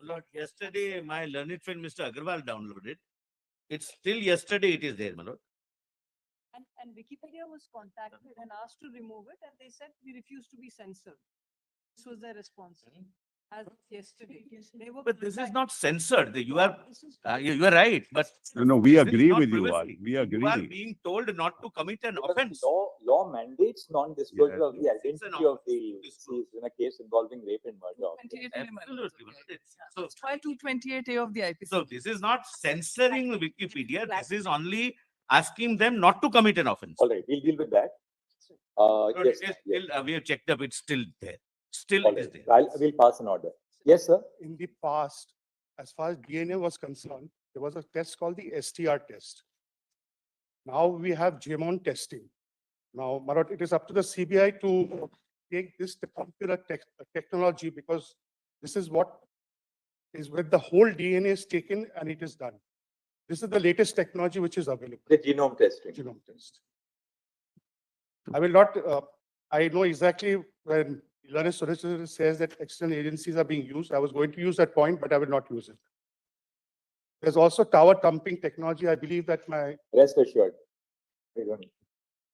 Lord, yesterday my learned friend Mr. Agarwal downloaded. It's still yesterday it is there, my lord. And Wikipedia was contacted and asked to remove it, and they said we refuse to be censored. This was their response. As of yesterday, they were. But this is contacted. not censored. You are you are right, but No, we this is agree not with you all. privacy. We You are agree. being told not to commit an Because offense. law mandates non-disclosure Yes, of the yes. It's an identity of offense the to disclose. deceased in a case involving rape and murder. 228A, my lord. Absolutely, my lord. So, File 228A of the IPC. so this is not censoring Wikipedia. This is only asking them not to commit an offense. All right, we'll deal with that. Lord, Yes, it is yes. still, we have checked up. It's still there. Still, All it is right. there. We'll pass an order. Yes, sir. In the past, as far as DNA was concerned, there was a test called the STR test. Now we have GMON testing. Now, Marot, it is up to the CBI to take this particular technology, because this is what is where the whole DNA is taken and it is done. This is the latest technology which is available, The genome testing. genome test. I will not, I know exactly when learned solicitor says that external agencies are being used. I was going to use that point, but I will not use it. There's also tower thumping technology. I believe that my, Rest assured. We don't.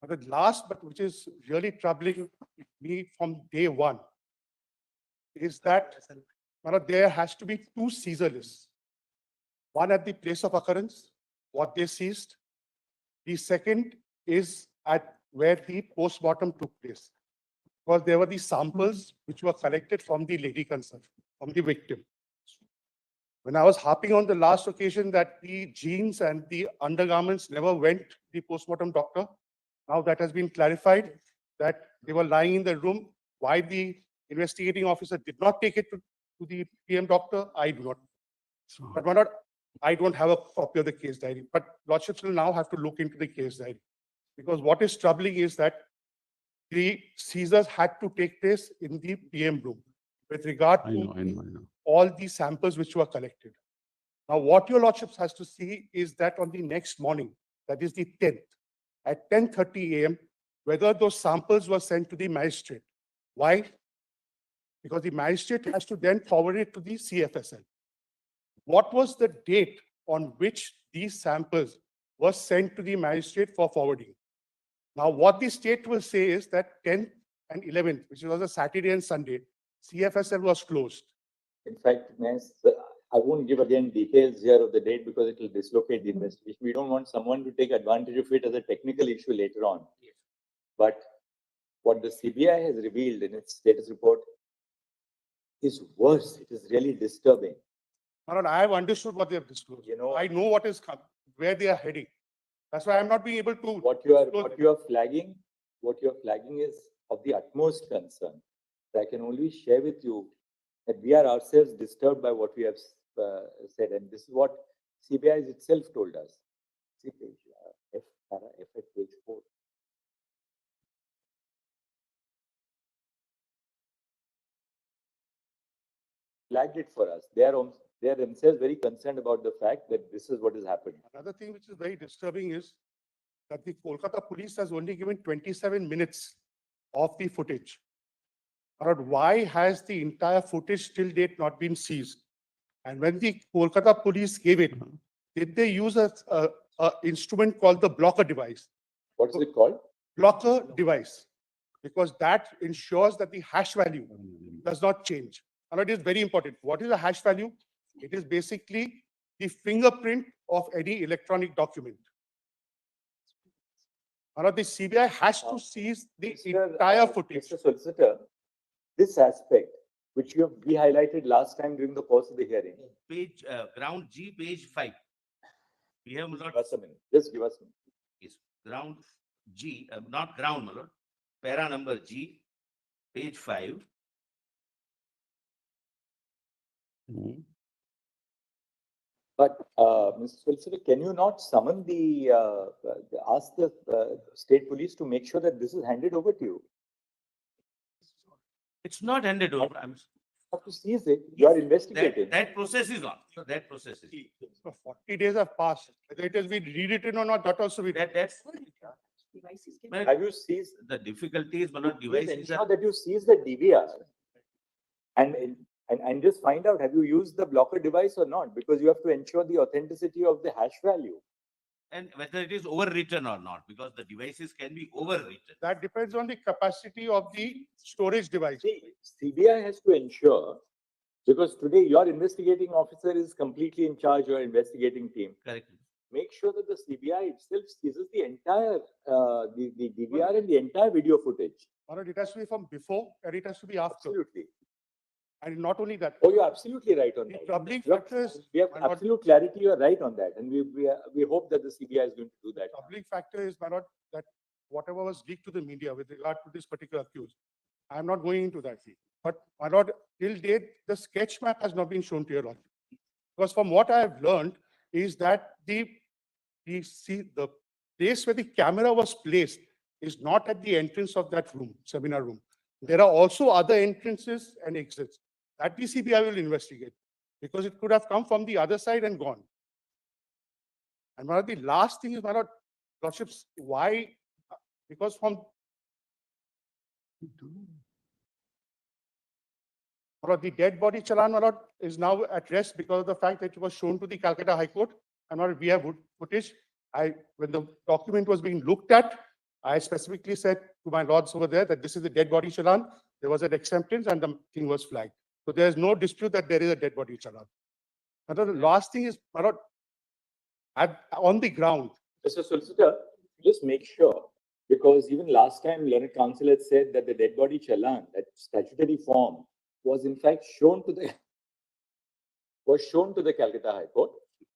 but the last, but which is really troubling me from day one, is that there has to be two seizure lists. One at the place of occurrence, what they seized. The second is at where the postmortem took place. Because there were the samples which were collected from the lady concerned, from the victim. When I was harping on the last occasion that the jeans and the undergarments never went to the postmortem doctor, now that has been clarified that they were lying in the room. Why the investigating officer did not take it to the PM doctor, I do not. But why not? I don't have a copy of the case diary, but lordships will now have to look into the case diary. Because what is troubling is that the seizures had to take place in the PM room with regard I to know. all the samples which were collected. Now, what your lordships has to see is that on the next morning, that is the 10th, at 10:30 a.m., whether those samples were sent to the magistrate. Why? Because the magistrate has to then forward it to the CFSL. What was the date on which these samples were sent to the magistrate for forwarding? Now, what the state will say is that 10th and 11th, which was a Saturday and Sunday, CFSL was closed. In fact, I won't give again details here of the date because it will dislocate the investigation. We don't want someone to take advantage of it as a technical issue later on. But what the CBI has revealed in its status report is worse. It is really disturbing. I have understood what they have disclosed. You know, I know what is where they are heading. That's why I'm not being able to. what you are flagging is of the utmost concern. I can only share with you that we are ourselves disturbed by what we have said, and this is what CBI itself told us. See page F at page 4. Flagged it for us. They are themselves very concerned about the fact that this is what is happening. Another thing which is very disturbing is that the Kolkata police has only given 27 minutes of the footage. Why has the entire footage till date not been seized? And when the Kolkata police gave it, did they use a instrument called the blocker device? What is it called? Blocker device, because that ensures that the hash value does not change. And it is very important. What is a hash value? It is basically the fingerprint of any electronic document. The CBI has to seize the entire footage. Mr. Solicitor, this aspect, which we highlighted last time during the course of the hearing. Page ground G, page 5. We have Just not. give us a minute. Just give us a minute. Yes, ground G, not ground, my lord. Para number G, page 5. But, Mr. Solicitor, can you not summon ask the state police to make sure that this is handed over to you? It's not handed over. I'm You have to seize it. You are investigating. that process is on. That process is. So 40 days have passed. Whether it has been rewritten or not, that also we. That's Have you seized? the difficulty is, my lord, Please devices ensure are. that you seize the DVR. And And just find out, have you used the blocker device or not? Because you have to ensure the authenticity of the hash value. And whether it is overwritten or not, because the devices can be overwritten. That depends on the capacity of the storage device. See, CBI has to ensure, because today your investigating officer is completely in charge of your investigating team. Correct. Make sure that the CBI itself seizes the entire, the DVR and the entire video footage. Or it has to be from before and it has to be after. Absolutely. And not only that. Oh, you're absolutely right on The that. troubling You have- factor is, We have my lord, absolute clarity, you're right on that, and we hope that the CBI is going to do that. troubling factor is, my lord, that whatever was leaked to the media with regard to this particular accused, I'm not going into that. But my lord, till date, the sketch map has not been shown to your lordship. Because from what I have learned is that the place where the camera was placed is not at the entrance of that room, seminar room. There are also other entrances and exits that the CBI will investigate, because it could have come from the other side and gone. And my lord, the last thing is, my lord, lordships, why? Because from my lord, the dead body challan, my lord, is now at rest because of the fact that it was shown to the Calcutta High Court. And my lord, we have footage. When the document was being looked at, I specifically said to my lords over there that this is the dead body challan. There was an acceptance and the thing was flagged. So there is no dispute that there is a dead body challan. My lord, the last thing is, my lord, on the ground, Mr. Solicitor, just make sure, because even last time Learned Counsel had said that the dead body challan, that statutory form, was in fact shown to the Calcutta High Court.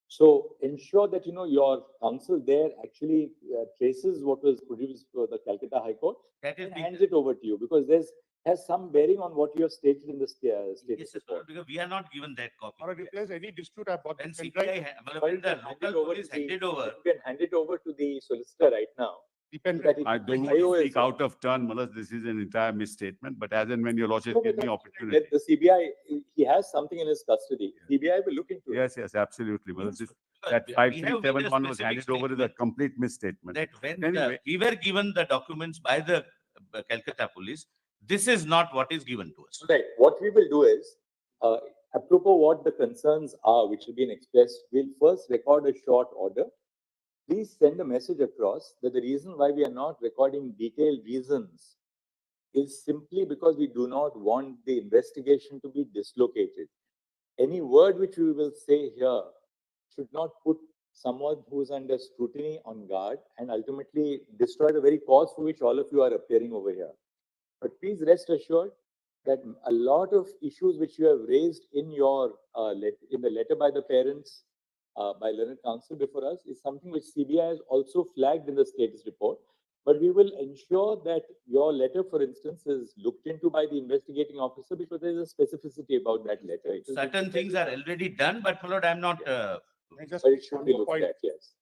So ensure that, you know, your counsel there actually traces what was produced for the Calcutta High Court That is and being hands it over to you, because has some bearing on what you have stated in the status Yes, yes, report. because we are not given that copy. my lord, if there's any dispute about When the pen drive, CPI, when the local police handed over, You can hand it over to the solicitor right now. the pen That drive. it- I don't IO want to is- speak out of turn, Malas. This is an entire misstatement, but as and when your lordship No, gives me but opportunity. Let the CBI, he has something in his custody. CBI will look into it. Yes, yes, absolutely, Malas. we That have five made three a seven one was specific handed over is a statement complete misstatement. that when Anyway. we were given the documents by the Calcutta police, this is not what is given to us. Right, what we will do is, apropos what the concerns are, which have been expressed, we'll first record a short order. Please send a message across that the reason why we are not recording detailed reasons is simply because we do not want the investigation to be dislocated. Any word which we will say here should not put someone who is under scrutiny on guard and ultimately destroy the very cause for which all of you are appearing over here. But please rest assured that a lot of issues which you have raised in your in the letter by the parents, by Learned Counsel before us, is something which CBI has also flagged in the status report. But we will ensure that your letter, for instance, is looked into by the investigating officer, because there is a specificity about that letter. It will be- Certain things are already done, but my lord, I'm not, I just But it should one be more looked point. at, yes.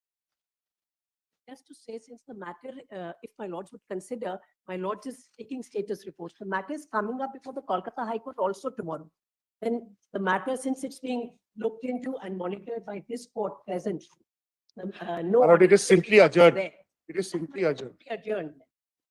Just to say, since the matter, if my lords would consider, my lords is taking status reports. The matter is coming up before the Kolkata High Court also tomorrow. Then the matter, since it's being looked into and monitored by this court present. No. My lord, it is simply adjourned. there. It is simply adjourned. Adjourned.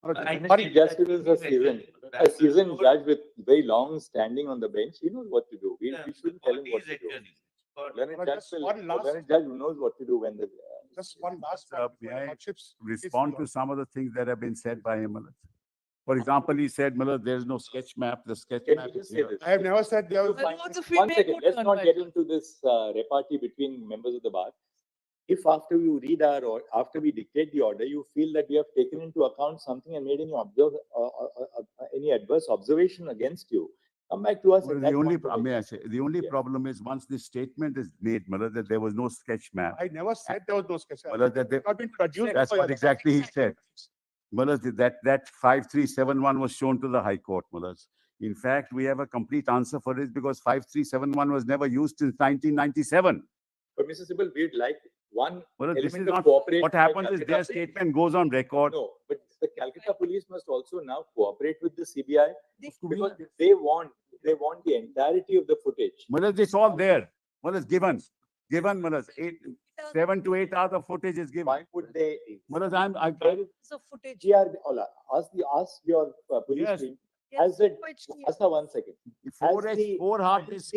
My lord, I one- think Justice that is will a be seasoned, better. a seasoned judge with very long standing on the bench. He knows what to do. We Yeah, shouldn't the tell him court what is to do. adjourning. Court- Learned Well, judge just will, one last- learned judge knows what to do when the. Just one last Sir, point. may before your I lordships, Respond to some of the things that have been said by him, Malas. For example, he said, Malas, there is no sketch map. The sketch Can map you is just say here. this? I have never said there was. Well, what if we One make second, good let's turn not by get turn? into this repartee between members of the bar. If after you read our, or after we dictate the order, you feel that we have taken into account something and made any adverse observation against you, come back to us. Well, at the that only, point of may I time. say, the only Yeah. problem is once this statement is made, Malas, that there was no sketch map. I never said there was no sketch. Malas, that they, Not been produced. that's for what your- exactly he said. Malas, that 5371 was shown to the High Court, Malas. In fact, we have a complete answer for it because 5371 was never used since 1997. But Mr. Sibal, we'd like one Malas, this is element of not, cooperation. what by happens is Calcutta their Police. statement goes on record. No, but the Calcutta Police must also now cooperate with the CBI, They- because they want the entirety of the footage. Malas, it's all there. Malas, given, Malas, 7 to 8 hours of footage is given. Why would they? Malas, I, So footage. GR, Ola, ask your police Yes. team. Has the, Which- Asa, one second. Four, Has the- four hard disks.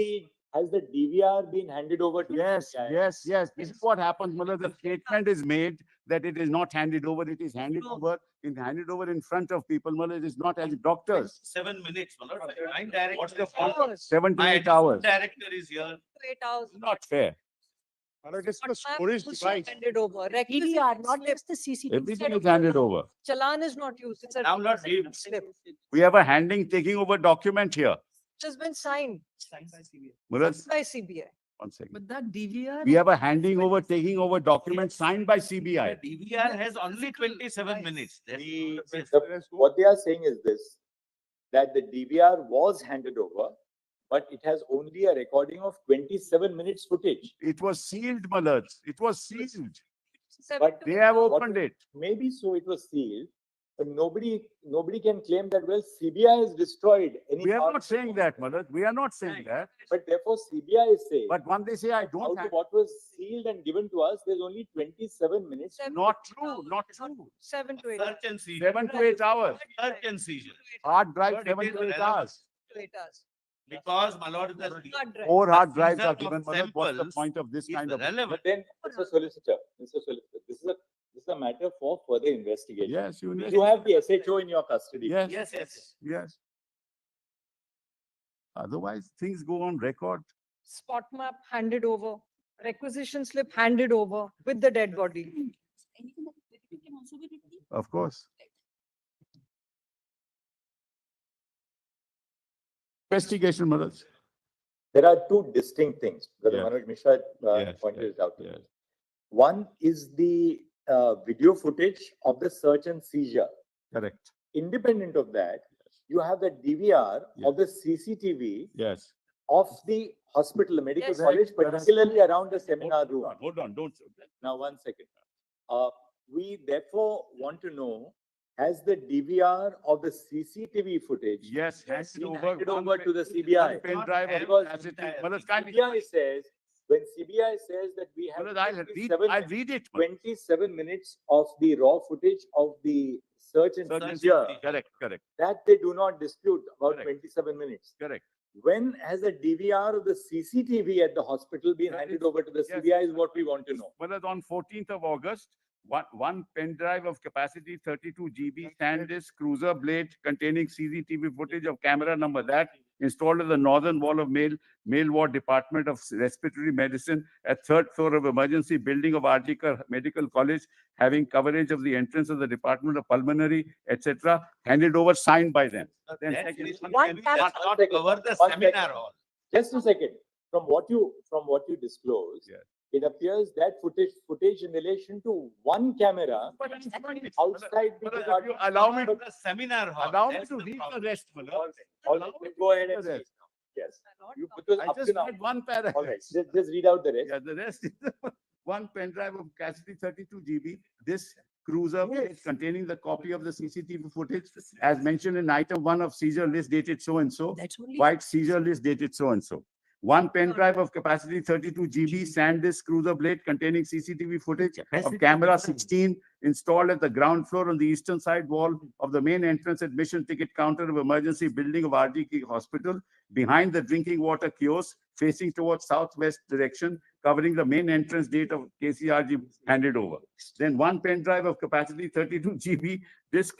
Has the DVR been handed over to? Yes, CBI? yes. This is what happens, Mullah. The statement is made that it is not handed over, it is handed over in front of people, Mullah. It is not as doctors. 7 minutes, my lord. My director. What's the is fault? here. 7 to My 8 additional hours. director is here. 8 hours. Not fair. It is But the storage also device. handed over. DVR, not just the CCTV. Everything is handed over. Challan is not used. It's a Now, Lord, we- slip, which We have a taking over document here. has been signed Mullah, by CBI. one second. But that DVR. We have a taking over document signed by CBI. The DVR has only 27 minutes. Yes. What they are saying is this, that the DVR was handed over, but it has only a recording of 27 minutes footage. It was sealed, Mullah. It was sealed. But They have opened it. maybe so it was sealed, but nobody can claim that, well, CBI has destroyed any. We are part not of saying it. that, Mullah. We are not saying that. But therefore CBI is saying, But when they say I out don't of have, what was sealed and given to us, there's only 27 minutes. not true, not true. 7 to 8. Search and seizure. 7 to 8 hours. Search and seizure. Hard drive, But it 7 is to 8 relevant. hours. To 8 hours. Because, my lord, the Hard drive. 4 hard drives seizure are of given, Mullah. What's the samples point of this is kind of? relevant. But then, Mr. Solicitor, this is a matter for further investigation. Yes, you You have the SHO in your custody. Yes, Yes. yes. Otherwise, things go on record. Spot map handed over. Requisition slip handed over with the dead body. Anything that can also be retrieved. Of course. Investigation, Mullah. There are two distinct things. Brother Yes. Manoj Mishra Yes, pointed it out. to me. Yes. One is the video footage of the search and seizure. Correct. Independent of that, you have the DVR Yes. of the CCTV Yes. of the hospital, the medical Yes. college, particularly around the seminar room. Hold on, don't. Now, one second. We therefore want to know, has the DVR of the CCTV footage Yes, handed been over. handed one over pen- to the CBI? one pen drive of Because capacity. Mullah, kindly- CBI says, when CBI says that we have Mullah, I'll 27 read it. Mullah. 27 minutes of the raw footage of the search and Search and seizure, seizure. Correct. that they do not dispute about Correct. 27 minutes. Correct. When has the DVR of the CCTV at the hospital been That handed is- over to the yes. CBI is what we want to know. Mullah, on 14th of August, one pen drive of capacity 32 GB SanDisk cruiser blade containing CCTV footage of camera number that installed at the northern wall of male ward department of respiratory medicine at 3rd floor of emergency building of RG Medical College, having coverage of the entrance of the Department of Pulmonary, etc., handed over, signed by them. Then That second- is- One does camera- not cover the One seminar second. hall. Just a second. From what you disclose, Yeah. it appears that footage in relation to one camera outside the Mullah, if you department. allow me, The seminar hall. allow me that's to the read the problem. rest, Mullah. All right, go ahead and the read. rest. Yes. You, Not because I up to just now, read one paragraph. all right, just read out the rest. Yeah, the rest is one pen drive of capacity 32 GB. This cruiser is containing the copy of the CCTV footage as mentioned in item 1 of seizure list dated so and so. That's only. White seizure list dated so and so. One pen drive of capacity 32 GB SanDisk cruiser blade containing CCTV footage of camera 16 installed at the ground floor on the eastern side wall of the main entrance admission ticket counter of emergency building of RGK Hospital, behind the drinking water kiosk facing towards southwest direction, covering the main entrance gate of KCRG, handed over. Then one pen drive of capacity 32 GB, this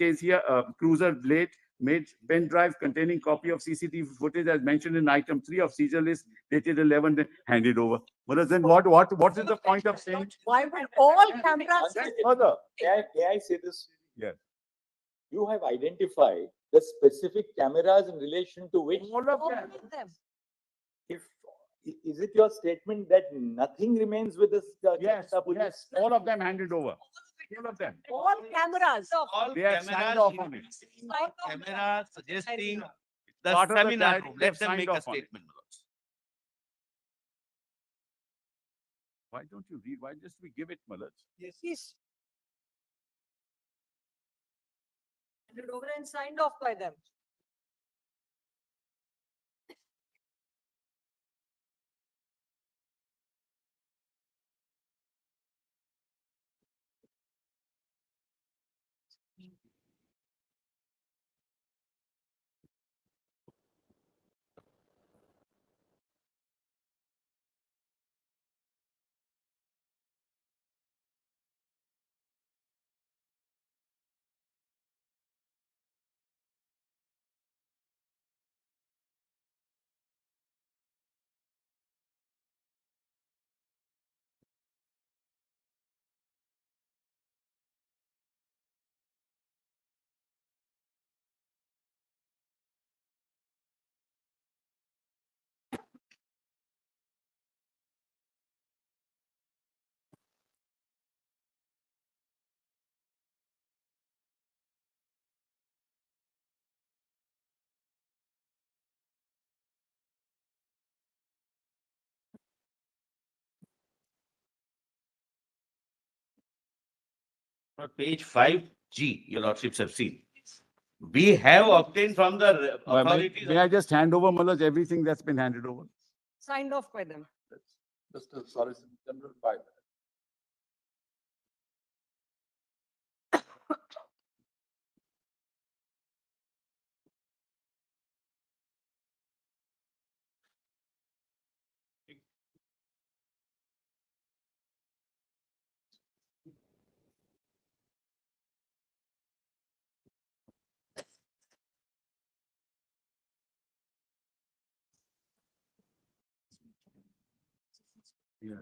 cruiser blade made pen drive containing copy of CCTV footage as mentioned in item 3 of seizure list dated 11, handed over. Well, then what is the point of saying? Why would all cameras? One second. Further, May I say this? Yes. You have identified the specific cameras in relation to which, all of All them. of them. is it your statement that nothing remains with this? Yes, Kolkata police? yes, all of them handed over. All of them. All cameras. All They have signed cameras, off on it. cameras suggesting the Part of the seminar diary, room. they Let have them signed make a off on it. statement. my lords. Why don't you read? Why just we give it, Malaj? Yes. Handed over and signed off by them. Page 5G, your lordships have seen. We have obtained from the authorities. May I just hand over, Malaj, everything that's been handed over? Signed off by them. Mr. Solicitor General, file. Yes.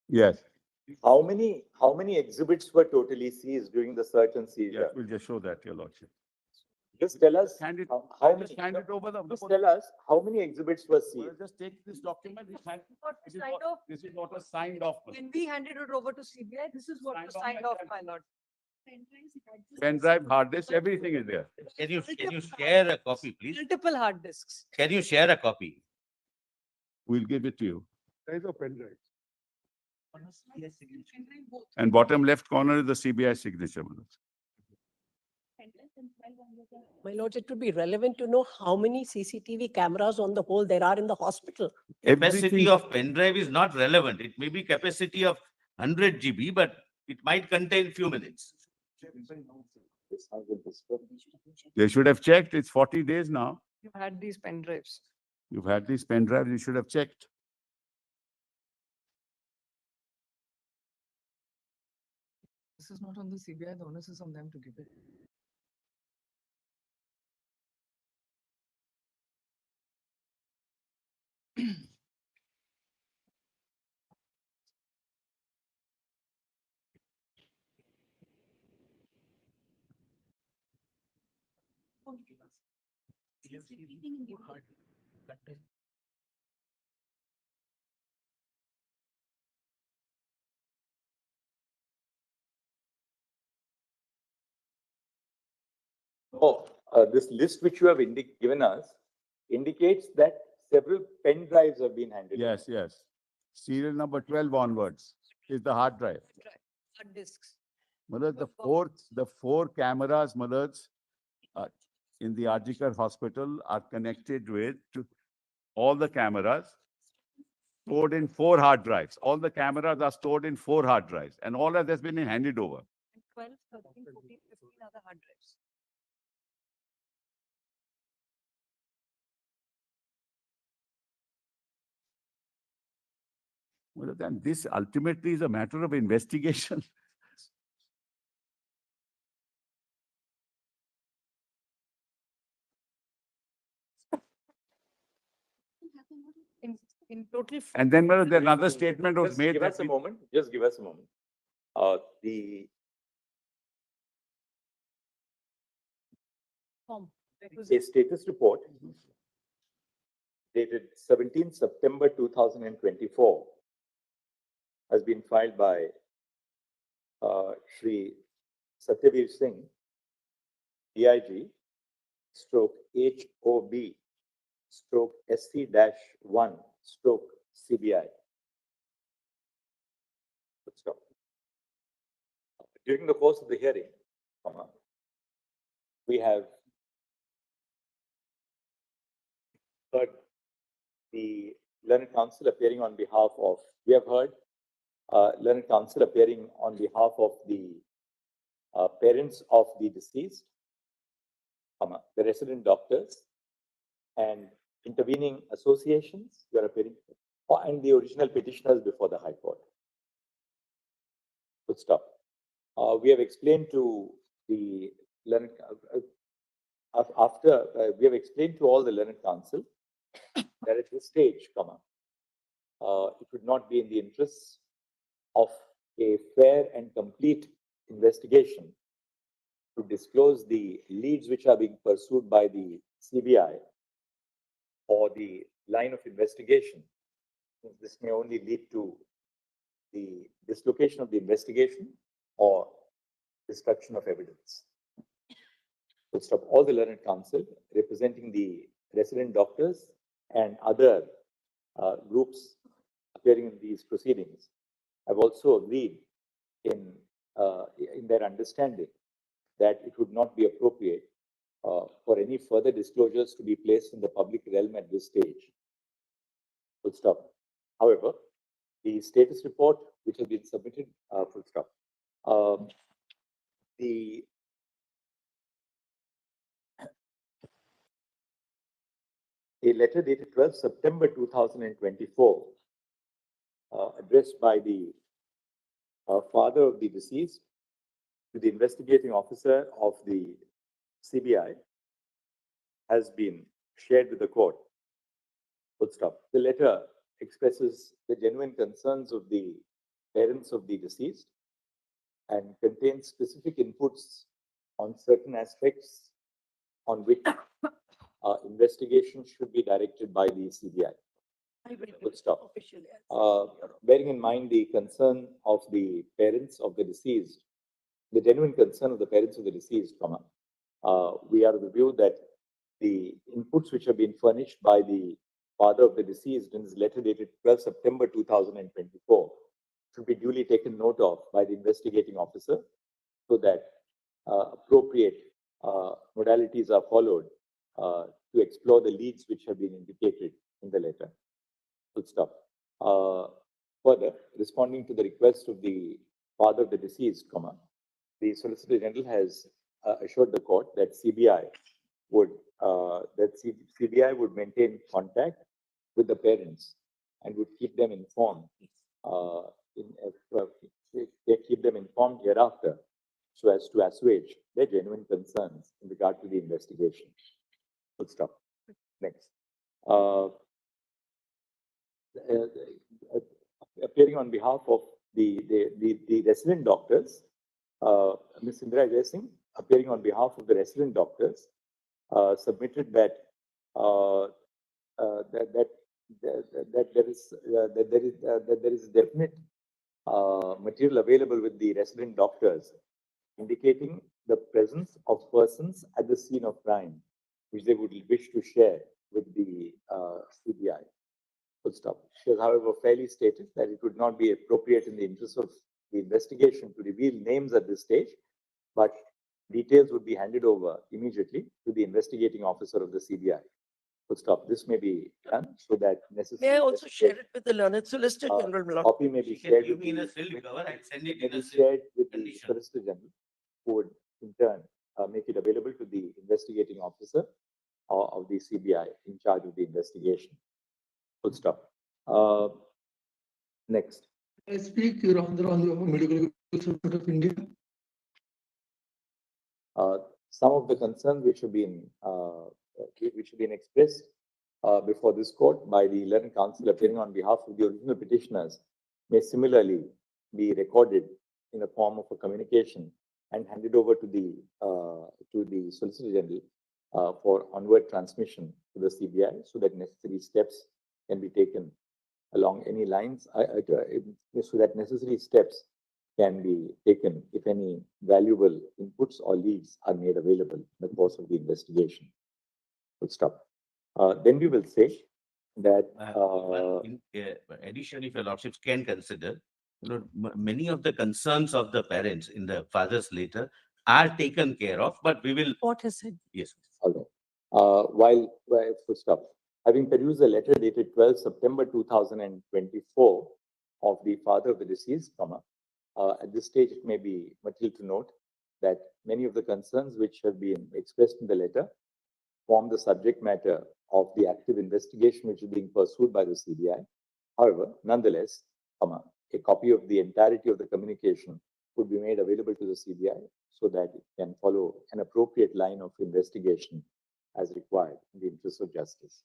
Yes, How many exhibits were totally seized during the search and yes, seizure? we'll just show that, your lordship. Just tell us, Hand it, how just many, hand it over the. just tell us, how many exhibits were Well, seized? just take this document, this is Signed what, off. this is what was signed off. When we handed it over to CBI, this is what was Signed signed off off, by my lord. Pen drive, hard disk, everything is there. Can you share a copy, please? Multiple hard disks. Can you share a copy? We'll give it to you. There is a pen drive. And bottom left corner is the CBI signature. Manoj. My lords, it would be relevant to know how many CCTV cameras on the whole there are in the hospital. Capacity Everything- of pen drive is not relevant. It may be capacity of 100 GB, but it might contain few minutes. They should have checked. It's 40 days now. You had these pen drives. You've had these pen drives, you should have checked. This is not on the CBI, the onus is on them to give it. Oh, this list which you have given us indicates that several pen drives have been handed. over. Yes, yes. Serial number 12 onwards is the hard drive. Hard disks. Malaj, the four cameras, Malaj, in the Arjikar hospital are connected with all the cameras stored in 4 hard drives. All the cameras are stored in 4 hard drives and all of that's been handed over. And 12, 13, 14, 15 other hard drives. Well, then this ultimately is a matter of investigation. In total. And then Malaj, then another statement was Just made give that us a moment, just give us a moment. The Form. a status report dated 17 September 2024 has been filed by Shri Satyavir Singh, DIG, stroke HOB, stroke SC-1, stroke CBI. Good stop. During the course of the hearing, we have heard the learned counsel appearing on behalf of, we have heard learned counsel appearing on behalf of the parents of the deceased, the resident doctors, and intervening associations who are appearing, and the original petitioners before the High Court. Good stop. We have explained to the learned, we have explained to all the learned counsel that at this stage, it would not be in the interests of a fair and complete investigation to disclose the leads which are being pursued by the CBI or the line of investigation. This may only lead to the dislocation of the investigation or destruction of evidence. Full stop. All the learned counsel representing the resident doctors and other groups appearing in these proceedings have also agreed in their understanding that it would not be appropriate for any further disclosures to be placed in the public realm at this stage. Full stop. However, the status report which has been submitted, full stop. The a letter dated 12 September 2024, addressed by the father of the deceased to the investigating officer of the CBI, has been shared with the court. Full stop. The letter expresses the genuine concerns of the parents of the deceased and contains specific inputs on certain aspects on which investigation should be directed by the CBI. Full stop. Bearing in mind the concern of the parents of the deceased, the genuine concern of the parents of the deceased, we are of the view that the inputs which have been furnished by the father of the deceased in his letter dated 12 September 2024 should be duly taken note of by the investigating officer so that appropriate modalities are followed to explore the leads which have been indicated in the letter. Full stop. Further, responding to the request of the father of the deceased, the Solicitor General has assured the court that CBI would maintain contact with the parents and would keep them informed, keep them informed hereafter so as to assuage their genuine concerns in regard to the investigation. Full stop. Next. Appearing on behalf of the resident doctors, Ms. Indra Jai Singh, appearing on behalf of the resident doctors, submitted that there is definite material available with the resident doctors, indicating the presence of persons at the scene of crime, which they would wish to share with the CBI. Full stop. She has, however, fairly stated that it would not be appropriate in the interest of the investigation to reveal names at this stage, but details would be handed over immediately to the investigating officer of the CBI. Full stop. This may be done so that necessary. May I also share it with the learned Solicitor General? my lord? Copy may be shared Give with me in a the, still cover and send it may in be a shared with the condition. Solicitor General, who would in turn make it available to the investigating officer of the CBI in charge of the investigation. Full stop. Next. I speak, Your Honor, on the Medical Institute of India. Some of the concerns which have been expressed before this court by the learned counsel appearing on behalf of the original petitioners may similarly be recorded in the form of a communication and handed over to the Solicitor General for onward transmission to the CBI so that necessary steps can be taken along any lines, so that necessary steps can be taken if any valuable inputs or leads are made available in the course of the investigation. Full stop. Then we will say that Addition, if your lordships can consider, many of the concerns of the parents in the father's letter are taken care of, but we will. What has said? Yes. although, full stop. Having perused the letter dated 12 September 2024 of the father of the deceased, at this stage it may be material to note that many of the concerns which have been expressed in the letter form the subject matter of the active investigation which is being pursued by the CBI. However, nonetheless, a copy of the entirety of the communication would be made available to the CBI so that it can follow an appropriate line of investigation as required in the interest of justice.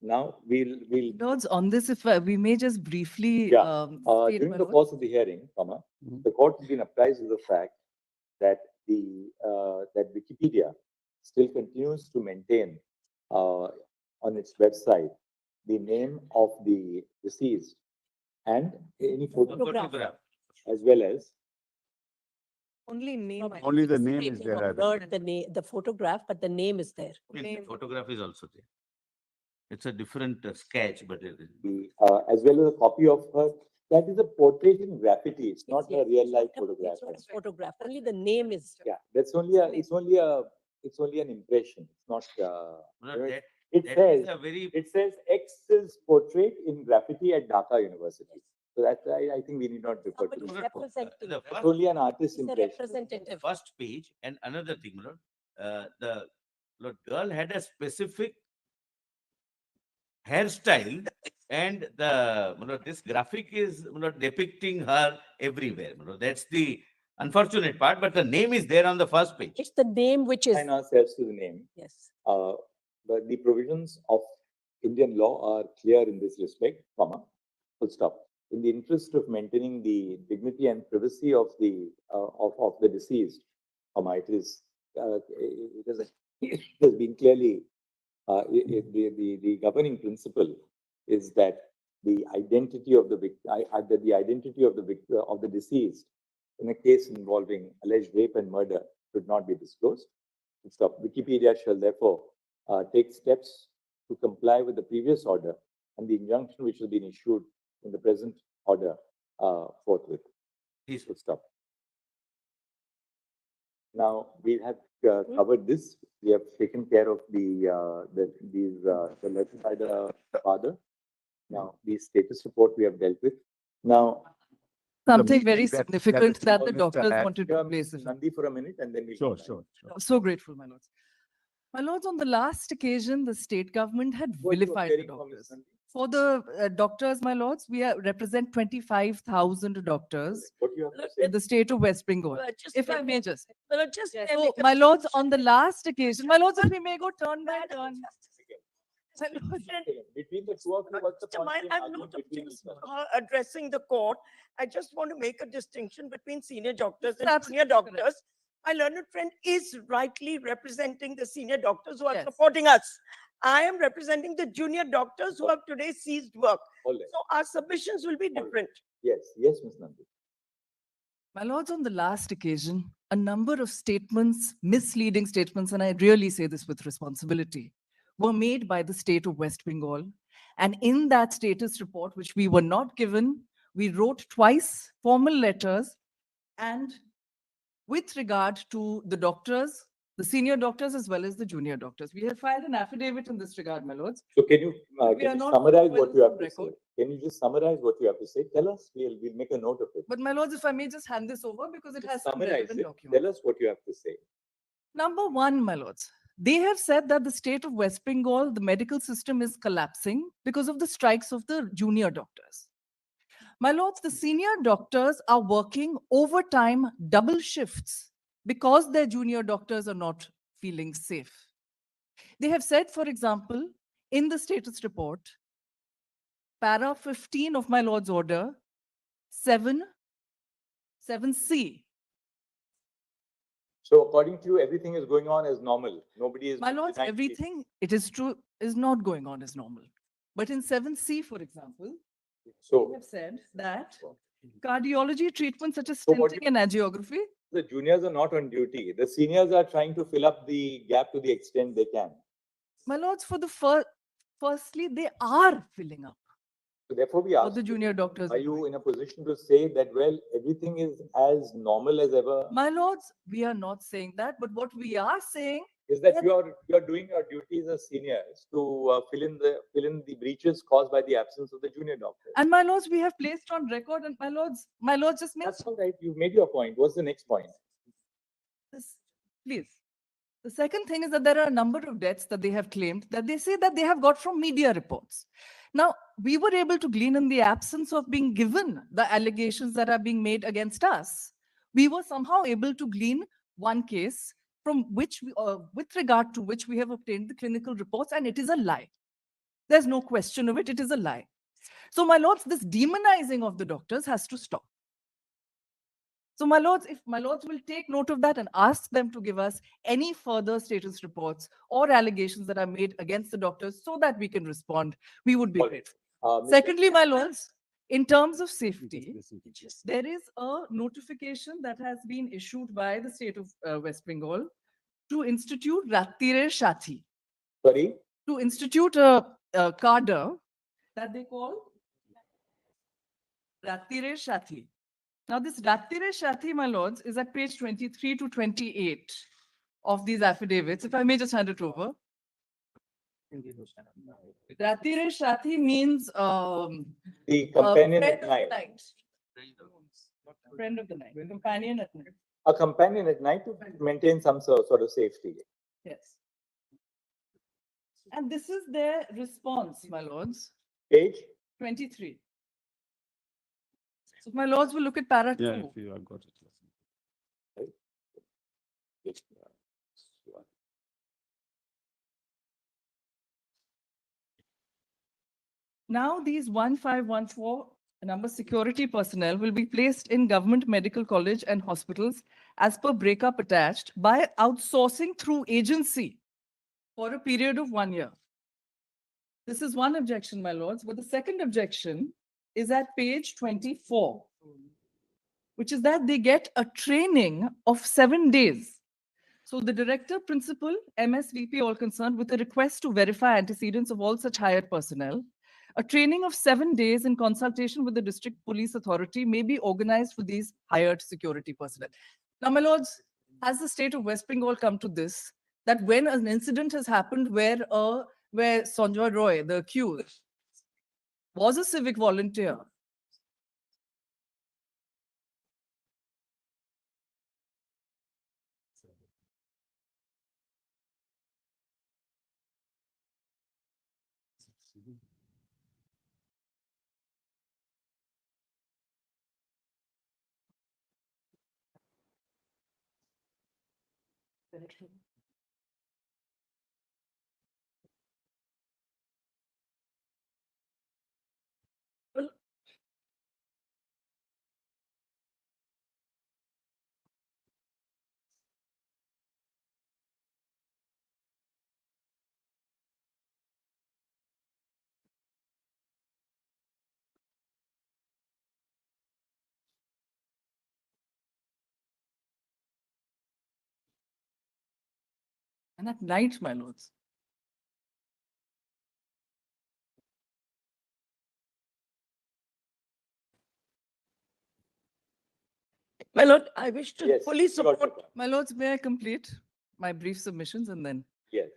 Now we'll Lords, on this, if we may just briefly. Yeah, state, during my the lord. course of the hearing, the court has been apprised of the fact that that Wikipedia still continues to maintain on its website the name of the deceased and any photograph Photograph. as well as Only name. I Only the It's name is taking there. a I think. blurred the name, the photograph, but the name is there. The Name. photograph is also there. It's a different sketch, but it is. As well as a copy of her. That is a portrait in graffiti. It's not Yes, a real life it's photograph. not a photograph, only the name is. Yeah, that's only a, it's only an impression. It's not, No, you know, that, it that says, is a very, it says X's portrait in graffiti at Dhaka University. So that, I think we need not refer to Somebody that. representing. the it. That's first, only an artist's It's a impression. representative. first page and another thing, the girl had a specific hairstyle and this graphic is depicting her everywhere. That's the unfortunate part, but the name is there on the first page. It's the name which is, Assign ourselves to the name. yes. But the provisions of Indian law are clear in this respect, comma, full stop. In the interest of maintaining the dignity and privacy of the deceased, comma, it is it has been clearly the governing principle is that the identity of the of the deceased in a case involving alleged rape and murder should not be disclosed. Stop. Wikipedia shall therefore take steps to comply with the previous order and the injunction which has been issued in the present order forthwith. Please. Full stop. Now we have covered this. We have taken care of the letter by the father. Now the status report we have dealt with. Now Something very meeting that significant that the Mr. doctors Hat- wanted to place. Nandi for a minute and then we Sure, sure. So grateful, my lords. My lords, on the last occasion, the state government had vilified the doctors. For the doctors, my lords, we represent 25,000 doctors What you have to say? in the state of West Bengal. Just If I let may me- just. just Yes. let me So, my lords, on the last occasion, my lords, if we may go turn by turn. My lords, Between the two of you, what's the Mr. point? Mine, I'm not objecting addressing the court. I just want to make a distinction between senior doctors and Absolutely junior correct. doctors. My learned friend is rightly representing the senior doctors who are Yes. supporting us. I am representing the junior doctors who have today ceased work. All right. So our submissions will be different. Yes, yes, Ms. Nandi. My lords, on the last occasion, a number of statements, misleading statements, and I really say this with responsibility, were made by the state of West Bengal. And in that status report, which we were not given, we wrote twice formal letters. And with regard to the doctors, the senior doctors as well as the junior doctors, we have filed an affidavit in this regard, my lords. So can you, We are can you not summarize well what you have to record. say? Can you just summarize what you have to say? Tell us, we'll make a note of it. But my lords, if I may just hand this over because it has some Summarize relevant it. documents. Tell us what you have to say. Number one, my lords, they have said that the state of West Bengal, the medical system is collapsing because of the strikes of the junior doctors. My lords, the senior doctors are working overtime, double shifts, because their junior doctors are not feeling safe. They have said, for example, in the status report, para 15 of my lord's order, 7C. So according to you, everything is going on as normal. Nobody is. My lords, denying the- everything, it is true, is not going on as normal. But in 7C, for example, they So have said that cardiology treatments such as So what stenting and angiography, the juniors are not on duty. The seniors are trying to fill up the gap to the extent they can. my lords, for the firstly, they are filling up So therefore we what ask, the junior doctors. are you in a position to say that, well, everything is as normal as ever? My lords, we are not saying that, but what we are saying, Is that you are doing your duties as seniors to fill in the breaches caused by the absence of the junior doctors? and my lords, we have placed on record, and my lords just make That's all right. You've made your point. What's the next point? this, please. The second thing is that there are a number of deaths that they have claimed that they say that they have got from media reports. Now, we were able to glean in the absence of being given the allegations that are being made against us. We were somehow able to glean one case from which, with regard to which we have obtained the clinical reports, and it is a lie. There's no question of it. It is a lie. So, my lords, this demonizing of the doctors has to stop. So, my lords, if my lords will take note of that and ask them to give us any further status reports or allegations that are made against the doctors so that we can respond, we would be All right. grateful. Mr. Secondly, my lords, In terms of safety, there is a notification that has been issued by the state of West Bengal to institute Rattire Shathi, Sorry, to institute a cadre that they call Rattire Shathi. Now, this Rattire Shathi, my lords, is at page 23 to 28 of these affidavits. If I may just hand it over. Rattire Shathi means the companion friend at of the night. night. Friend of the night, companion at night. A companion at night to maintain some sort of safety. Yes. And this is their response, my lords, Page? 23. So my lords will look at para Yeah, 2. if you have got it. Now these 1514 number security personnel will be placed in government medical college and hospitals as per breakup attached by outsourcing through agency for a period of 1 year. This is one objection, my lords, but the second objection is at page 24, which is that they get a training of 7 days. So the director, principal, MSVP, all concerned, with a request to verify antecedents of all such hired personnel. A training of 7 days in consultation with the district police authority may be organized for these hired security personnel. Now, my lords, has the state of West Bengal come to this, that when an incident has happened where Sanjoy Roy, the accused, was a civic volunteer, and at night, my lords. My lord, I wish to Yes, fully you got your support. point. My lords, may I complete my brief submissions and then? Yes.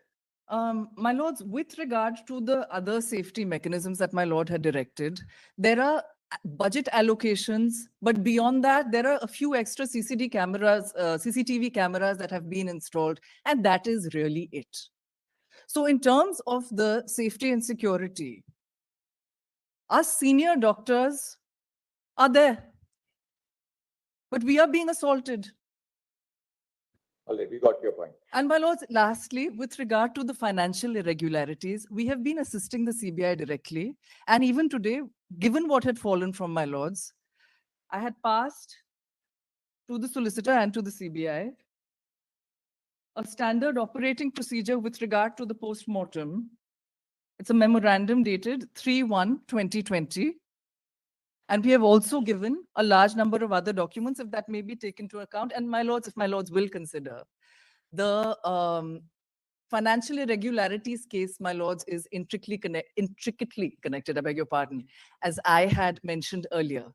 My lords, with regard to the other safety mechanisms that my lord had directed, there are budget allocations, but beyond that, there are a few extra CCTV cameras that have been installed, and that is really it. So in terms of the safety and security, us senior doctors are there, but we are being assaulted. All right, we got your point. And my lords, lastly, with regard to the financial irregularities, we have been assisting the CBI directly. And even today, given what had fallen from my lords, I had passed to the solicitor and to the CBI a standard operating procedure with regard to the post-mortem. It's a memorandum dated 3/1/2020. And we have also given a large number of other documents, if that may be taken into account. And my lords, if my lords will consider, the financial irregularities case, my lords, is intricately connected, I beg your pardon, as I had mentioned earlier.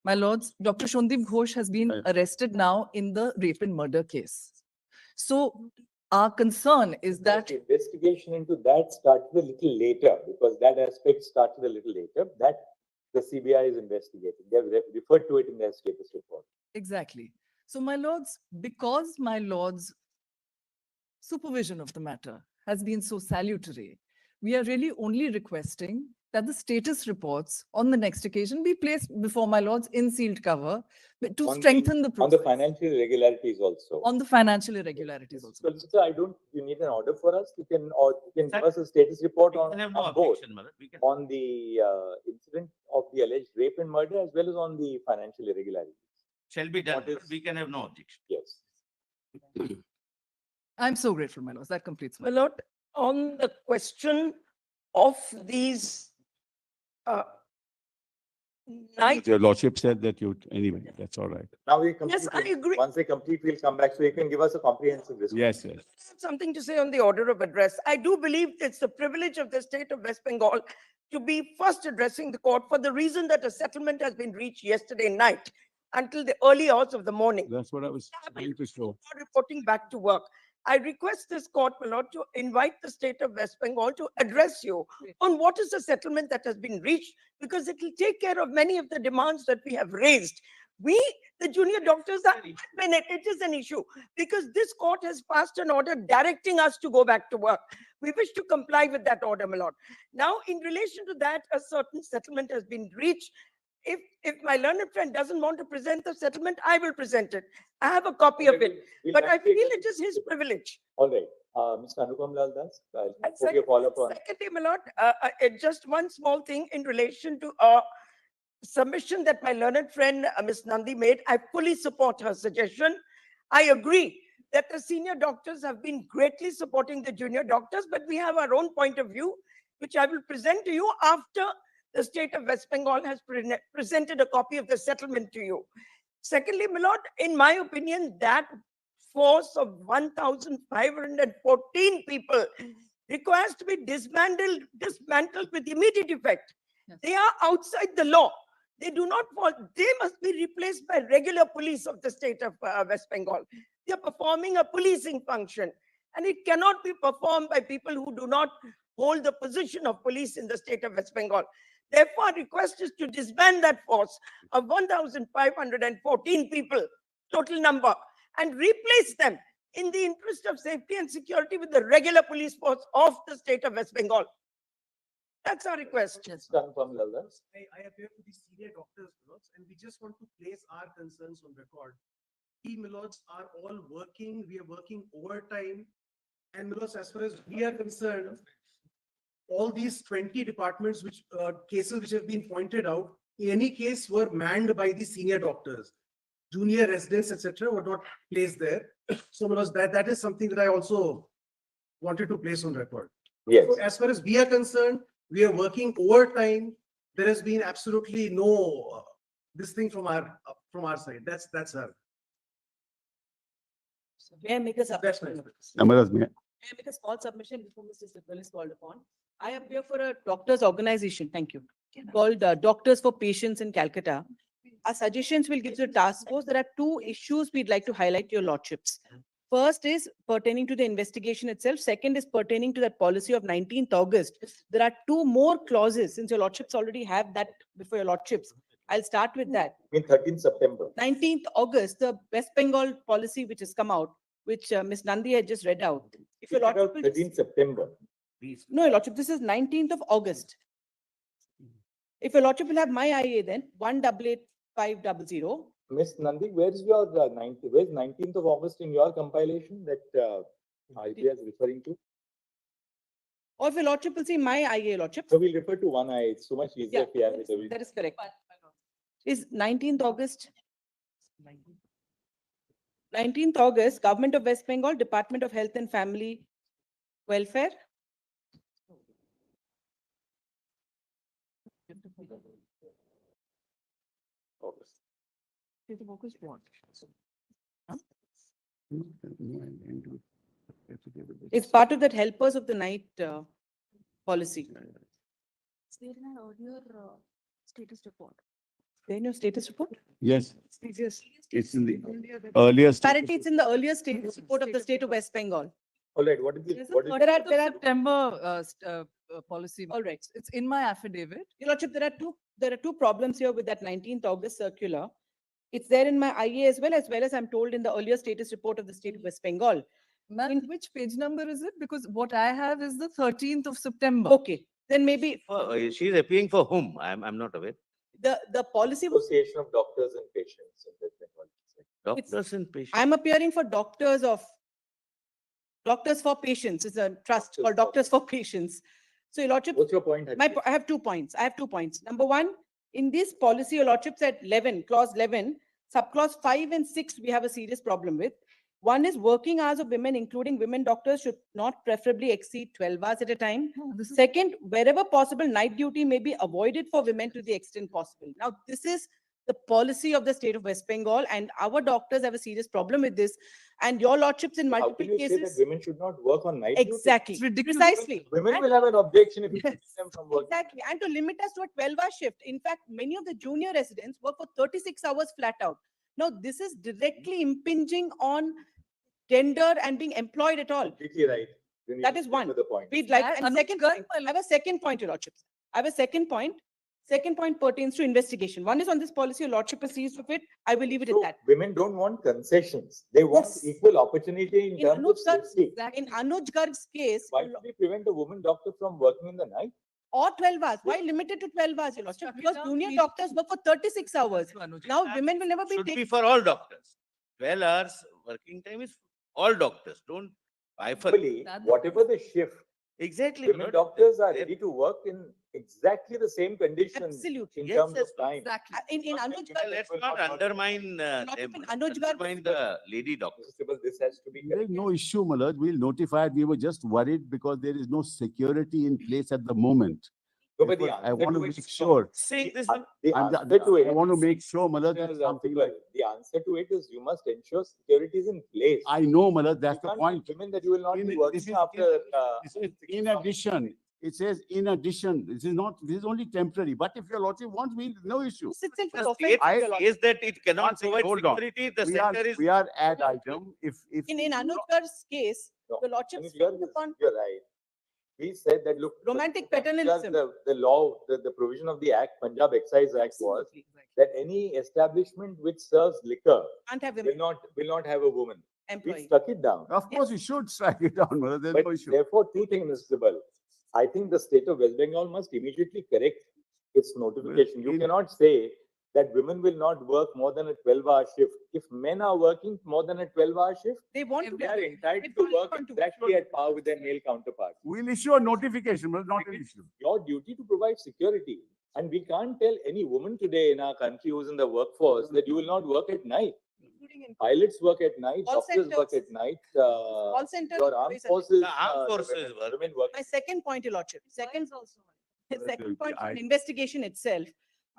My lords, Dr. Sandip Ghosh has been arrested now in the rape and murder case. So our concern is that The investigation into that started a little later, because that aspect started a little later. That the CBI is investigating. They have referred to it in their status report. exactly. So my lords, because my lords' supervision of the matter has been so salutary, we are really only requesting that the status reports on the next occasion be placed before my lords in sealed cover to On strengthen the On process. the financial irregularities also. On the financial irregularities also. Solicitor, you need an order for us? You can give us a status report We on, can have no on both. objection, Madam. We can- On the incident of the alleged rape and murder, as well as on the financial irregularities. Shall be done, What is- but we can have no objection. Yes. I'm so grateful, my lords. That completes my. My lord, on the question of these night. Your lordship said that you, anyway, that's all right. Now we Yes, complete. I agree. Once they complete, we'll come back. So you can give us a comprehensive response. Yes, yes. I have something to say on the order of address. I do believe it's the privilege of the state of West Bengal to be first addressing the court for the reason that a settlement has been reached yesterday night until the early hours of the morning. That's what I was trying to show. Reporting back to work. I request this court, my lord, to invite the state of West Bengal to address you on what is the settlement that has been reached, because it will take care of many of the demands that we have raised. We, the junior doctors, are it is an issue because this court has passed an order directing us to go back to work. We wish to comply with that order, my lord. Now, in relation to that, a certain settlement has been reached. If my learned friend doesn't want to present the settlement, I will present it. I have a copy of it, but I feel it is his privilege. All right. Mr. Anupam Lal Das, I And hope you follow up on. secondly, my lord, just one small thing in relation to submission that my learned friend, Ms. Nandi made. I fully support her suggestion. I agree that the senior doctors have been greatly supporting the junior doctors, but we have our own point of view, which I will present to you after the state of West Bengal has presented a copy of the settlement to you. Secondly, my lord, in my opinion, that force of 1,514 people requires to be dismantled with immediate effect. Yes. They are outside the law. They do not fall. They must be replaced by regular police of the state of West Bengal. They are performing a policing function, and it cannot be performed by people who do not hold the position of police in the state of West Bengal. Therefore, our request is to disband that force of 1,514 people, total number, and replace them in the interest of safety and security with the regular police force of the state of West Bengal. That's our request. Mr. Anupam Lal Das. I appear to the senior doctors, my lords, and we just want to place our concerns on record. We, my lords, are all working. We are working overtime. And my lords, as far as we are concerned, all these 20 departments, which cases which have been pointed out, in any case were manned by the senior doctors. Junior residents, etc., were not placed there. So, my lords, that is something that I also wanted to place on record. Yes. So as far as we are concerned, we are working overtime. There has been absolutely no this thing from our side. That's our. May I make a That's submission? my. Namadas, may I- May I make a small submission before Mr. Sibal is called upon? I appear for a doctors organization, thank you, called Doctors for Patients in Calcutta. Our suggestions will give to the task force. There are two issues we'd like to highlight to your lordships. First is pertaining to the investigation itself. Second is pertaining to that policy of 19th August. There are two more clauses, since your lordships already have that before your lordships. I'll start with that. In 13th September. 19th August, the West Bengal policy which has come out, which Ms. Nandi had just read out. If your lordship will just- 13th September. No, your lordship, this is 19th of August. If your lordship will have my IA then, 188500. Miss Nandi, where's your where's 19th of August in your compilation that IPA is referring to? Or if your lordship will see my IA, lordship. So we'll refer to one eye. It's so much easier Yeah, if we have it every. that is correct. Is 19th August. 19th August, Government of West Bengal, Department of Health and Family Welfare. August. It's part of that helpers of the night policy. Is there an earlier status report? Then your status report? Yes, Previous. it's in the earliest. Apparently, it's in the earlier status report of the state of West Bengal. All right, what is it? What is There are, September policy. all right. It's in my affidavit. Your lordship, there are two problems here with that 19th August circular. It's there in my IA as well as I'm told in the earlier status report of the state of West Bengal. Ma'am, which page number is it? Because what I have is the 13th of September. Okay, then maybe She's appealing for whom? I'm not aware. the policy was, Association of Doctors and Patients in West Bengal. Doctors and patients. I'm appearing for Doctors for Patients. It's a trust called Doctors for Patients. So your lordship, What's your point? Harjeet? I have 2 points. Number one, in this policy, your lordship said 11, clause 11, subclause 5 and 6, we have a serious problem with. One is working hours of women, including women doctors, should not preferably exceed 12 hours at a time. This is Second, wherever possible, night duty may be avoided for women to the extent possible. Now, this is the policy of the state of West Bengal, and our doctors have a serious problem with this. And your lordships in How multiple can you say that cases. women should not work on night duty? Exactly, It's ridiculous. precisely. Women And- will have an objection if you keep them from working. Exactly, and to limit us to a 12-hour shift. In fact, many of the junior residents work for 36 hours flat out. Now, this is directly impinging on gender and being employed at all. Completely right. You need That to is stick one. to the point. We'd like, That and Anuj second Garg, point, my I have a second point, your lordships. I have a second point. Second point pertains to investigation. One is on this policy, your lordship is seized of it. I will leave it at So that. women don't want concessions. They want Yes. equal opportunity in In terms of Anuj Garg's, safety. in Anuj Garg's case, Why should we prevent a woman doctor from working in the night? or 12 hours. Why limited to 12 hours, your lordship? Because junior doctors work for 36 hours. Now, women will never be Should be taken. for all doctors. 12 hours working time is all doctors. Don't bifurcate. Equally, whatever the shift, Exactly. women Lord. doctors are They- ready to work in exactly the same conditions Absolutely. in Yes, terms of yes, time. Exactly. In Anuj Well, Garg, let's not undermine Not them. even Anuj Garg- Undermine the lady doctors. Mr. Sibal, this has to be There is corrected. no issue, Malad. We'll notify it. We were just worried because there is no security in place at the moment. No, but the Therefore, I answer want to to make it- sure. Saying this, The I'm answer to it. I want to make sure, Malad, that Mr. something Sibal, like, The answer to it is you must ensure security is in place. I know, Malad, that's You the can't point. tell women that you will not In- be this working is- after. This is in addition, it says in addition, this is not, this is only temporary, but if your lordship wants, we, no issue. sits in the for state I- says that it One cannot second, provide hold on. security. The We are, center is. we are ad item, if. In Anuj Garg's case, No, the lordship Anuj frowned Garg, upon you're right. We said that, look. romantic Because paternalism. The law, the provision of the Act, Punjab Excise Act was Absolutely. that any establishment which serves liquor Can't have will women not have a woman. We employee. stuck it down. Of course, you should strike it down, Malad, there's But no issue. therefore, two things, Mr. Sibal. I think the state of West Bengal must immediately correct its notification. You in- cannot say that women will not work more than a 12-hour shift. If men are working more than a 12-hour shift, They want to. they are entitled They to fully work want to. exactly at par with their male counterparts. We'll issue a notification, but not an issue. Your duty to provide security. And we can't tell any woman today in our country who's in the workforce that you will not work at night. Including in Pilots work at night, Call doctors work centers. at night, call centers. your armed forces. The armed the forces women- work. women work. My second point, your lordship. Second, also. second point on I- investigation itself.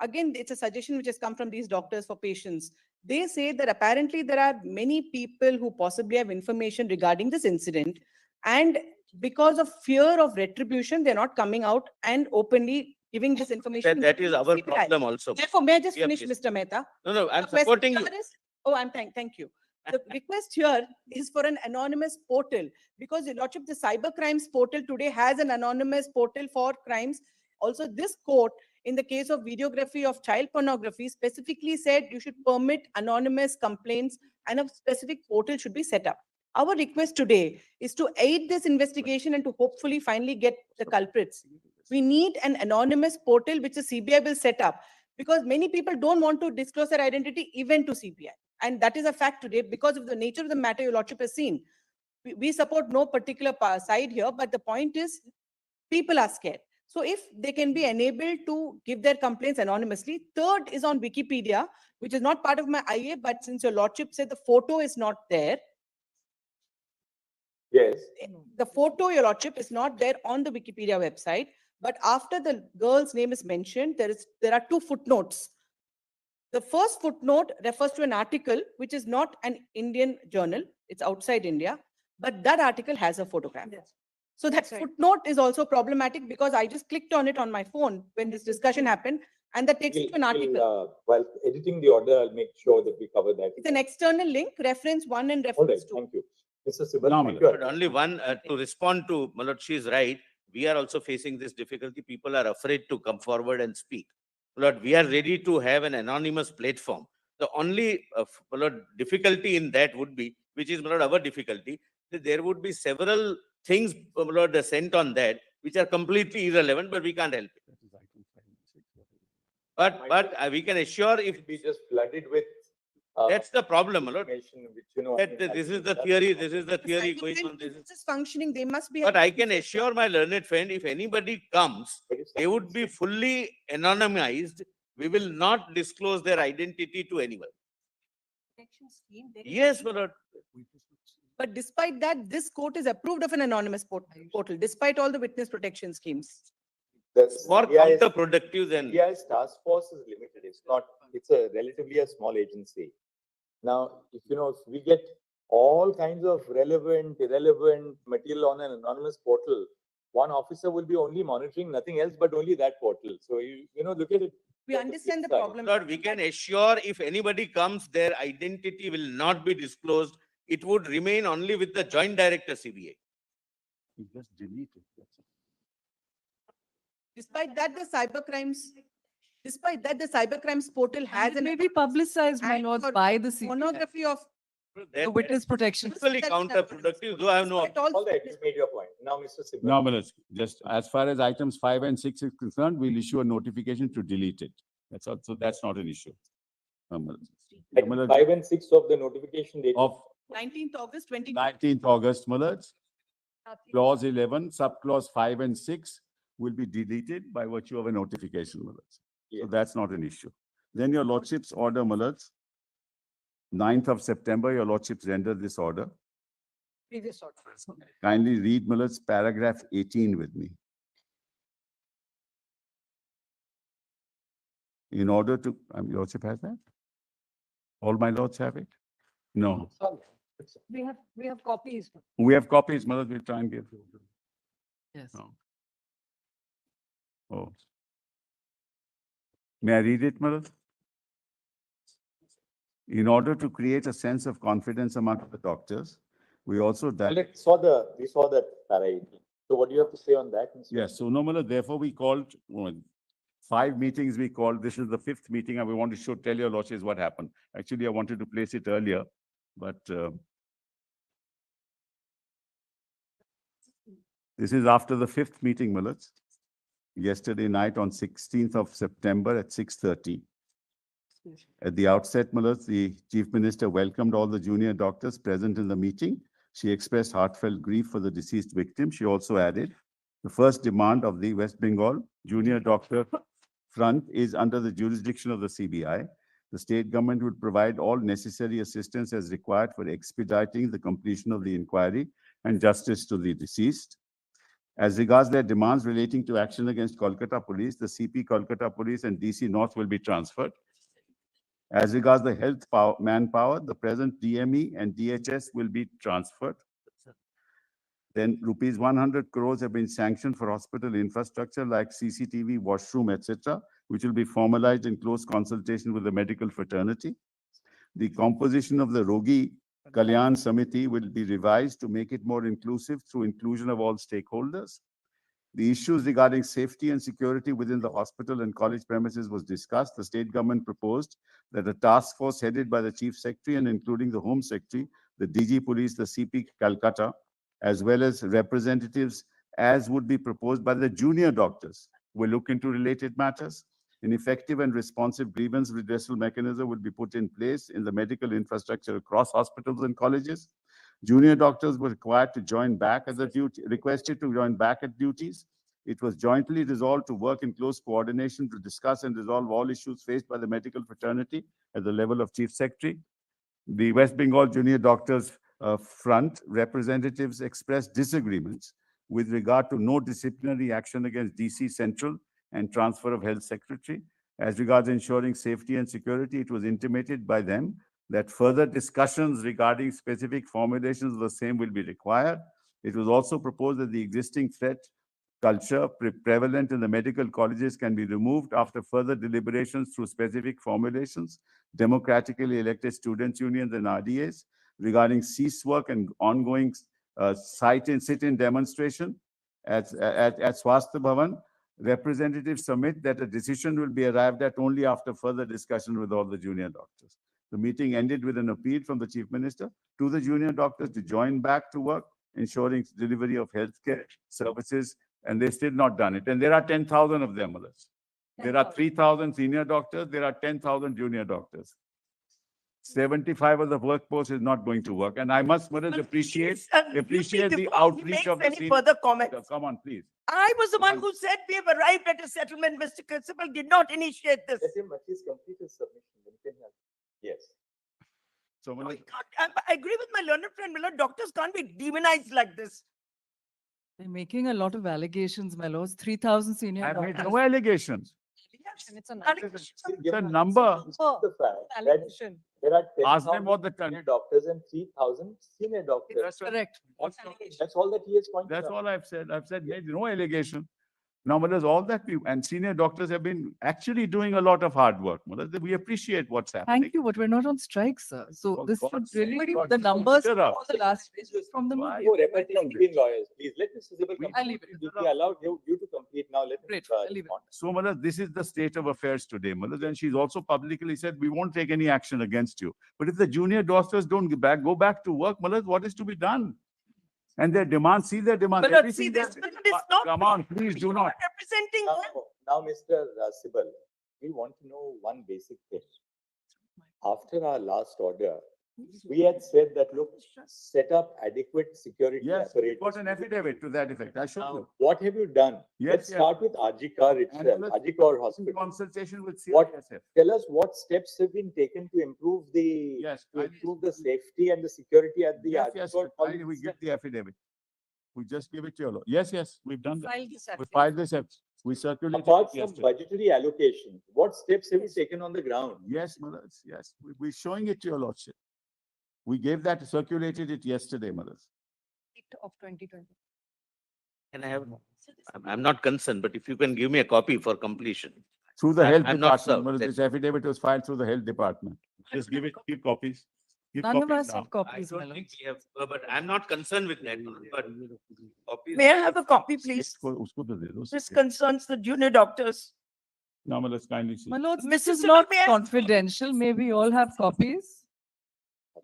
Again, it's a suggestion which has come from these doctors for patients. They say that apparently there are many people who possibly have information regarding this incident. And because of fear of retribution, they're not coming out and openly giving this information. That is our CBI. problem also. Therefore, may I just Yeah, finish, please. Mr. Mehta? No, I'm The question supporting you. here is- Oh, thank you. The request here is for an anonymous portal, because your lordship, the cyber crimes portal today has an anonymous portal for crimes. Also, this court, in the case of videography of child pornography, specifically said you should permit anonymous complaints and a specific portal should be set up. Our request today is to aid this investigation and to hopefully finally get the culprits. We need an anonymous portal which the CBI will set up, because many people don't want to disclose their identity even to CBI. And that is a fact today because of the nature of the matter your lordship has seen. We support no particular side here, but the point is people are scared. So if they can be enabled to give their complaints anonymously. Third is on Wikipedia, which is not part of my IA, but since your lordship said the photo is not there, Yes. the photo, your lordship, is not there on the Wikipedia website. But after the girl's name is mentioned, there are two footnotes. The first footnote refers to an article which is not an Indian journal. It's outside India, but that article has a photograph. So that right. footnote is also problematic because I just clicked on it on my phone when this discussion happened, and that takes me to an article. While editing the order, I'll make sure that we cover that. It's an external link, reference 1 and All right, reference 2. thank you. Mr. Sibal, Phenomenal. thank you. But only one, to respond to Malad, she is right. We are also facing this difficulty. People are afraid to come forward and speak. Malad, we are ready to have an anonymous platform. The only Malad, difficulty in that would be, which is Malad, our difficulty, that there would be several things Malad, sent on that which are completely irrelevant, but we can't help it. But we can assure if Be just flooded with. that's the problem, Malad, information which, you know. that this is the theory, this is the The theory cyber going crime on. This is. business is functioning, they must be. But I can assure my learned friend, if anybody comes, they would be fully anonymized. We will not disclose their identity to anyone. protection scheme, there is Yes, only- my lord. But despite that, this court is approved of an anonymous portal, despite all the witness protection schemes. For CBI's counterproductive then. CBI's task force is limited. It's not, it's a relatively a small agency. Now, if we get all kinds of relevant, irrelevant material on an anonymous portal, one officer will be only monitoring nothing else but only that portal. So look at it. We understand the Sorry. problem. Lord, we can assure if anybody comes, their identity will not be disclosed. It would remain only with the joint director CBI. You just delete it. That's it. Despite that, the cybercrimes portal has And it an may be publicized, my and lords, for by the CBI, pornogaphy of the witness protection. Equally That's counterproductive, though I have no. despite all All right, you made your point. Now, Mr. Sibal. No, but just as far as items 5 and 6 is concerned, we'll issue a notification to delete it. That's also, that's not an issue. Item 5 and 6 of the notification date. Of 19th August 20. 19th August, Mullards, clause 11, subclause 5 and 6 will be deleted by virtue of a notification, Mullards. So Yes. that's not an issue. Then your lordship's order, Mullards, 9th of September, your lordships render this order. Previous order. Kindly read, Mullards, paragraph 18 with me. In order to, your lordship has that? All my lords have it? No. We have copies. We have copies, Mullards, we'll try and give. Yes. No. Oh. May I read it, Mullards? In order to create a sense of confidence among the doctors, we also We saw that para 18. So what do you have to say on that? Mr. yes, so no, Mullards, therefore we called 5 meetings we called. This is the 5th meeting and we want to tell your lordships what happened. Actually, I wanted to place it earlier, but this is after the 5th meeting, Mullards. Yesterday night on 16th of September at 6:30. At the outset, Mullards, the Chief Minister welcomed all the junior doctors present in the meeting. She expressed heartfelt grief for the deceased victim. She also added, the first demand of the West Bengal Junior Doctor Front is under the jurisdiction of the CBI. The state government would provide all necessary assistance as required for expediting the completion of the inquiry and justice to the deceased. As regards their demands relating to action against Kolkata Police, the CP Kolkata Police and DC North will be transferred. As regards the health manpower, the present DME and DHS will be transferred. Then rupees 100 crores have been sanctioned for hospital infrastructure like CCTV, washroom, etc., which will be formalized in close consultation with the medical fraternity. The composition of the Rogi Kalyan Samiti will be revised to make it more inclusive through inclusion of all stakeholders. The issues regarding safety and security within the hospital and college premises was discussed. The state government proposed that a task force headed by the Chief Secretary and including the Home Secretary, the DG Police, the CP Calcutta, as well as representatives as would be proposed by the junior doctors, will look into related matters. An effective and responsive grievance redressal mechanism will be put in place in the medical infrastructure across hospitals and colleges. Junior doctors were required to join back at the duty, requested to join back at duties. It was jointly resolved to work in close coordination to discuss and resolve all issues faced by the medical fraternity at the level of Chief Secretary. The West Bengal Junior Doctors Front representatives expressed disagreements with regard to no disciplinary action against DC Central and transfer of Health Secretary. As regards ensuring safety and security, it was intimated by them that further discussions regarding specific formulations of the same will be required. It was also proposed that the existing threat culture prevalent in the medical colleges can be removed after further deliberations through specific formulations, democratically elected students' unions and RDAs regarding cease work and ongoing sit-in demonstration at Swasthya Bhavan. Representatives submit that a decision will be arrived at only after further discussion with all the junior doctors. The meeting ended with an appeal from the Chief Minister to the junior doctors to join back to work, ensuring delivery of healthcare services, and they've still not done it. And there are 10,000 of them, Mullards. There are 3,000 senior doctors, there are 10,000 junior doctors. 75 of the workforce is not going to work. And I must, Mullards, appreciate the outreach of the Any senior. further comments? Come on, please. I was the one who said we have arrived at a settlement. Mr. Principal did not initiate this. Let him at least complete his submission. Then he can have. Yes. So, No, Malad, you can't. I agree with my learned friend, Miller. Doctors can't be demonized like this. They're making a lot of allegations, my lords. 3,000 senior I've made doctors. no allegations. Yes, It's an allegation. The number, The fact that Allegation. there are ask them 10,000 what the, junior doctors and 3,000 senior doctors. that's right. Correct. That's all that he has pointed That's out. all I've said. I've said made no allegation. Now, Malad, all that we, and senior doctors have been actually doing a lot of hard work. Malad, we appreciate what's happening. Thank you, but we're not on strike, sir. So For this should God's sake, really, God, the numbers shut up. for the last from the Why media. No repeating between lawyers, please. Let Mr. Sibal complete. I'll leave it. We allowed you to complete now. Let him Great, I'll leave it. respond. So, Malad, this is the state of affairs today, Malad, and she's also publicly said, we won't take any action against you. But if the junior doctors don't go back to work, Malad, what is to be done? And their demands, see their demands. But see, everything this that- is not. Come on, please do not. Representing them. Now, Mr. Sibal, we want to know one basic thing. After our last order, we had said that, look, set up adequate security Yes, we apparatus. got an affidavit to that effect. I showed Now, you. what have you done? Yes, Let's yes. start with RG-CAR itself, let's- RG-CAR In Hospital. consultation with What- CISF. Tell us what steps have been taken to improve Yes, the safety and the security at the Yes, yes, RG-CAR we College give itself. the affidavit. We just give it to you. Yes, yes, we've done that. File this We affidavit. filed this, we circulated Apart it from yesterday. budgetary allocation, what steps have you taken on the ground? Yes, Malad, yes, we're showing it to your lordship. We gave that, circulated it yesterday, Malad. Of 2020. Can I have, I'm not concerned, but if you can give me a copy for completion. Through the health I'm not department, served. Malad, this affidavit was filed through the health department. Just give copies. Give None of copies us now. have I copies, my don't think lords. we have, but I'm not concerned with that, but copies. May I have a copy, please? Usko to de do. This concerns the junior doctors. Now, Malad, kindly see. My lords, this Mr. is Sibal, not may I- confidential. May we all have copies?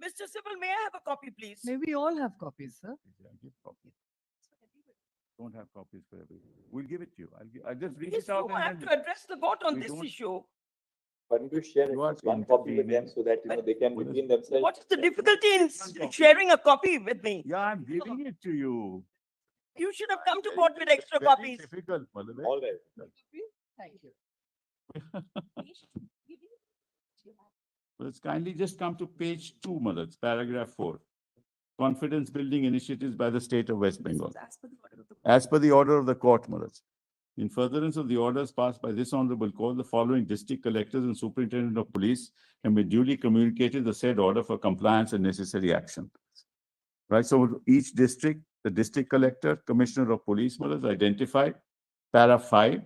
Mr. Sibal, may I have a copy, please? May we all have copies, sir? Yeah, give copies. Don't have copies for everyone. We'll give it to you. I'll just read Yes, it out. you and have then- to address the court on We this don't- issue. Why don't you share You are one copy with them intervening. so that, they can What is- between themselves. What is the difficulty in sharing a copy with me? Yeah, I'm giving it to you. You should have come to court with extra Very copies. difficult, Malad. All right. Thank you. Let's kindly just come to page 2, Malad, paragraph 4. Confidence building initiatives by the state of West Bengal. As per the order of the court, Malad. In furtherance of the orders passed by this honorable court, the following district collectors and superintendent of police can be duly communicated the said order for compliance and necessary action. Right, so each district, the district collector, commissioner of police, Malad, identified. Para 5.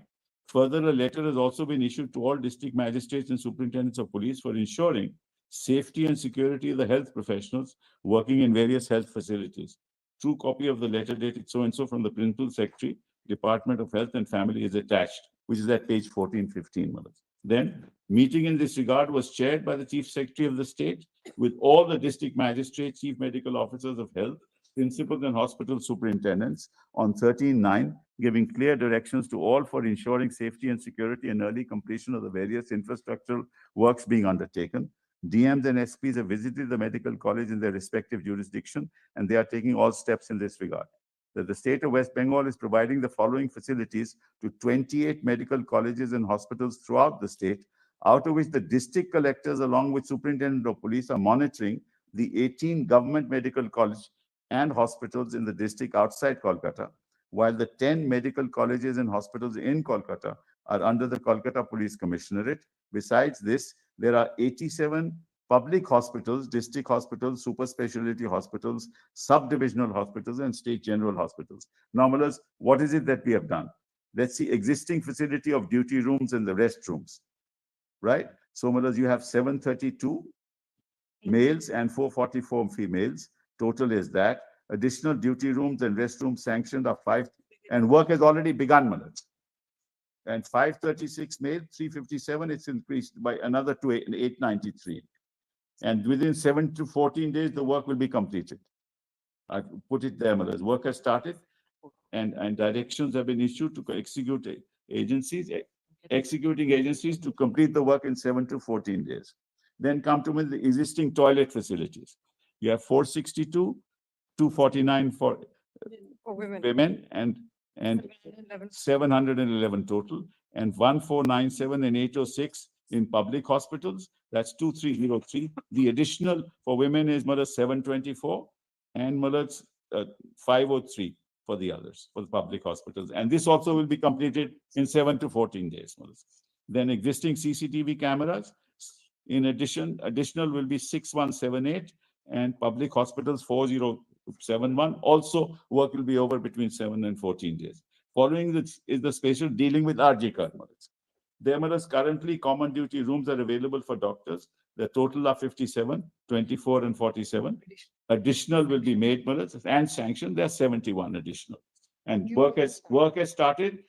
Further, a letter has also been issued to all district magistrates and superintendents of police for ensuring safety and security of the health professionals working in various health facilities. True copy of the letter dated so-and-so from the Principal Secretary, Department of Health and Family is attached, which is at page 1415. Then, meeting in this regard was chaired by the Chief Secretary of the state with all the district magistrates, chief medical officers of health, principals and hospital superintendents on 13/9, giving clear directions to all for ensuring safety and security and early completion of the various infrastructural works being undertaken. DMs and SPs have visited the medical college in their respective jurisdiction, and they are taking all steps in this regard. That the state of West Bengal is providing the following facilities to 28 medical colleges and hospitals throughout the state, out of which the district collectors, along with superintendent of police, are monitoring the 18 government medical college and hospitals in the district outside Kolkata, while the 10 medical colleges and hospitals in Kolkata are under the Kolkata Police Commissionerate. Besides this, there are 87 public hospitals, district hospitals, super specialty hospitals, sub-divisional hospitals, and state general hospitals. Now, Malad, what is it that we have done? Let's see, existing facility of duty rooms and the restrooms, right? So, Malad, you have 732 males and 444 females. Total is that. Additional duty rooms and restrooms sanctioned are 5, and work has already begun, Malad. And 536 male, 357, it's increased by another 893. And within 7 to 14 days, the work will be completed. I put it there, Malad. Work has started and directions have been issued to executing agencies to complete the work in 7 to 14 days. Then come to the existing toilet facilities. You have 462, 249 for women and 711 total, and 1497 and 806 In public hospitals, that's 2303. The additional for women is 724 and 503 for the others, for the public hospitals. And this also will be completed in 7 to 14 days. Then existing CCTV cameras, in addition, additional will be 6178 and public hospitals 4071. Also, work will be over between 7 and 14 days. Following this is the special dealing with RG Karmaras. There currently common duty rooms are available for doctors. The total are 57, 24 and 47. Additional will be made and sanctioned. There are 71 additional. And work has started.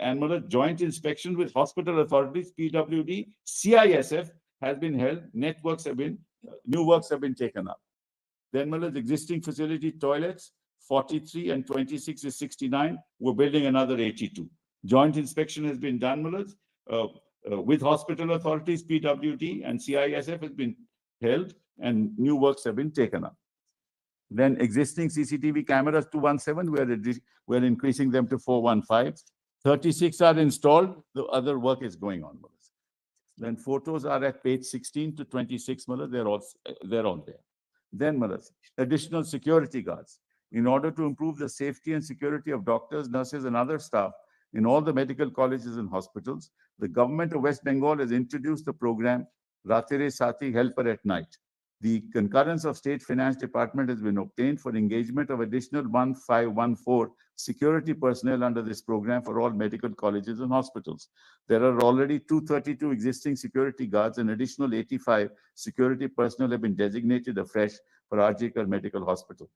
And joint inspection with hospital authorities, PWD, CISF has been held. New works have been taken up. Then existing facility toilets, 43 and 26 is 69. We're building another 82. Joint inspection has been done, with hospital authorities, PWD and CISF has been held and new works have been taken up. Then existing CCTV cameras 217, we're increasing them to 415. 36 are installed. The other work is going on. Then photos are at page 16 to 26. They're all there. Then additional security guards. In order to improve the safety and security of doctors, nurses, and other staff in all the medical colleges and hospitals, the government of West Bengal has introduced the program Ratere Sati Helper at Night. The concurrence of State Finance Department has been obtained for engagement of additional 1514 security personnel under this program for all medical colleges and hospitals. There are already 232 existing security guards and additional 85 security personnel have been designated afresh for RGKar Medical Hospital,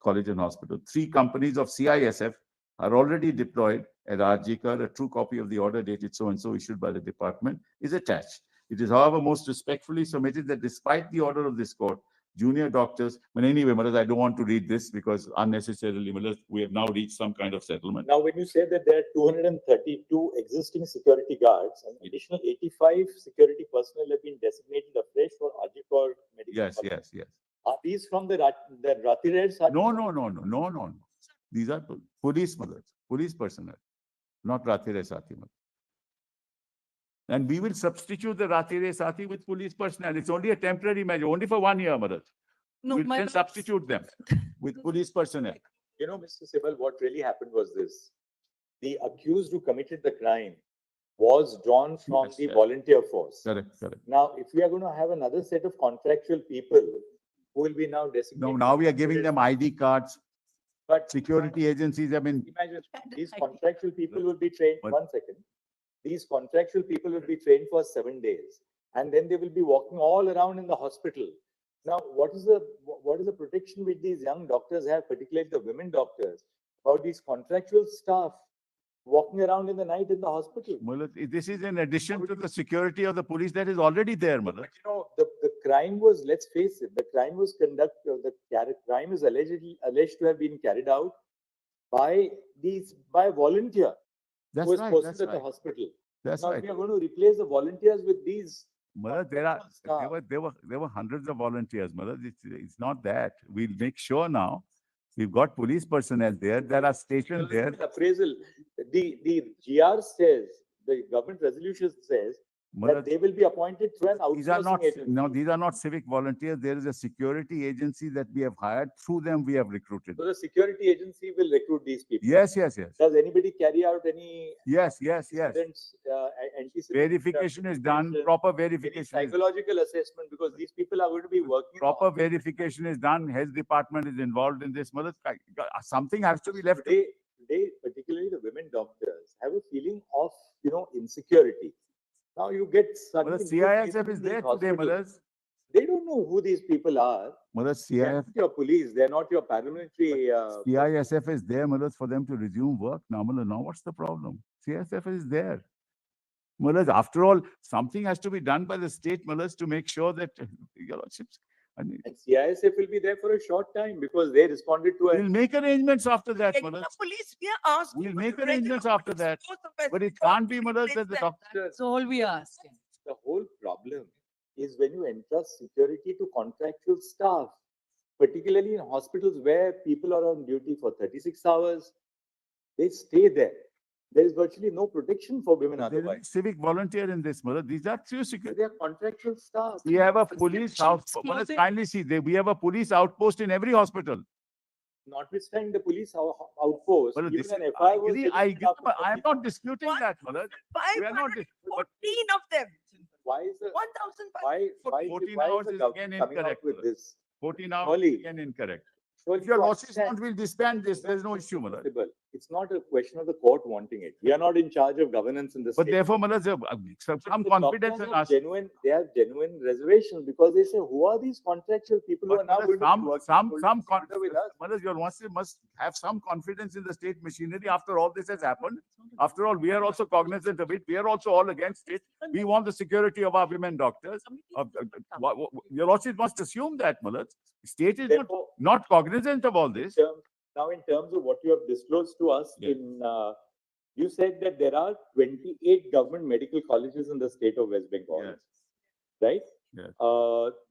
College and Hospital. 3 companies of CISF are already deployed at RGKar. A true copy of the order dated so-and-so issued by the department is attached. It is, however, most respectfully submitted that despite the order of this court, junior doctors, but anyway, I don't want to read this because unnecessarily, we have now reached some kind of settlement. Now, when you say that there are 232 existing security guards and additional 85 security personnel have been designated afresh for RGKar Medical College. Yes. Are these from the Ratireds? No. These are police personnel, not Ratere Sati. And we will substitute the Ratere Sati with police personnel. It's only a temporary measure, only for 1 year, No, we can substitute them with police personnel. You know, Mr. Sibal, what really happened was this. The accused who committed the crime was drawn from the volunteer force. Correct. Now, if we are going to have another set of contractual people who will be now designated. No, now we are giving them ID cards. But security agencies have been. Imagine these contractual people will be trained. 1 second. These contractual people will be trained for 7 days, and then they will be walking all around in the hospital. Now, what is the protection which these young doctors have, particularly the women doctors, about these contractual staff walking around in the night in the hospital? This is in addition to the security of the police that is already there, But you know, the crime was, let's face it, the crime was crime is alleged to have been carried out by a volunteer. That's who was right. posted at the hospital. That's now, right. we are going to replace the volunteers with these. There were hundreds of volunteers, It's not that. We'll make sure now. We've got police personnel there. There are stationed there. Appraisal. The GR says, the government resolution says that they will be appointed through an outsourcing agency. No, these are not civic volunteers. There is a security agency that we have hired. Through them, we have recruited. So the security agency will recruit these people. Yes. Does anybody carry out any? Yes. Anticipatory Verification is done. Proper verification. Psychological assessment, because these people are going to be working. Proper verification is done. Health department is involved in this. Something has to be left. They, particularly the women doctors, have a feeling of insecurity. Now you get CISF is there today, They don't know who these people are. They're not your police. They're not your paramilitary. CISF is there, for them to resume work. Now, what's the problem? CISF is there. After all, something has to be done by the state, to make sure that your lordships. And CISF will be there for a short time because they responded to. We'll make arrangements after that, Police, we are asked. We'll make arrangements after that. But it can't be, that the doctor. That's all we ask. The whole problem is when you entrust security to contractual staff, particularly in hospitals where people are on duty for 36 hours, they stay there. There is virtually no protection for women There is otherwise. civic volunteer in this, mother. These are true security. They are contractual staff. We have a police house, Clothing. kindly see, we have a police outpost in every hospital. Notwithstanding the police outpost, Well, even this an is, FIR was taken I am not disputing that, mother. We are not, 514 of them. Why is the, 1,514. 14 why hours is the is government again coming out incorrect, with mother. this? 14 hours Surely- again incorrect. Surely If your you losses understand- want, we'll disband this. There's no issue, mother. Possible. It's not a question of the court wanting it. We are not in charge of governance in the But state. therefore, mother, some The confidence doctors in have us. they have genuine reservations because they say, who are these contractual people who are But now mother, going to be working some together with us? mother, your losses must have some confidence in the state machinery after all this has happened. After all, we are also cognizant of it. We are also all against it. We want the security of our women doctors. Your losses must assume that, mother. State is Therefore, not cognizant of all this. Now, in terms of what you have disclosed to us Yes. you said that there are 28 government medical colleges in the state of West Bengal, Yes. right? Yes.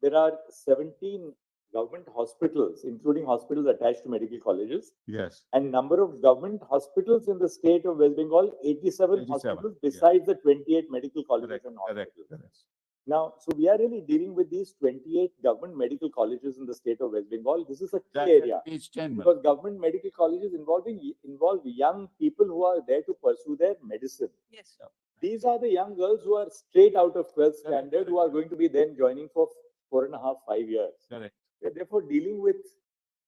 There are 17 government hospitals, including hospitals attached to medical colleges, Yes. and number of government hospitals in the state of West Bengal, 87 87, hospitals yeah. besides the 28 medical colleges Correct, and correct, hospitals. correct. Now, so we are really dealing with these 28 government medical colleges in the state of West Bengal. This is a key That's area at page 10, mother. because government medical colleges involve young people who are there to pursue their medicine. Yes. These are the young girls who are straight out of 12th standard who are going to be then joining for 4.5, 5 years. Correct. We're therefore dealing with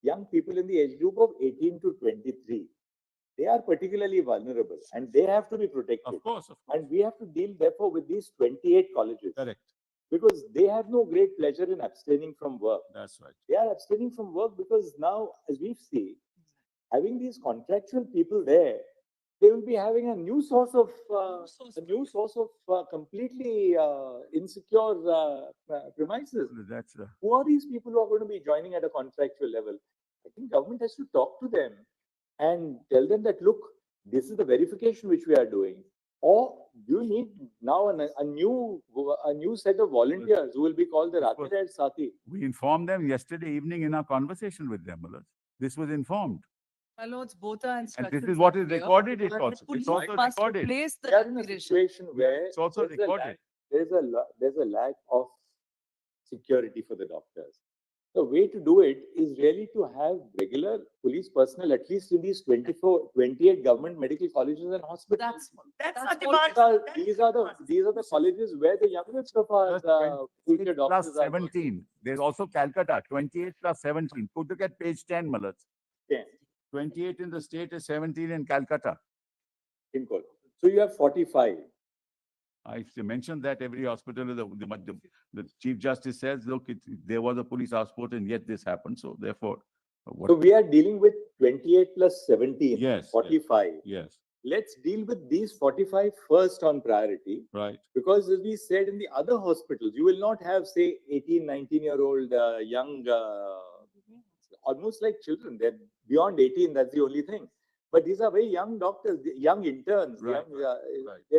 young people in the age group of 18 to 23. They are particularly vulnerable and they have to be protected. Of course. And we have to deal therefore with these 28 colleges. Correct. Because they have no great pleasure in abstaining from work. That's right. They are abstaining from work because now, as we see, having these contractual people there, they will be having a new source of completely insecure premises. That's Who are these people who are going to be joining at a contractual level? I think government has to talk to them and tell them that, look, this is the verification which we are doing. Or you need now a new set of volunteers who will be called the Of course. Rathired Sati. We informed them yesterday evening in our conversation with them, mother. This was informed. My lords, both are And instructions. this is what are is clear. recorded. It's And also, police it's also must recorded. replace the We are in a declaration. situation where It's also there's a recorded. lack- there's a lack of security for the doctors. The way to do it is really to have regular police personnel, at least in these 28 government medical colleges and hospitals. That's our all- demand. These are the colleges where the youngest of our future 28 doctors plus are working. 17. There's also Calcutta, 28 plus 17. Could look at page 10, Malad. 10 28 in the state is 17 in Calcutta. in Kolkata. So you have 45. I mentioned that every hospital, the Chief Justice says, look, there was a police outpost and yet this happened. So therefore, So we are dealing with 28 plus 17, Yes, 45. yes, Let's deal with these 45 first on priority. right. Because as we said in the other hospitals, you will not have, say, 18, 19-year-old young, almost like children. They're beyond 18, that's the only thing. But these are very young doctors, young interns, Right,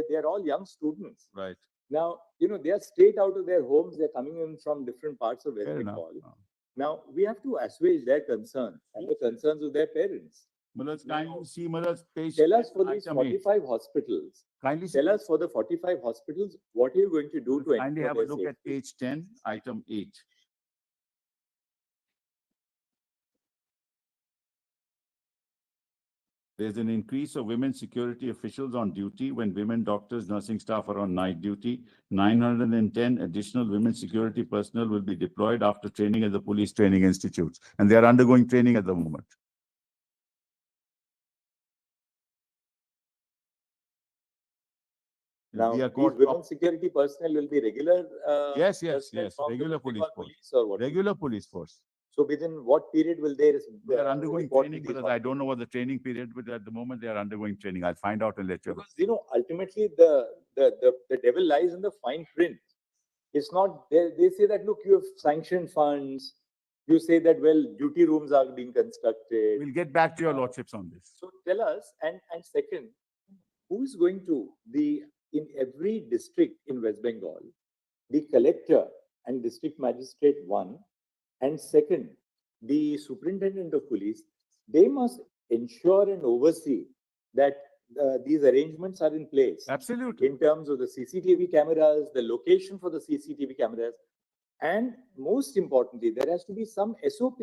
they're all young students. Right. Now, they are straight out of their homes, they're coming in from different parts of West Fair enough. Bengal. Now, we have to assuage their concerns and the concerns of their parents. Malad, kindly see Malad page. Tell us for these item eight. 45 hospitals, Kindly see, tell us for the 45 hospitals, what are you going to do to kindly ensure have a their look at safety? page 10, item 8. There's an increase of women security officials on duty when women doctors, nursing staff are on night duty. 910 additional women security personnel will be deployed after training at the police training institutes, and they are undergoing training at the moment. Now, We are these caught women security personnel will be regular? Yes, personnel from the regular West police Bengal force. or what? Regular police force. So within what period will they? They are undergoing report to training, these because I don't know what the training period, but at the moment they are undergoing training. I'll find out and let you know. Because, ultimately the devil lies in the fine print. It's not, they say that, look, you have sanctioned funds. You say that, well, duty rooms are being constructed. We'll get back to your lordships on this. So tell us, and second, who is going to in every district in West Bengal, the collector and district magistrate, one, and second, the superintendent of police, they must ensure and oversee that these arrangements are in place. Absolutely. In terms of the CCTV cameras, the location for the CCTV cameras, and most importantly, there has to be some SOP.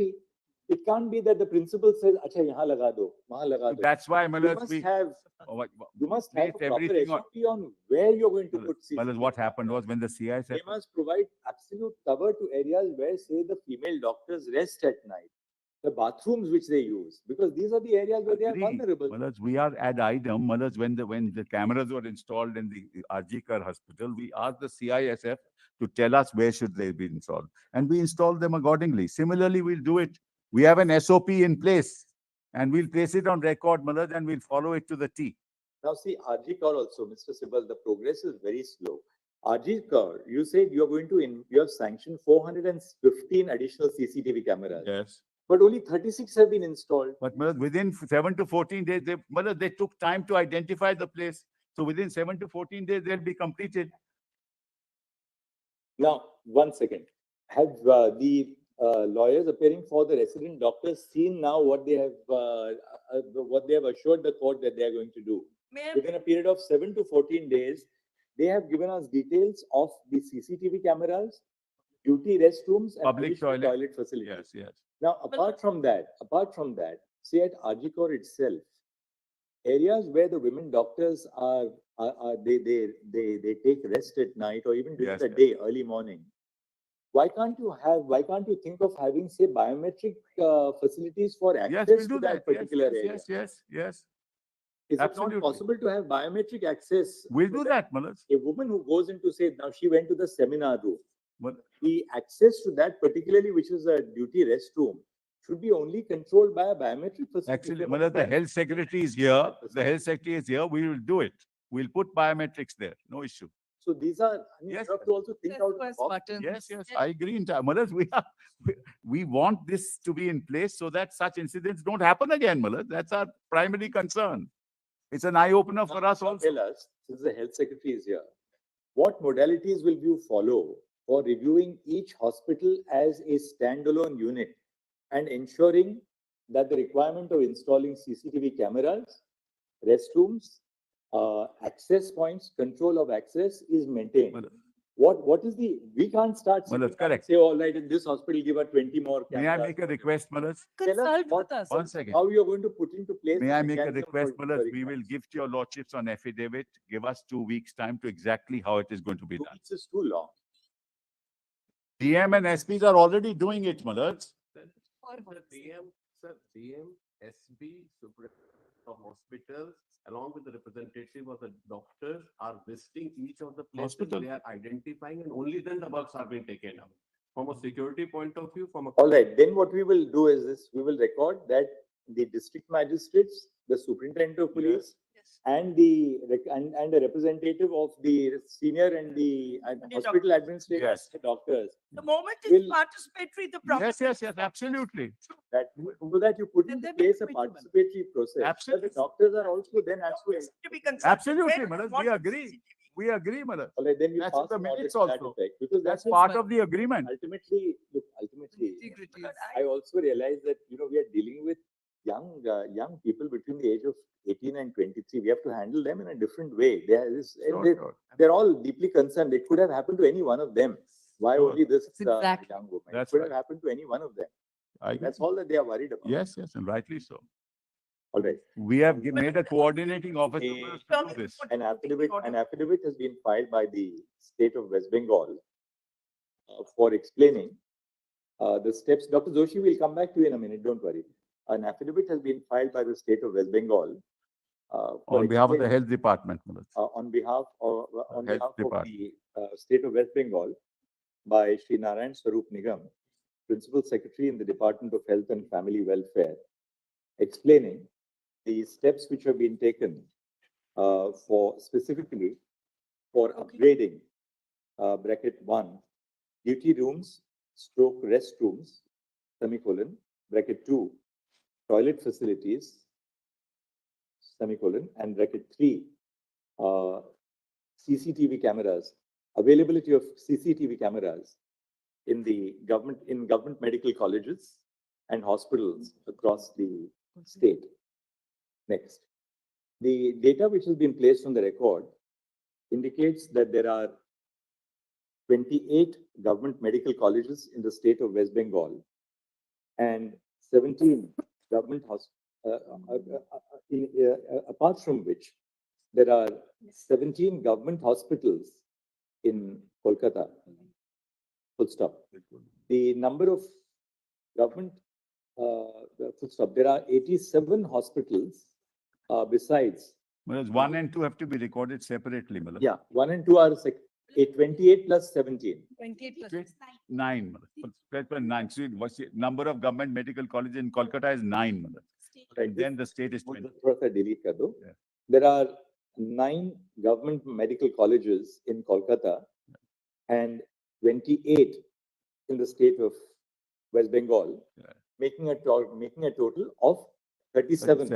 It can't be that the principal says, "Acha, yahan laga do, wahan laga do." That's why, You Malas, must we. have, oh, what- you must have a placed proper everything on- SOP on where you're going to put Malas, CCTV. what happened was when the CI said, They must provide absolute cover to areas where, say, the female doctors rest at night, the bathrooms which they use, because these are the areas where they are agree, vulnerable. Malas, we are ad idem, Malas, when the cameras were installed in the RG hospital, we asked the CISF to tell us where should they be installed, and we installed them accordingly. Similarly, we'll do it. We have an SOP in place, and we'll place it on record, Malas, and we'll follow it to the T. Now see, RG Kaur also, Mr. Sibal, the progress is very slow. RG Kaur, you said you are going to, you have sanctioned 415 additional CCTV cameras, Yes. but only 36 have been installed. But Malas, within 7 to 14 days, Malas, they took time to identify the place. So within 7 to 14 days, they'll be completed. Now, 1 second. Have the lawyers appearing for the resident doctors seen now what they have assured the court that they are going to do? Within a period of 7 to 14 days, they have given us details of the CCTV cameras, duty restrooms, and Public additional toilet. toilet facilities. Yes, yes. Now, apart from that, say at RG Kaur itself, areas where the women doctors they take rest at night or even during Yes, the yes. day, early morning. Why can't you think of having, say, biometric facilities for Yes, access we'll to do that that. particular Yes, area? yes, yes, yes. Is it absolutely. not possible to have biometric access? We'll so do that, Malas. A woman who goes into, say, now she went to the seminar room, But the access to that particularly, which is a duty restroom, should be only controlled by a biometric facility. actually, Malas, the health secretary is here. The health secretary is here. We will do it. We'll put biometrics there. No issue. So these are, I mean, Yes, you have to also think out of the Press box. buttons. Yes, yes, I agree. Malas, we want this to be in place so that such incidents don't happen again, Malas. That's our primary concern. It's an eye opener for us also. Tell us, since the health secretary is here, what modalities will you follow for reviewing each hospital as a standalone unit and ensuring that the requirement of installing CCTV cameras, restrooms, access points, control of access is maintained? Malas, What is we can't start Well, that's sitting down and correct. say, all right, in this hospital, give us 20 more May I cameras. make a request, Malas? Tell us Consult what- with us. One second. How you're going to put into place? May the I make a mechanism request, for Malas? We ensuring will that? give to your lordships on affidavit. Give us 2 weeks' time to exactly how it is going to be 2 done. weeks is too long. DM and SPs are already doing it, Malas. DM, sir, DM, SB, superintendent of hospitals, along with the representative of the doctors are visiting each of the places Hospital. they are identifying, and only then the bugs are being taken out. From a security point of view, from a. All right, then what we will do is this, we will record that the district magistrates, the superintendent of police, and the representative of the senior and the hospital administrators, Yes. the doctors, The moment it's Will- participatory, the problem. Yes, absolutely. that, so that you put Then into they will place a be human. participatory process. where Absolutely. The doctors are also then has to. To be consulted. Absolutely, Where do Manas, you want we the agree. CCTV? We agree, Malas. All right, then we That's pass in the an order minutes to that also. effect, because That's that's part of the agreement. ultimately, look, Integrity. I also realize that, we are dealing with young people between the age of 18 and 23. We have to handle them in a different way. Sure. They're all deeply concerned. It could have happened to any one of them. Why Sure. only this Exactly. young woman? That's It could right. have happened to any one of them. I agree. That's all that they are worried about. Yes, and rightly so. All right. We have made a coordinating officer A- for us to do this. An affidavit has been filed by the state of West Bengal for explaining the steps. Dr. Joshi will come back to you in a minute. Don't worry. An affidavit has been filed by the state of West Bengal for On behalf of the explaining- health department, Malas. on behalf of Health the state of West Bengal by Sri Narayan Swarup Nigam, Principal Secretary in the Department of Health and Family Welfare, explaining the steps which have been taken specifically for upgrading bracket 1 duty rooms / restrooms semicolon bracket 2 toilet facilities semicolon and bracket 3 CCTV cameras, availability of CCTV cameras in government medical colleges and hospitals across the state. Next. The data which has been placed on the record indicates that there are 28 government medical colleges in the state of West Bengal and 17 government apart from which there are 17 government hospitals in Kolkata. Full stop. The number of government, full stop. There are 87 hospitals besides. Whereas 1 and 2 have to be recorded separately. Malad. Yeah, 1 and 2 are 28 plus 17. 28 plus. 9. Malad. 9. So what's the number of government medical colleges in Kolkata is 9. Malad. And then the state is 20. Delete kar do. Yeah. There are 9 government medical colleges in Kolkata and 28 in the state of West Bengal, making a total of 37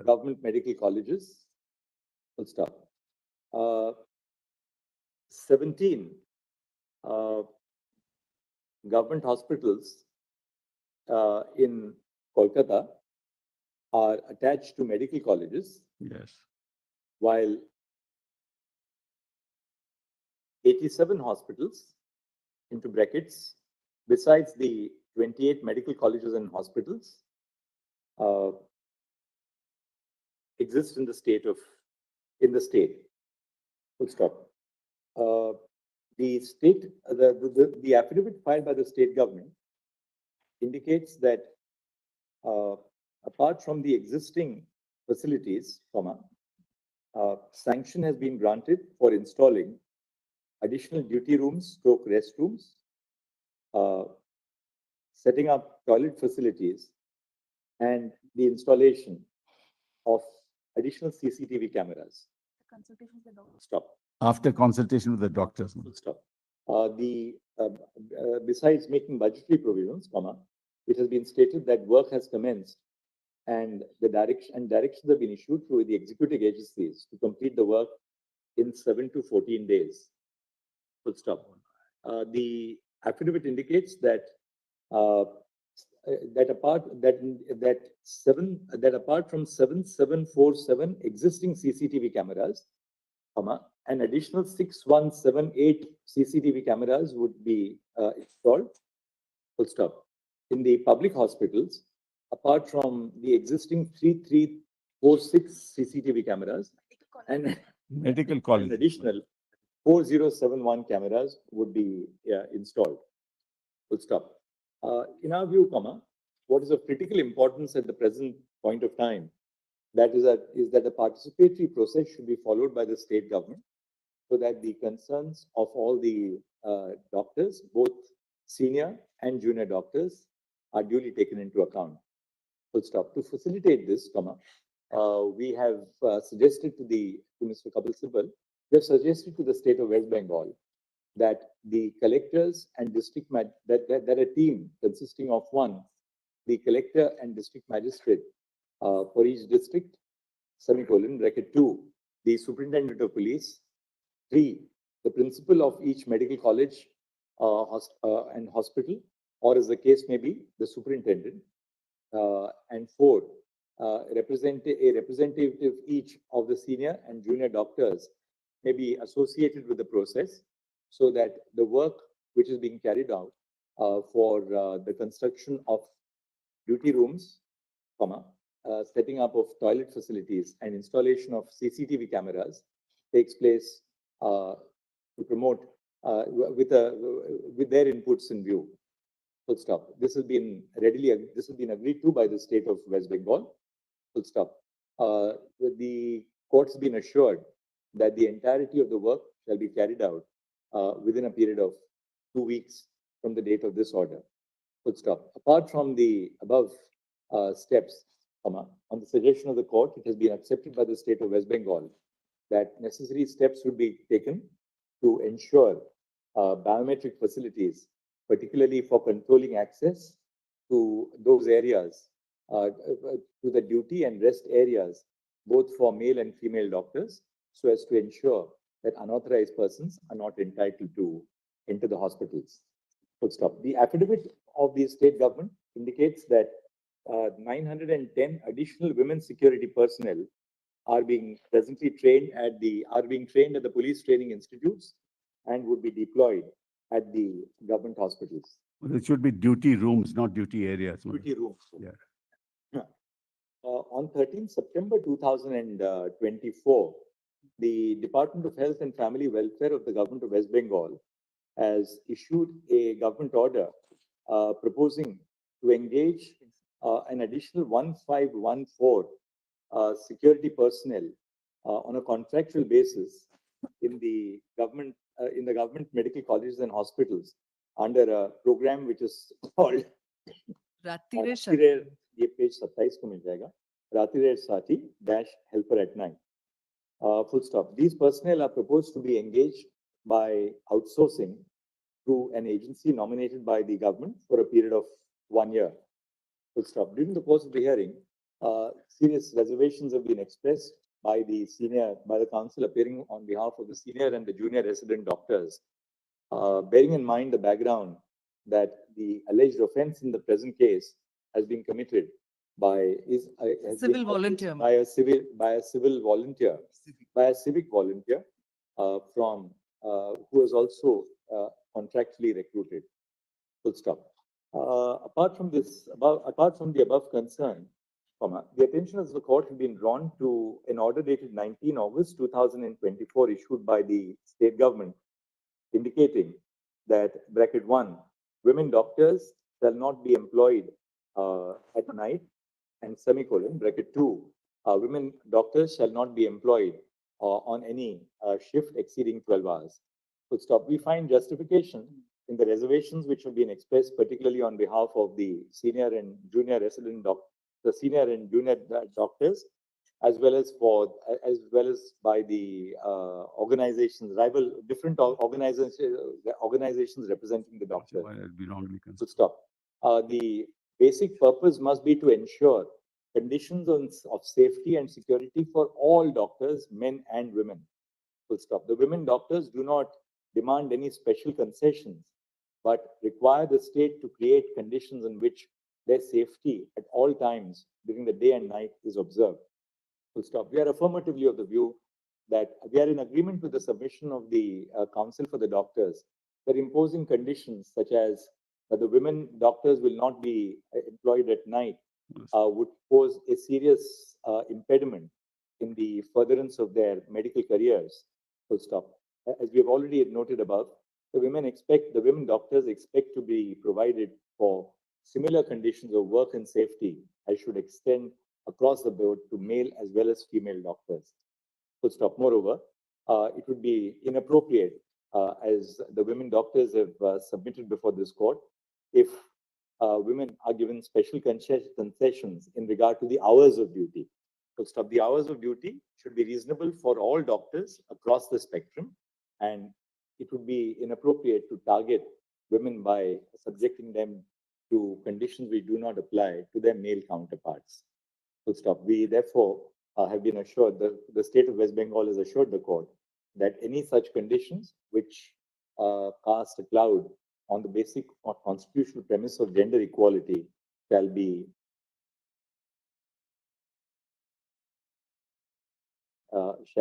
government medical colleges. Full stop. 17 government hospitals in Kolkata are attached to medical colleges. Yes. While 87 hospitals, into brackets, besides the 28 medical colleges and hospitals, exist in the state. Full stop. The affidavit filed by the state government indicates that apart from the existing facilities, sanction has been granted for installing additional duty rooms, restrooms, setting up toilet facilities, and the installation of additional CCTV cameras. Consultation with the doctor. Stop. After consultation with the doctors. Stop. Besides making budgetary provisions, it has been stated that work has commenced and directions have been issued to the executing agencies to complete the work in 7 to 14 days. Full stop. The affidavit indicates that apart from 7747 existing CCTV cameras, an additional 6178 CCTV cameras would be installed. Full stop. In the public hospitals, apart from the existing 3346 CCTV cameras and medical college, an additional 4071 cameras would be installed. Full stop. In our view, what is of critical importance at the present point of time, is that the participatory process should be followed by the state government so that the concerns of all the doctors, both senior and junior doctors, are duly taken into account. Full stop. To facilitate this, we have suggested to Mr. Kapil Sibal, we have suggested to the state of West Bengal that the collectors and that a team consisting of 1, the collector and district magistrate for each district, bracket 2, the superintendent of police, 3, the principal of each medical college and hospital, or as the case may be, the superintendent, and 4, a representative each of the senior and junior doctors may be associated with the process so that the work which is being carried out for the construction of duty rooms, setting up of toilet facilities and installation of CCTV cameras takes place to promote with their inputs in view. Full stop. This has been agreed to by the state of West Bengal. Full stop. The court's been assured that the entirety of the work shall be carried out within a period of 2 weeks from the date of this order. Full stop. Apart from the above steps, on the suggestion of the court, it has been accepted by the state of West Bengal that necessary steps would be taken to ensure biometric facilities, particularly for controlling access to those areas, to the duty and rest areas, both for male and female doctors, so as to ensure that unauthorized persons are not entitled to enter the hospitals. Full stop. The affidavit of the state government indicates that 910 additional women security personnel are being presently trained at the police training institutes and would be deployed at the government hospitals. Well, it should be duty rooms, not duty areas. Madam. Duty rooms. Yeah. On 13th September 2024, the Department of Health and Family Welfare of the Government of West Bengal has issued a government order proposing to engage an additional 1514 security personnel on a contractual basis in the government medical colleges and hospitals under a program which is called Ratire Ratire, ये page 27 को मिल जाएगा, Ratire Sati dash helper at night. Full stop. These personnel are proposed to be engaged by outsourcing through an agency nominated by the government for a period of 1 year. Full stop. During the course of the hearing, serious reservations have been expressed by the council appearing on behalf of the senior and the junior resident doctors. Bearing in mind the background that the alleged offense in the present case has been committed by Civil volunteer. by a civic volunteer from who was also contractually recruited. Full stop. Apart from the above concern, the attention of the court has been drawn to an order dated 19 August 2024 issued by the state government indicating that bracket 1, women doctors shall not be employed at night, and semicolon, bracket 2, women doctors shall not be employed on any shift exceeding 12 hours. Full stop. We find justification in the reservations which have been expressed, particularly on behalf of the senior and junior doctors, as well as by the organizations, different organizations representing the doctors. To stop. The basic purpose must be to ensure conditions of safety and security for all doctors, men and women. Full stop. The women doctors do not demand any special concessions, but require the state to create conditions in which their safety at all times during the day and night is observed. Full stop. We are affirmatively of the view that we are in agreement with the submission of the Council for the Doctors that imposing conditions such as that the women doctors will not be employed at night would pose a serious impediment in the furtherance of their medical careers. Full stop. As we have already noted above, the women doctors expect to be provided for similar conditions of work and safety as should extend across the board to male as well as female doctors. Full stop. Moreover, it would be inappropriate, as the women doctors have submitted before this court, if women are given special concessions in regard to the hours of duty. Full stop. The hours of duty should be reasonable for all doctors across the spectrum, and it would be inappropriate to target women by subjecting them to conditions which do not apply to their male counterparts. Full stop. We therefore have been assured, the state of West Bengal has assured the court that any such conditions which cast a cloud on the basic or constitutional premise of gender equality shall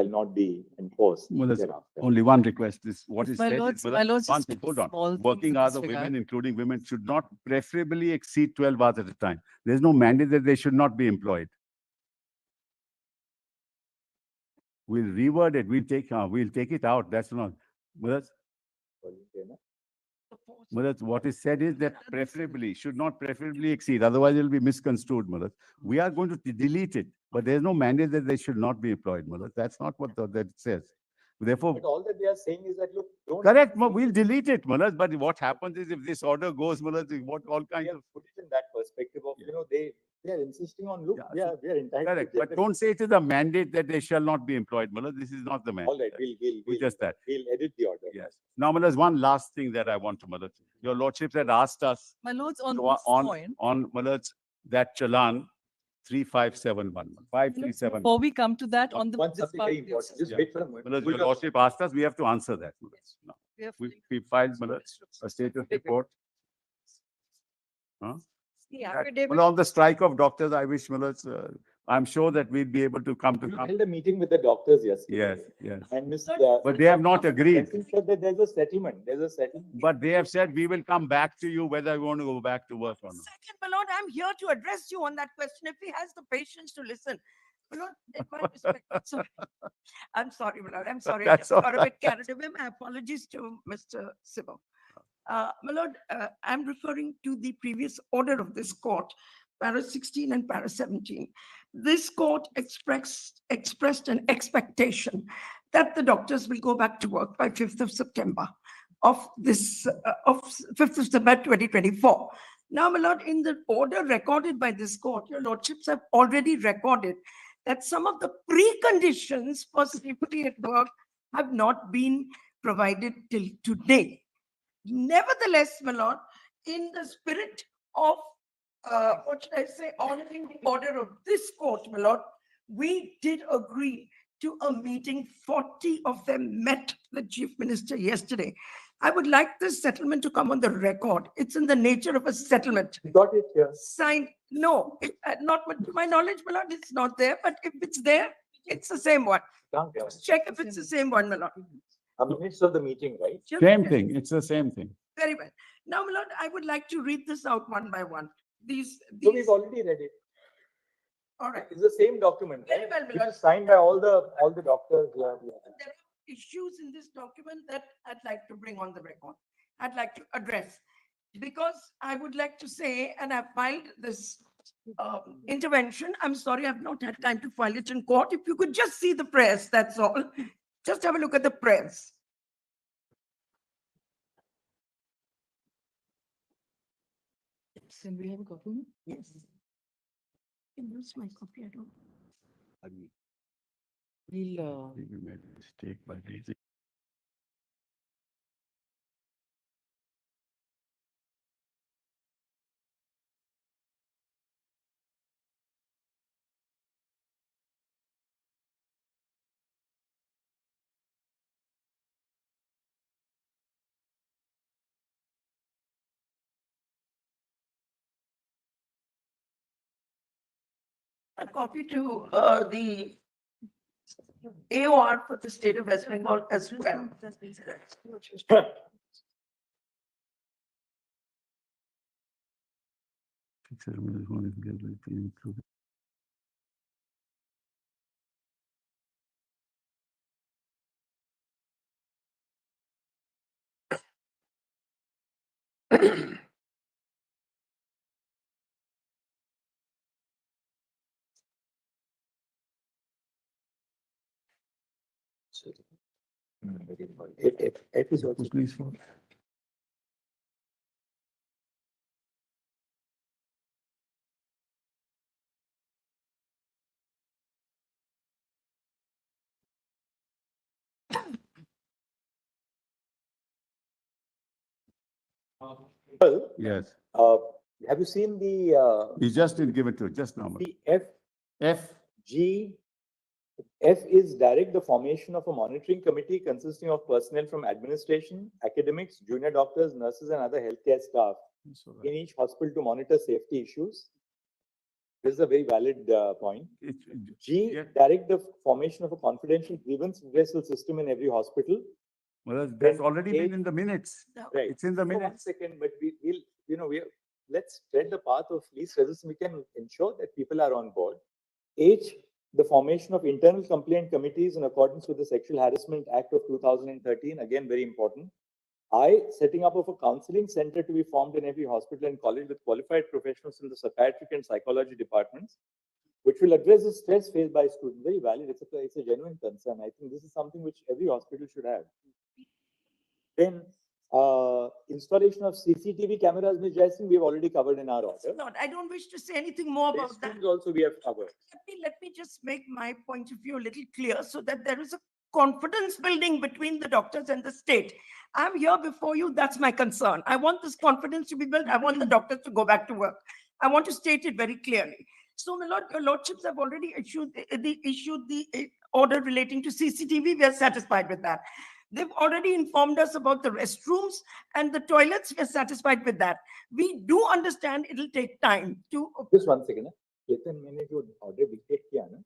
not be enforced. Well, there's thereafter. only one request. This what is My said. lords- is, my lords, one just thing, a hold on. small thing Working in hours this of women, regard. including women, should not preferably exceed 12 hours at a time. There's no mandate that they should not be employed. We'll reword it. We'll take it out. That's not. Well, what is said is that preferably, should not preferably exceed, otherwise it will be misconstrued, Mullah. We are going to delete it, but there's no mandate that they should not be employed, Mullah. That's not what that says. Therefore, But all that they are saying is that, look, don't. correct, we'll delete it, Mullah. But what happens is if this order goes, Mullah, what all We kinds have of. put it in that perspective of, they are insisting on, look, Yeah, we are entitled. Correct, to but gender don't say it is a mandate that they shall not be employed, Mullah. This is not the mandate. All right, we'll Just that. we'll edit the order. Yes. Now, Mullah, there's one last thing that I want to, Mullah. Your lordships had asked us My lords, on to- this point, on Mullah, that challan 3571, 5371. before we come to that, on the. One this something part very of your- important, just Yeah. wait for a moment. Mullah, your lordship asked us, we have to answer that. Mullah. No. we have- We filed, Mullah, a status report. Huh? The affidavit. Mullah, on the strike of doctors, I wish, Mullah, I'm sure that we'll be able to come to. We held a meeting with the doctors yesterday. Yes, yes. And Ms. But they have not agreed. She said that there's a settlement, But they have said, we will come back to you whether you want to go back to work or not. Second, my lord, I'm here to address you on that question if he has the patience to listen. My lord, in my respect, sorry. I'm sorry, my lord, I'm sorry. I That's just got a all bit carried away. My apologies to Mr. Sivo. My lord, I'm referring to the previous order of this court, para 16 and para 17. This court expressed an expectation that the doctors will go back to work by 5th of September of 5th of September 2024. Now, my lord, in the order recorded by this court, your lordships have already recorded that some of the preconditions for safety at work have not been provided till today. Nevertheless, my lord, in the spirit of, what should I say, honoring the order of this court, my lord, we did agree to a meeting. 40 of them met the chief minister yesterday. I would like this settlement to come on the record. It's in the nature of a settlement. got it here. Signed, no, not to my knowledge, my lord, it's not there, but if it's there, it's the same one. Just check if it's the same one, my lord. Minutes of the meeting, right? Just Same check. thing. It's the same thing. Very well. Now, my lord, I would like to read this out one by one. So we've already read it. All right. It's the same document, Very right? well, my Which lord. is signed by all the doctors. There are issues in this document that I'd like to bring on the record. I'd like to address. Because I would like to say, and I've filed this intervention. I'm sorry, I've not had time to file it in court. If you could just see the press, that's all. Just have a look at the press. Can we have a copy? Yes. Where's my copy? I don't. We'll, We made a mistake by raising. A copy to the AOR for the state of West Bengal as well. It is also. Please, for. Well, Yes. have you seen the You just didn't give it to, just normal. the F. F is direct the formation of a monitoring committee consisting of personnel from administration, academics, junior doctors, nurses, and other healthcare staff in each hospital to monitor safety issues. This is a very valid point. G, yeah. direct the formation of a confidential grievance redressal system in every hospital. Well, that's Then already been H- in the minutes. Right. It's in the So 1 minutes. second, but let's tread the path of least resistance. We can ensure that people are on board. H, the formation of internal complaint committees in accordance with the Sexual Harassment Act of 2013, again, very important. I, setting up of a counseling center to be formed in every hospital and college with qualified professionals in the psychiatric and psychology departments, which will address the stress faced by students. Very valid. It's a genuine concern. I think this is something which every hospital should have. Then, installation of CCTV cameras, Ms. Jaising, we've already covered in our order. Not, I don't wish to say anything more about that. Restrooms also we have covered. Let me just make my point of view a little clear so that there is a confidence building between the doctors and the state. I'm here before you. That's my concern. I want this confidence to be built. I want the doctors to go back to work. I want to state it very clearly. So, my lord, your lordships have already issued the order relating to CCTV. We are satisfied with that. They've already informed us about the restrooms and the toilets. We are satisfied with that. We do understand it'll take time to. Just 1 second. Ketan मैंने जो order dictate किया ना,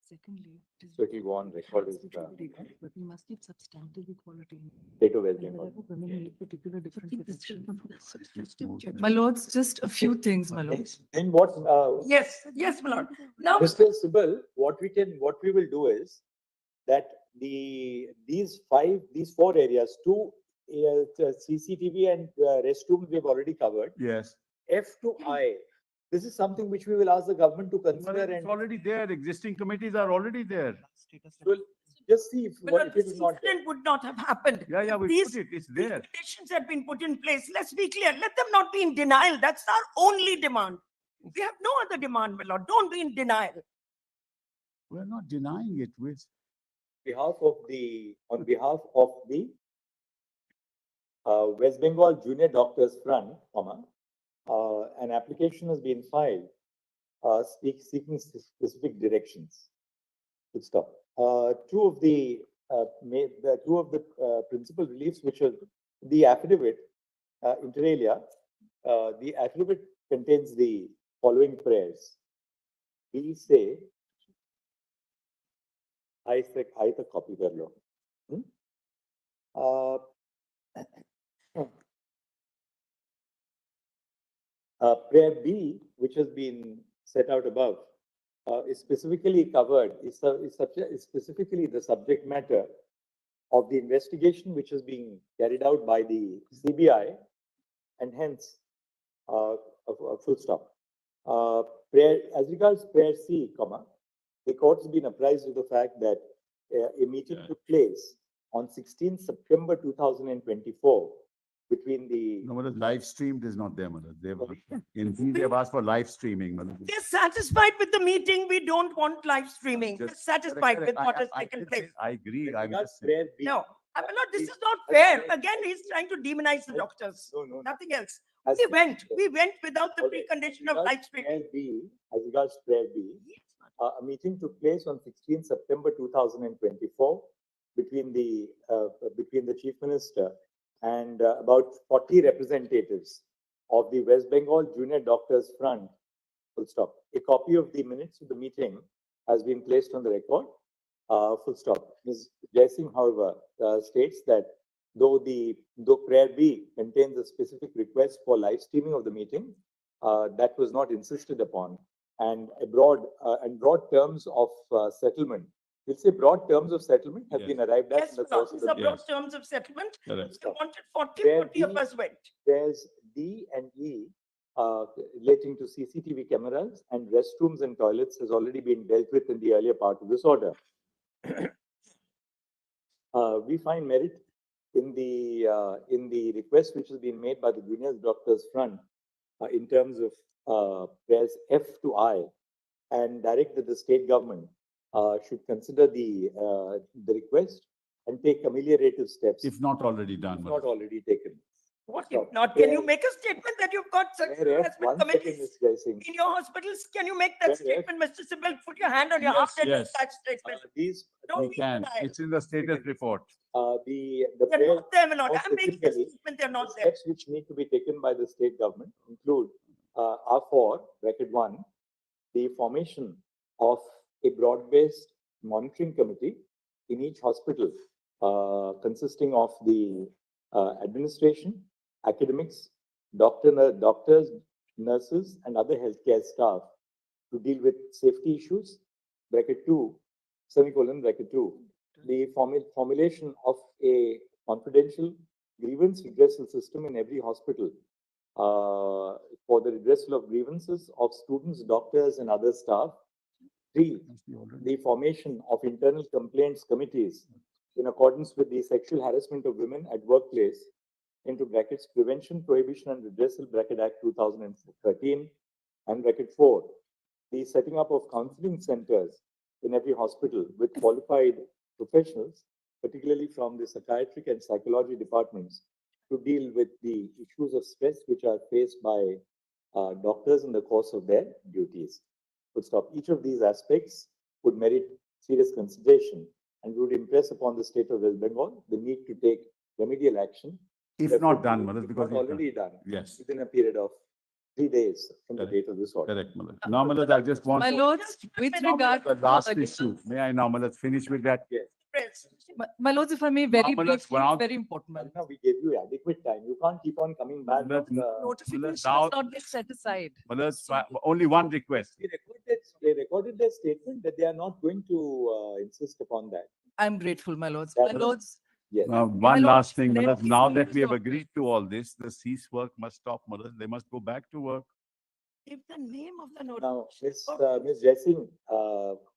Secondly, so it will go on record as but we must keep substantive equality. state of West Bengal. Particular difference. My lords, just a few things, my lords. Then what, Yes, yes, my lord. Now, Mr. Subal, what we will do is that these four areas, two CCTV and restrooms we've already covered. Yes. F to I, this is something which we will ask the government to consider It's and already there. Existing committees are already there. we'll just see if my what lord, if it this is not there. incident would not have happened. Yeah, if we these- put it. It's these there. conditions had been put in place. Let's be clear. Let them not be in denial. That's our only demand. We have no other demand, my lord. Don't be in denial. We're not denying it. We're On behalf of the West Bengal Junior Doctors Front, an application has been filed seeking specific directions. Good stop. Two of the principal reliefs, which are the affidavit, inter alia, the affidavit contains the following prayers. We say, I the copy कर लो. Prayer B, which has been set out above, is specifically covered, is specifically the subject matter of the investigation which is being carried out by the CBI, and hence, a full stop. As regards prayer C, the court has been apprised of the fact that a meeting took place on 16th September 2024 between the. No, but live streamed is not there, madam. They've asked for live streaming, madam. They're satisfied with the meeting. We don't want live streaming. We're satisfied with what has taken place. I agree. I'm Regards just saying. prayer B, No, I mean, no, this is not fair. Again, he's trying to demonize the doctors. No. Nothing else. As We went without the Okay. precondition of Regards live streaming. prayer B, as regards prayer B, a meeting took place on 16th September 2024 between the Chief Minister and about 40 representatives of the West Bengal Junior Doctors Front. Full stop. A copy of the minutes of the meeting has been placed on the record. Full stop. Ms. Jaising, however, states that though prayer B contains a specific request for live streaming of the meeting, that was not insisted upon, and broad terms of settlement. We'll say broad terms of settlement have been arrived at. Yes, in the my lord, course of these the are broad Yes. terms of settlement. Correct. They wanted 40 Where of the- us went. There's D and E relating to CCTV cameras and restrooms and toilets has already been dealt with in the earlier part of this order. We find merit in the request which has been made by the Junior Doctors Front in terms of prayers F to I, and direct that the state government should consider the request and take ameliorative steps, If not already done, if madam. not already taken. What Stop. if not? Can you Prayer- make a statement that you've got such prayer F, harassment 1 second, committees Ms. Jaising. in your hospitals? Can you make that Prayer F. statement, Mr. Sibyl? Put your hand on your heart and make yes. that statement. These, Don't We be can. denial. It's in the status report. the They're prayer not there, my lord. more I'm making a specifically, statement, they're not the there. steps which need to be taken by the state government include, are for, bracket 1, the formation of a broad-based monitoring committee in each hospital, consisting of the administration, academics, doctors, nurses, and other healthcare staff to deal with safety issues, bracket 2, semicolon, bracket 2, the formulation of a confidential grievance redressal system in every hospital for the redressal of grievances of students, doctors, and other staff. 3, the formation of internal complaints committees in accordance with the Sexual Harassment of Women at Workplace, into brackets, Prevention, Prohibition, and Redressal, bracket Act 2013, and bracket 4, the setting up of counseling centers in every hospital with qualified professionals, particularly from the psychiatric and psychology departments, to deal with the issues of stress which are faced by doctors in the course of their duties. Would stop. Each of these aspects would merit serious consideration and would impress upon the state of West Bengal the need to take remedial action. If not done, Madam, because Not already done. Yes. Within a period of 3 days from the Correct. date of this order. Correct, Madam. Now, Madam, I just want My to- lords, with regard the to last additional- issue. May I now, Madam, finish with that? Yes. My lords, if I may, very Madam, briefly, now- it's very important. Now we gave you adequate time. You can't keep on coming back. Madam, on the- Notification now- does not get set aside. Madam, only one request. They recorded their statement that they are not going to insist upon that. I'm grateful, my lords. My That- lords, Yes. One lord, last thing, let Madam, me now say that this we have also. agreed to all this, the cease work must stop, Madam. They must go back to work. If the name of the Now, notice. Ms. Jessing,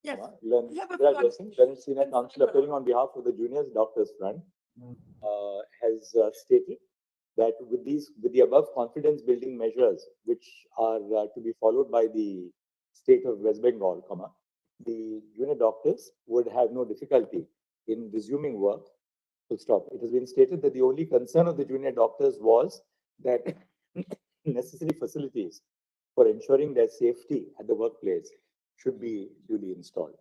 Yes. Learned have a Learned flood. Jessing, Learned Senior Counsel appearing on behalf of the Juniors Doctors Front, has stated that with the above confidence building measures, which are to be followed by the state of West Bengal, the junior doctors would have no difficulty in resuming work. Full stop. It has been stated that the only concern of the junior doctors was that necessary facilities for ensuring their safety at the workplace should be duly installed.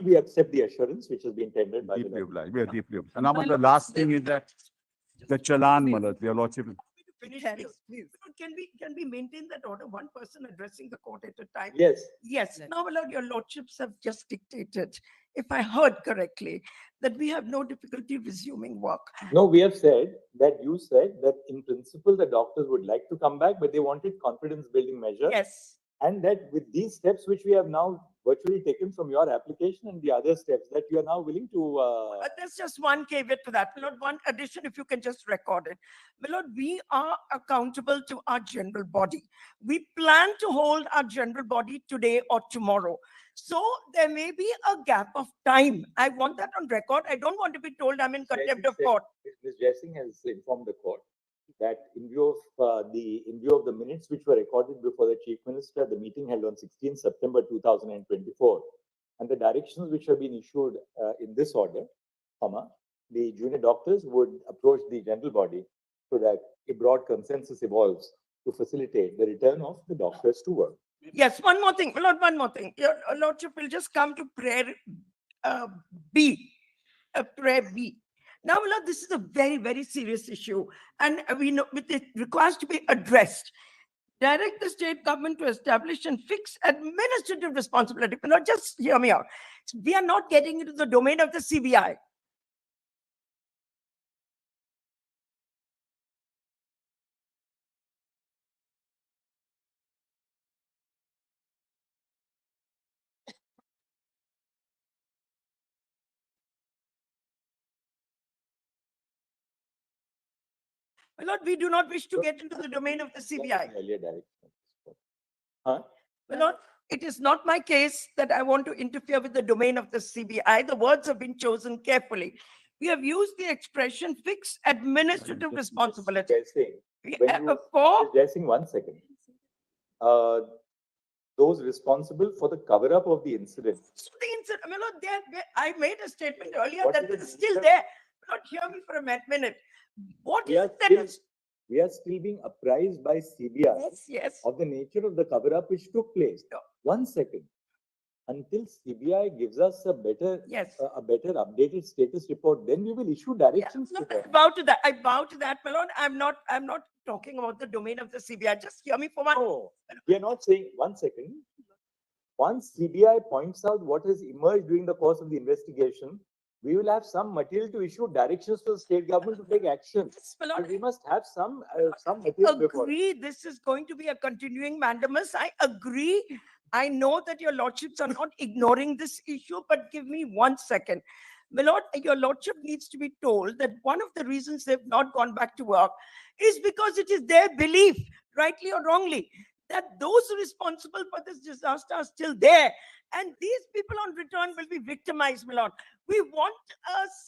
We accept the assurance which has been tendered by the. Deeply obliged. We are deeply obliged. And now, Madam, the last thing is that the challan, Madam, your lordship. Finish, please. Can we maintain that order, one person addressing the court at a time? Yes. Yes, now, my lord, your lordships have just dictated, if I heard correctly, that we have no difficulty resuming work. No, we have said that you said that in principle, the doctors would like to come back, but they wanted confidence building measures. Yes. And that with these steps, which we have now virtually taken from your application and the other steps that you are now willing to, There's just one caveat to that, my lord, one addition, if you can just record it. My lord, we are accountable to our general body. We plan to hold our general body today or tomorrow. So there may be a gap of time. I want that on record. I don't want to be told I'm in contempt of court. Ms. Jessing has informed the court that in view of the minutes which were recorded before the Chief Minister at the meeting held on 16 September 2024, and the directions which have been issued in this order, the junior doctors would approach the general body so that a broad consensus evolves to facilitate the return of the doctors to work. Yes, one more thing, my lord, one more thing. Your lordship will just come to prayer B, prayer B. Now, my lord, this is a very, very serious issue, and we know it requires to be addressed. Direct the state government to establish and fix administrative responsibility. My lord, just hear me out. We are not getting into the domain of the CBI. My lord, we do not wish to get into the domain of the CBI. Earlier direction. My lord, it is not my case that I want to interfere with the domain of the CBI. The words have been chosen carefully. We have used the expression fix administrative responsibility. Jessing, 1 second. Those responsible for the cover up of the incident. So the incident, my lord, I made a statement earlier What that is the it's still nature- there. My lord, hear me for a minute. What We is are it that still, is? we are still being apprised by CBI Yes, yes. of the nature of the cover up which took place. 1 second. Until CBI gives us a better, Yes. a better updated status report, then we will issue directions to I them. bow to that. I bow to that, my lord. I'm not talking about the domain of the CBI. Just hear me for one. No, we are not saying, 1 second. Once CBI points out what has emerged during the course of the investigation, we will have some material to issue directions to the state government to take action. My lord, But we must have some material before. agree this is going to be a continuing mandamus. I agree. I know that your lordships are not ignoring this issue, but give me 1 second. My lord, your lordship needs to be told that one of the reasons they've not gone back to work is because it is their belief, rightly or wrongly, that those responsible for this disaster are still there. And these people on return will be victimized, my lord. We want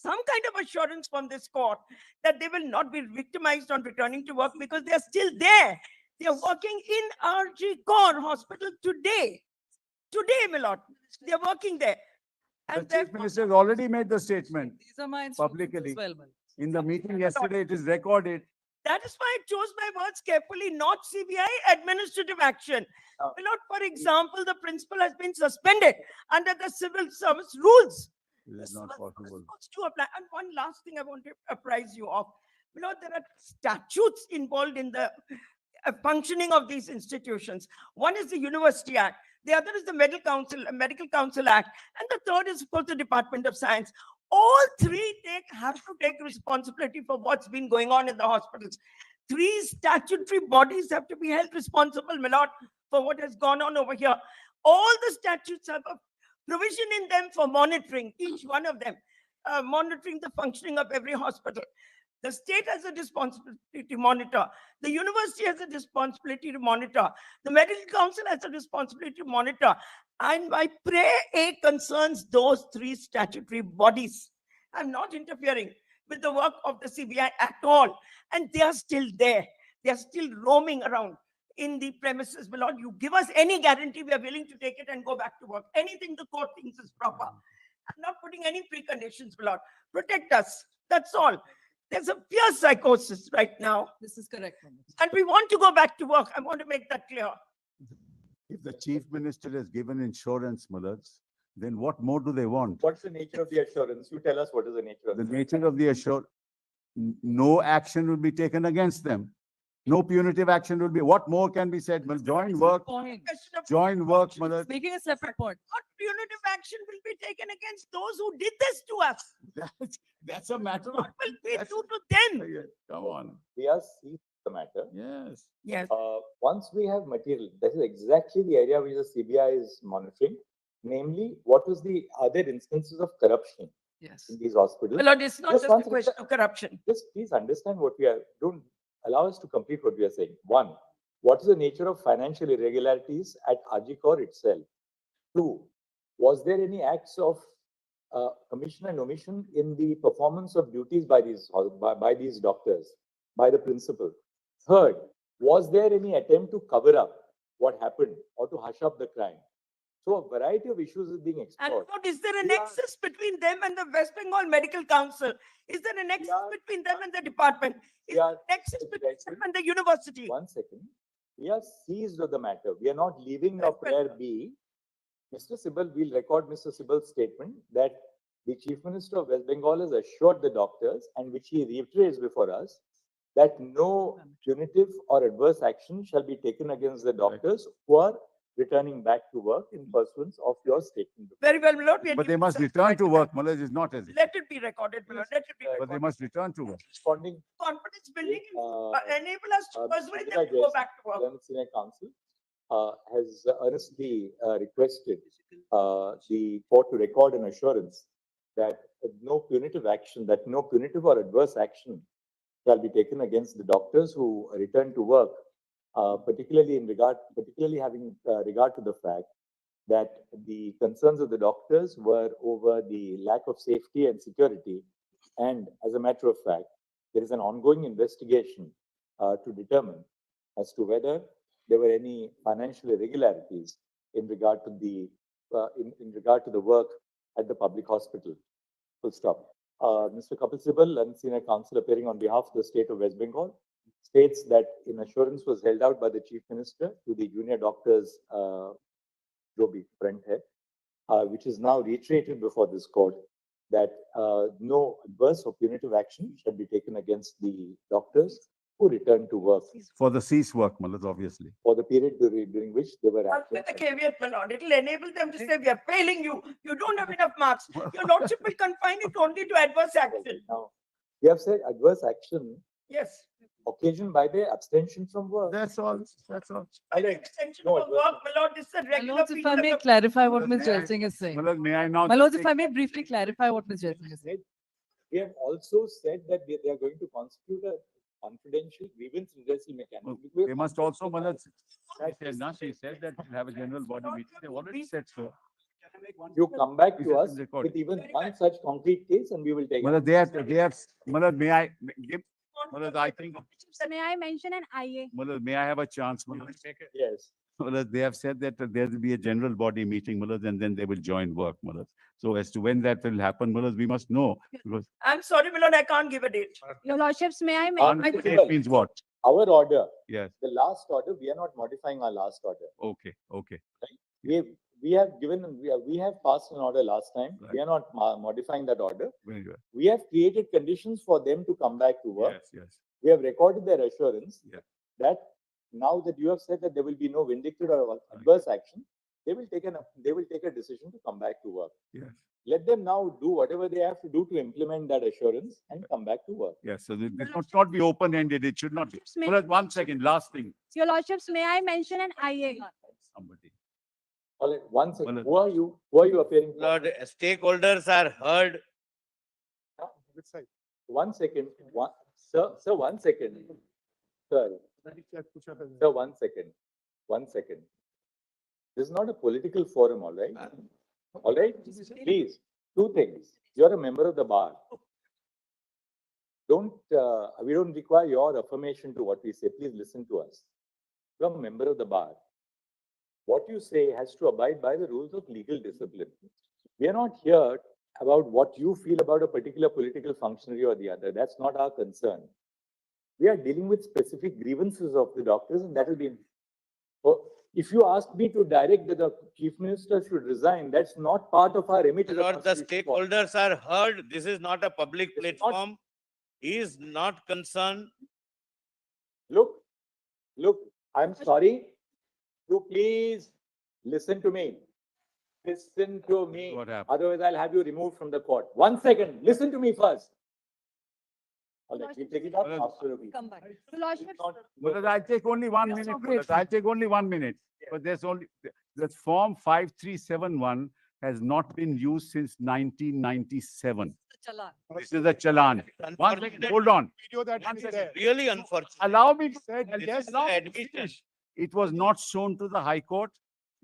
some kind of assurance from this court that they will not be victimized on returning to work because they are still there. They are working in RG Kaur Hospital today. Today, my lord. They are working there. The And Chief Minister has already made the statement These are my instructions publicly. as well, my lords. In the meeting yesterday, it is recorded. That is why I chose my words carefully, not CBI administrative action. Oh. My lord, for example, the principal has been suspended under the civil service rules. It is The not civil possible. service rules to apply. And one last thing I want to apprise you of. My lord, there are statutes involved in the functioning of these institutions. One is the University Act. The other is the Medical Council Act. And the third is, of course, the Department of Science. All three have to take responsibility for what's been going on in the hospitals. Three statutory bodies have to be held responsible, my lord, for what has gone on over here. All the statutes have a provision in them for monitoring, each one of them, monitoring the functioning of every hospital. The state has a responsibility to monitor. The university has a responsibility to monitor. The medical council has a responsibility to monitor. And my prayer A concerns those three statutory bodies. I'm not interfering with the work of the CBI at all. And they are still there. They are still roaming around in the premises. My lord, you give us any guarantee, we are willing to take it and go back to work. Anything the court thinks is proper. I'm not putting any preconditions, my lord. Protect us. That's all. There's a pure psychosis right now. This is correct. And we want to go back to work. I want to make that clear. If the chief minister has given insurance, Malads, then what more do they want? What's the nature of the assurance? You tell us what is the nature of The the nature of the no action will be taken against them. No punitive action will be, what more can be said? Join work, Point. Question of join work, Malad. Making a separate point. what punitive action will be taken against those who did this to us? That's a matter of. What will we that's- do to them? Yeah, come on. We are seeing the matter. Yes. Yes. Once we have material, that is exactly the area which the CBI is monitoring. Namely, what was the other instances of corruption Yes. in these hospitals? My lord, it's not Just just one a second, question of corruption. Just please understand what we are, don't allow us to complete what we are saying. One, what is the nature of financial irregularities at Ajikor itself? Two, was there any acts of commission and omission in the performance of duties by these doctors, by the principal? Third, was there any attempt to cover up what happened or to hush up the crime? So a variety of issues is being And explored. what is there a We are- nexus between them and the West Bengal Medical Council? Is there a nexus are- between them and the department? Is We there are- a nexus between them and the university? One second. We are seized of the matter. We are not leaving your prayer be. Mr. Sibal, we'll record Mr. Sibal's statement that the Chief Minister of West Bengal has assured the doctors, and which he reiterates before us, that no punitive or adverse action shall be taken against the doctors who are returning back to work in pursuance of your statement. Very well, my lord. we are But they giving must some return right to that. work, Malad, is not as. Let it be recorded, my lord. Let it be But they recorded. must return to work. Responding, Confidence building, uh, enable us to persuade them to Sandip go back to work. Learned Senior Counsel has earnestly requested the court to record an assurance that no punitive action, that no punitive or adverse action shall be taken against the doctors who return to work, particularly having regard to the fact that the concerns of the doctors were over the lack of safety and security. And as a matter of fact, there is an ongoing investigation to determine as to whether there were any financial irregularities in regard to the work at the public hospital. Full stop. Mr. Kapil Sibal, and Senior Counsel appearing on behalf of the state of West Bengal, states that an assurance was held out by the Chief Minister to the junior doctors, Joby, front head, which is now reiterated before this court, that no adverse or punitive action shall be taken against the doctors who return to work For the cease work, Malad, obviously. for the period during which they were But with absent. the caveat, my lord, it will enable them to say, we are failing you. You don't have enough marks. Your lordship will confine it only to adverse action. Now, we have said adverse action Yes. occasioned by their abstention from work. That's all, that's all. By the extension No of adverse work, my lord, this is a My regular. lords, if I feature may of- clarify what Ms. May I- Jelsing is saying. Malad, may I now? My lords, if take- I may briefly clarify what Ms. Jelsing is saying. We have also said that they are going to constitute a confidential grievance redressal mechanism. We have They must also, constituted Malad, she said that we'll have a general body meeting. They already said so. You come back Is to it us recorded? with even one such concrete case and we will take. Malad, Malad, may I give, Malad, I think, May I mention an IA? Malad, may I have a chance? Malad? Yes. Mullah, they have said that there will be a general body meeting, Mullah, and then they will join work, Mullah. So as to when that will happen, Mullah, we must know, because I'm sorry, Milord, I can't give a date. Your lordships, may I make? it means what? Our order, Yes, the last order, we are not modifying our last order. okay, okay. We have given, we have passed an order last time. We Right. are not modifying that order. Very good. We have created conditions for them to come back to work. Yes, yes, We have recorded their assurance Yeah. that now that you have said that there will be no vindictive or adverse action, they will take a decision to come back to work. yes, Let them now do whatever they have to do to implement that assurance and come back to work. yes. So this must not be open-ended. It should not be. May- Mullah, 1 second, last thing. Your lordships, may I mention an IA? Somebody. All right, one second. Well, Who are you? Who are you appearing for? Lord, stakeholders are heard. Which side? One second. Sir, 1 second. Sir, Sir, 1 second. 1 second. This is not a political forum, all right? All right? Please, two things. You're a member of the bar. We don't require your affirmation to what we say. Please listen to us. You're a member of the bar. What you say has to abide by the rules of legal discipline. We are not here about what you feel about a particular political functionary or the other. That's not our concern. We are dealing with specific grievances of the doctors, and that will be. If you ask me to direct that the chief minister should resign, that's not part of our remit. as a Lord, the constitutional body. stakeholders are heard. This is not a public This is not- platform. He is not concerned. Look, I'm sorry. You please listen to me. Listen to me. What happened? Otherwise, I'll have you removed from the court. 1 second. Listen to me first. All right, we'll take it up after a week. Come back. Your lordships, Mullah, I'll take only 1 Yes, minute. so Mullah, I'll take only 1 minute. But there's only, the form 5371 has not been used since 1997. The challan. This is a challan. 1 second, hold on. Video that One is second. there. Really unfortunate. Allow me to say, This yes, is allow the me to admission. finish. It was not shown to the High Court.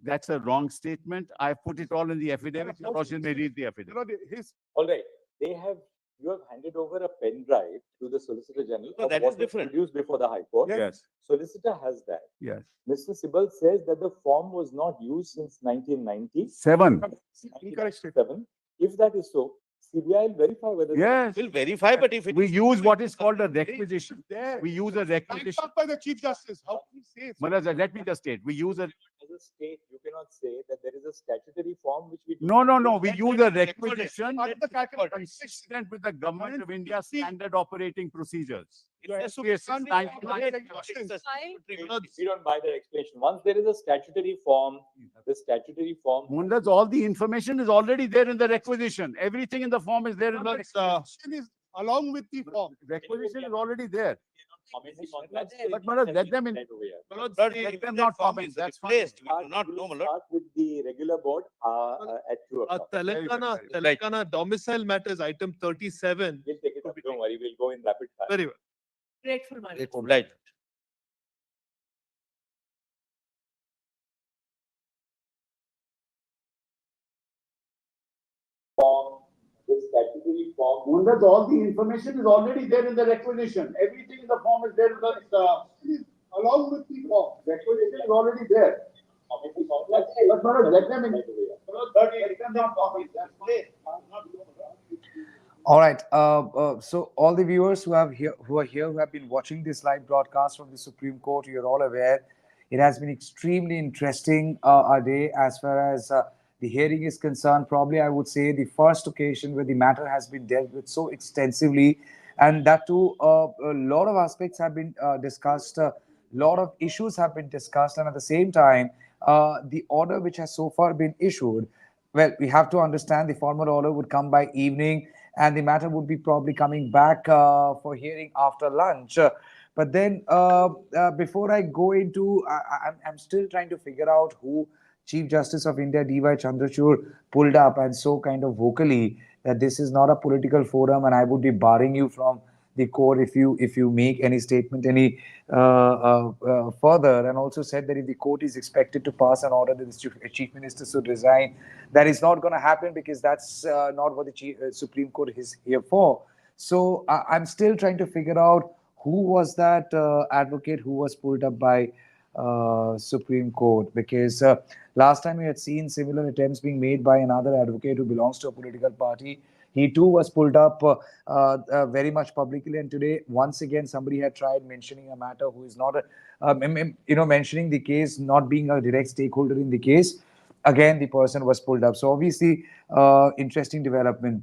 That's a wrong statement. I put it all in the affidavit. Your Lordship may read the You affidavit. know, his, All right, you have handed over a pen drive to the Solicitor General. No, of that what is was different. Produced before the High Court. Yes, Solicitor has that. yes. Mr. Sibal says that the form was not used since 1990. 7. incorrect statement. 1997. If that is so, CBI will verify whether. Yes. We'll verify, but if it We is- use what is called a requisition. There. We use a Signed requisition. off by the chief justice. How can you say? so? Mullah, let me just state, we use a, As a state, you cannot say that there is a statutory form which we. do no, not no, no, use. we That use is a recorded. requisition Part of the calculation. consistent with the Government of India standard operating procedures. It's a So yes, Sunday 99 it's a Fine. We don't buy that explanation. Once there is a statutory form, the statutory form. Mundas, all the information is already there in the requisition. Everything in the form is there in the, Question is along with the form. requisition is already there. Commenting on that. But Manoj, let them in. Right over here. Lord, Let if them that not form comment, is that's fine. replaced, we do not We know, will my lord. start with the regular board at 2 o'clock. Telangana- Telangana domicile matters, item 37. We'll take it up. Don't worry, we'll go in rapid fire. Very well. Grateful, my lord. Obliged. Form, the statutory form. Mundas, all the information is already there in the requisition. Everything in the form is there in the, Along with the form. requisition is already there. Commenting on But that. Manoj, let them in. Right over here. Let them not comment, that's fine. All right. So all the viewers who are here, who have been watching this live broadcast from the Supreme Court, you're all aware it has been extremely interesting a day as far as the hearing is concerned. Probably, I would say the first occasion where the matter has been dealt with so extensively, and that too, a lot of aspects have been discussed. A lot of issues have been discussed, and at the same time, the order which has so far been issued. Well, we have to understand the formal order would come by evening, and the matter would be probably coming back for hearing after lunch. But then, before I go into, I'm still trying to figure out who Chief Justice of India D.Y. Chandrachud pulled up and so kind of vocally that this is not a political forum, and I would be barring you from the court if you make any statement any further, and also said that if the court is expected to pass an order that the chief minister should resign, that is not going to happen because that's not what the Supreme Court is here for. So I'm still trying to figure out who was that advocate who was pulled up by Supreme Court, because last time we had seen similar attempts being made by another advocate who belongs to a political party. He too was pulled up very much publicly, and today once again somebody had tried mentioning a matter who is not a, mentioning the case, not being a direct stakeholder in the case. Again, the person was pulled up. So obviously, interesting development.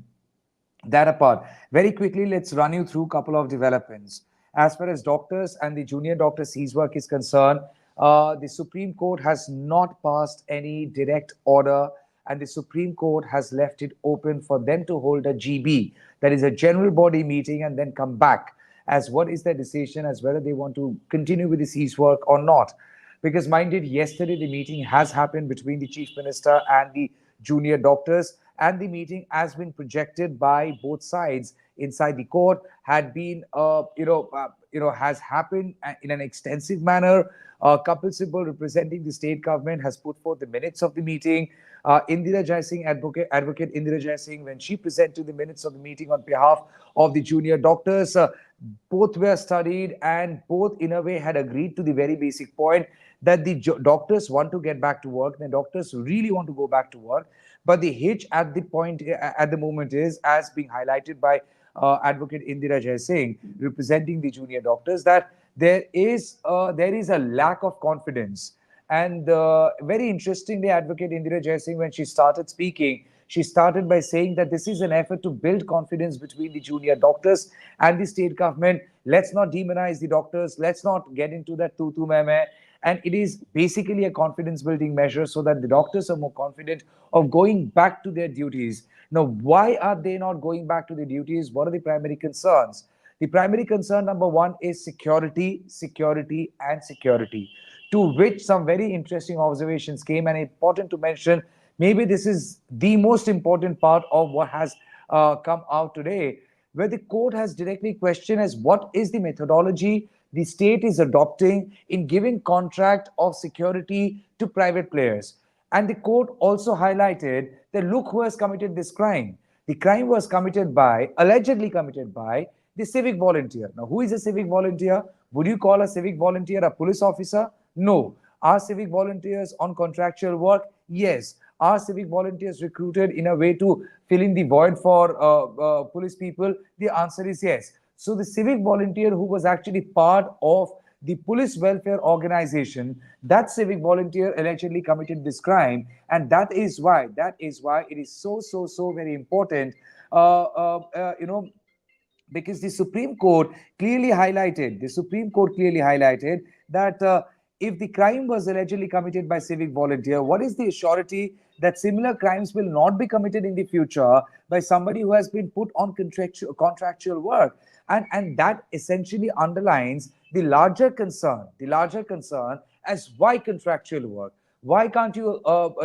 That apart, very quickly, let's run you through a couple of developments. As far as doctors and the junior doctor seize work is concerned, the Supreme Court has not passed any direct order, and the Supreme Court has left it open for them to hold a GB, that is a general body meeting, and then come back as what is their decision as whether they want to continue with the seize work or not. Because minded, yesterday the meeting has happened between the Chief Minister and the junior doctors, and the meeting has been projected by both sides inside the court, had been, has happened in an extensive manner. Kapil Sibal, representing the state government, has put forth the minutes of the meeting. Indira Jai Singh, advocate Indira Jai Singh, when she presented the minutes of the meeting on behalf of the junior doctors, both were studied, and both in a way had agreed to the very basic point that the doctors want to get back to work. The doctors really want to go back to work. But the hitch at the moment is, as being highlighted by advocate Indira Jai Singh, representing the junior doctors, that there is a lack of confidence. And very interestingly, advocate Indira Jai Singh, when she started speaking, she started by saying that this is an effort to build confidence between the junior doctors and the state government. Let's not demonize the doctors. Let's not get into that tu meh. And it is basically a confidence building measure so that the doctors are more confident of going back to their duties. Now, why are they not going back to their duties? What are the primary concerns? The primary concern number one is security, security, and security, to which some very interesting observations came, and important to mention. Maybe this is the most important part of what has come out today, where the court has directly questioned as what is the methodology the state is adopting in giving contract of security to private players. And the court also highlighted that look who has committed this crime. The crime was allegedly committed by the civic volunteer. Now, who is a civic volunteer? Would you call a civic volunteer a police officer? No. Are civic volunteers on contractual work? Yes. Are civic volunteers recruited in a way to fill in the void for police people? The answer is yes. So the civic volunteer who was actually part of the police welfare organization, that civic volunteer allegedly committed this crime, and that is why it is so very important. Because the Supreme Court clearly highlighted, that if the crime was allegedly committed by civic volunteer, what is the surety that similar crimes will not be committed in the future by somebody who has been put on contractual work? And that essentially underlines the larger concern as why contractual work? Why can't you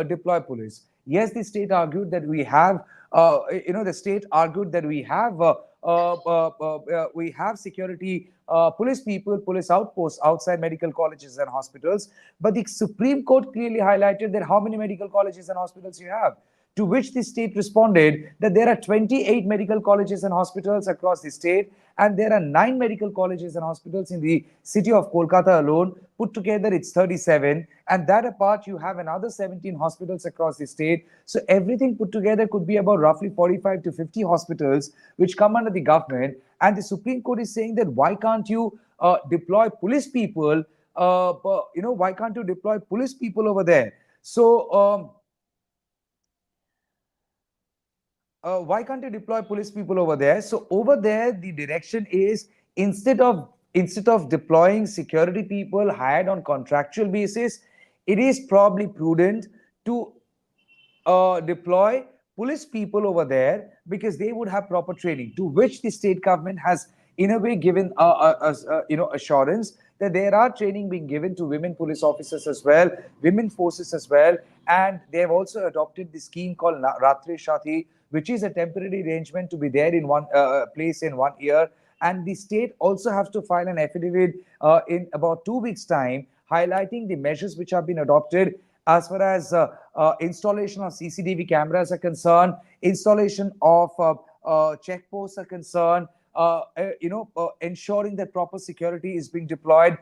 deploy police? Yes, the state argued that we have, we have security police people, police outposts outside medical colleges and hospitals. But the Supreme Court clearly highlighted that how many medical colleges and hospitals you have. To which the state responded that there are 28 medical colleges and hospitals across the state, and there are 9 medical colleges and hospitals in the city of Kolkata alone. Put together, it's 37. And that apart, you have another 17 hospitals across the state. So everything put together could be about roughly 45 to 50 hospitals, which come under the government. And the Supreme Court is saying that why can't you deploy police people? Why can't you deploy police people over there? So, why can't you deploy police people over there? So over there, the direction is instead of deploying security people hired on contractual basis, it is probably prudent to deploy police people over there, because they would have proper training, to which the state government has in a way given assurance that there are training being given to women police officers as well, women forces as well. And they have also adopted the scheme called Ratri Shati, which is a temporary arrangement to be there in one place in 1 year. And the state also has to file an affidavit in about 2 weeks' time, highlighting the measures which have been adopted as far as installation of CCTV cameras are concerned, installation of checkposts are concerned, ensuring that proper security is being deployed.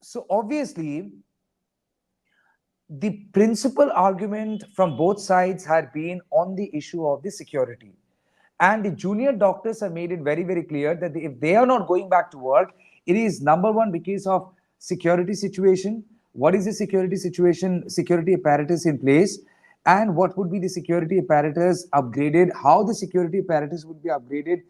so obviously, the principal argument from both sides had been on the issue of the security. And the junior doctors have made it very, very clear that if they are not going back to work, it is number one because of security situation. What is the security situation, security apparatus in place? And what would be the security apparatus upgraded? How the security apparatus would be upgraded?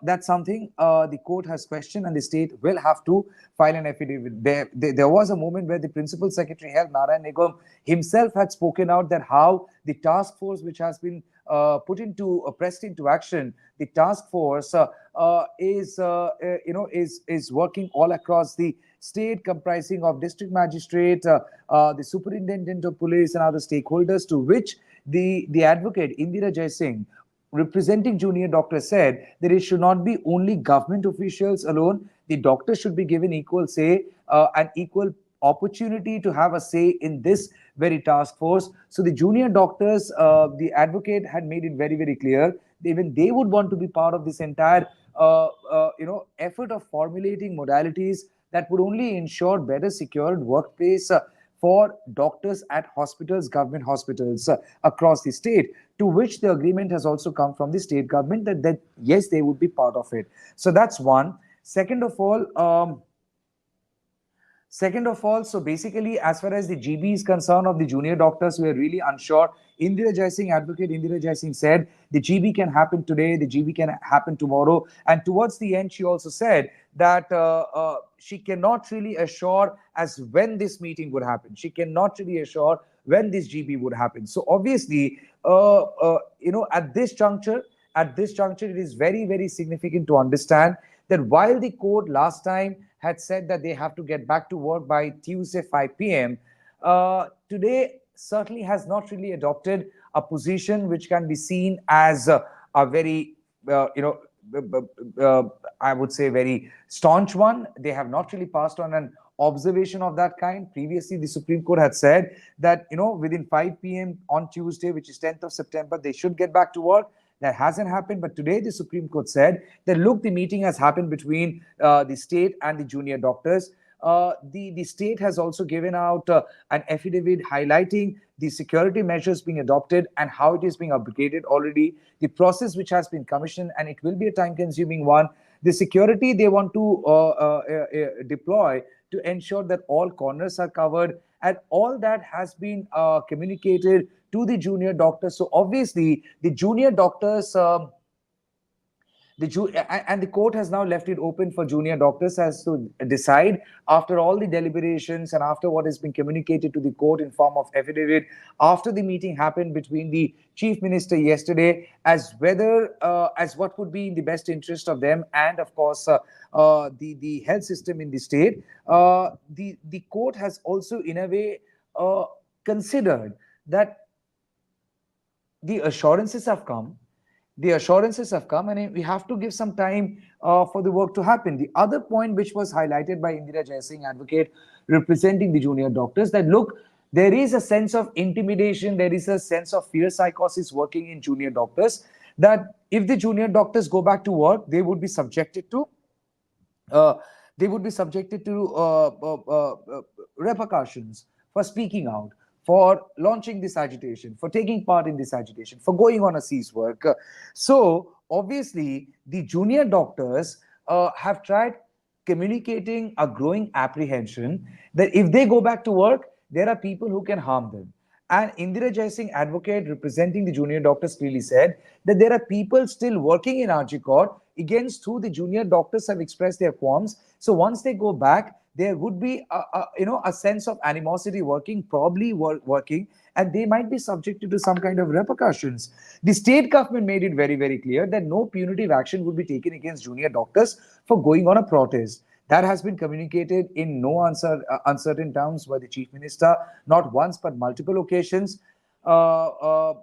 That's something the court has questioned, and the state will have to file an affidavit. There was a moment where the principal secretary, Health, Narayan Nigam, himself had spoken out that how the task force which has been pressed into action, the task force is working all across the state, comprising of district magistrate, the superintendent of police, and other stakeholders, to which the advocate Indira Jaising, representing junior doctors, said that it should not be only government officials alone. The doctors should be given equal say and equal opportunity to have a say in this very task force. So the junior doctors, the advocate had made it very, very clear, even they would want to be part of this entire effort of formulating modalities that would only ensure better secured workplace for doctors at hospitals, government hospitals across the state, to which the agreement has also come from the state government that yes, they would be part of it. So that's one. Second of all, so basically, as far as the GB is concerned of the junior doctors, we are really unsure. Advocate Indira Jaising said the GB can happen today, the GB can happen tomorrow. And towards the end, she also said that she cannot really assure as when this meeting would happen. She cannot really assure when this GB would happen. So obviously, at this juncture, it is very, very significant to understand that while the court last time had said that they have to get back to work by Tuesday 5 p.m., today certainly has not really adopted a position which can be seen as a very, I would say, very staunch one. They have not really passed on an observation of that kind. Previously, the Supreme Court had said that, within 5 p.m. on Tuesday, which is 10th of September, they should get back to work. That hasn't happened. But today, the Supreme Court said that, look, the meeting has happened between the state and the junior doctors. The state has also given out an affidavit highlighting the security measures being adopted and how it is being upgraded already, the process which has been commissioned, and it will be a time-consuming one. The security they want to deploy to ensure that all corners are covered, and all that has been communicated to the junior doctors. So obviously, the junior doctors, and the court has now left it open for junior doctors as to decide, after all the deliberations and after what has been communicated to the court in form of affidavit, after the meeting happened between the chief minister yesterday, as whether as what would be in the best interest of them and of course the health system in the state. The court has also in a way considered that the assurances have come. And we have to give some time for the work to happen. The other point which was highlighted by Indira Jaising, advocate representing the junior doctors, that look, there is a sense of intimidation, there is a sense of fear psychosis working in junior doctors, that if the junior doctors go back to work, they would be subjected to repercussions for speaking out, for launching this agitation, for taking part in this agitation, for going on a cease work. So obviously, the junior doctors have tried communicating a growing apprehension that if they go back to work, there are people who can harm them. And Indira Jaising, advocate representing the junior doctors, clearly said that there are people still working in RG Court against who the junior doctors have expressed their qualms. So once they go back, there would be a sense of animosity working, and they might be subjected to some kind of repercussions. The state government made it very, very clear that no punitive action would be taken against junior doctors for going on a protest. That has been communicated in no uncertain terms by the chief minister, not once but multiple occasions. On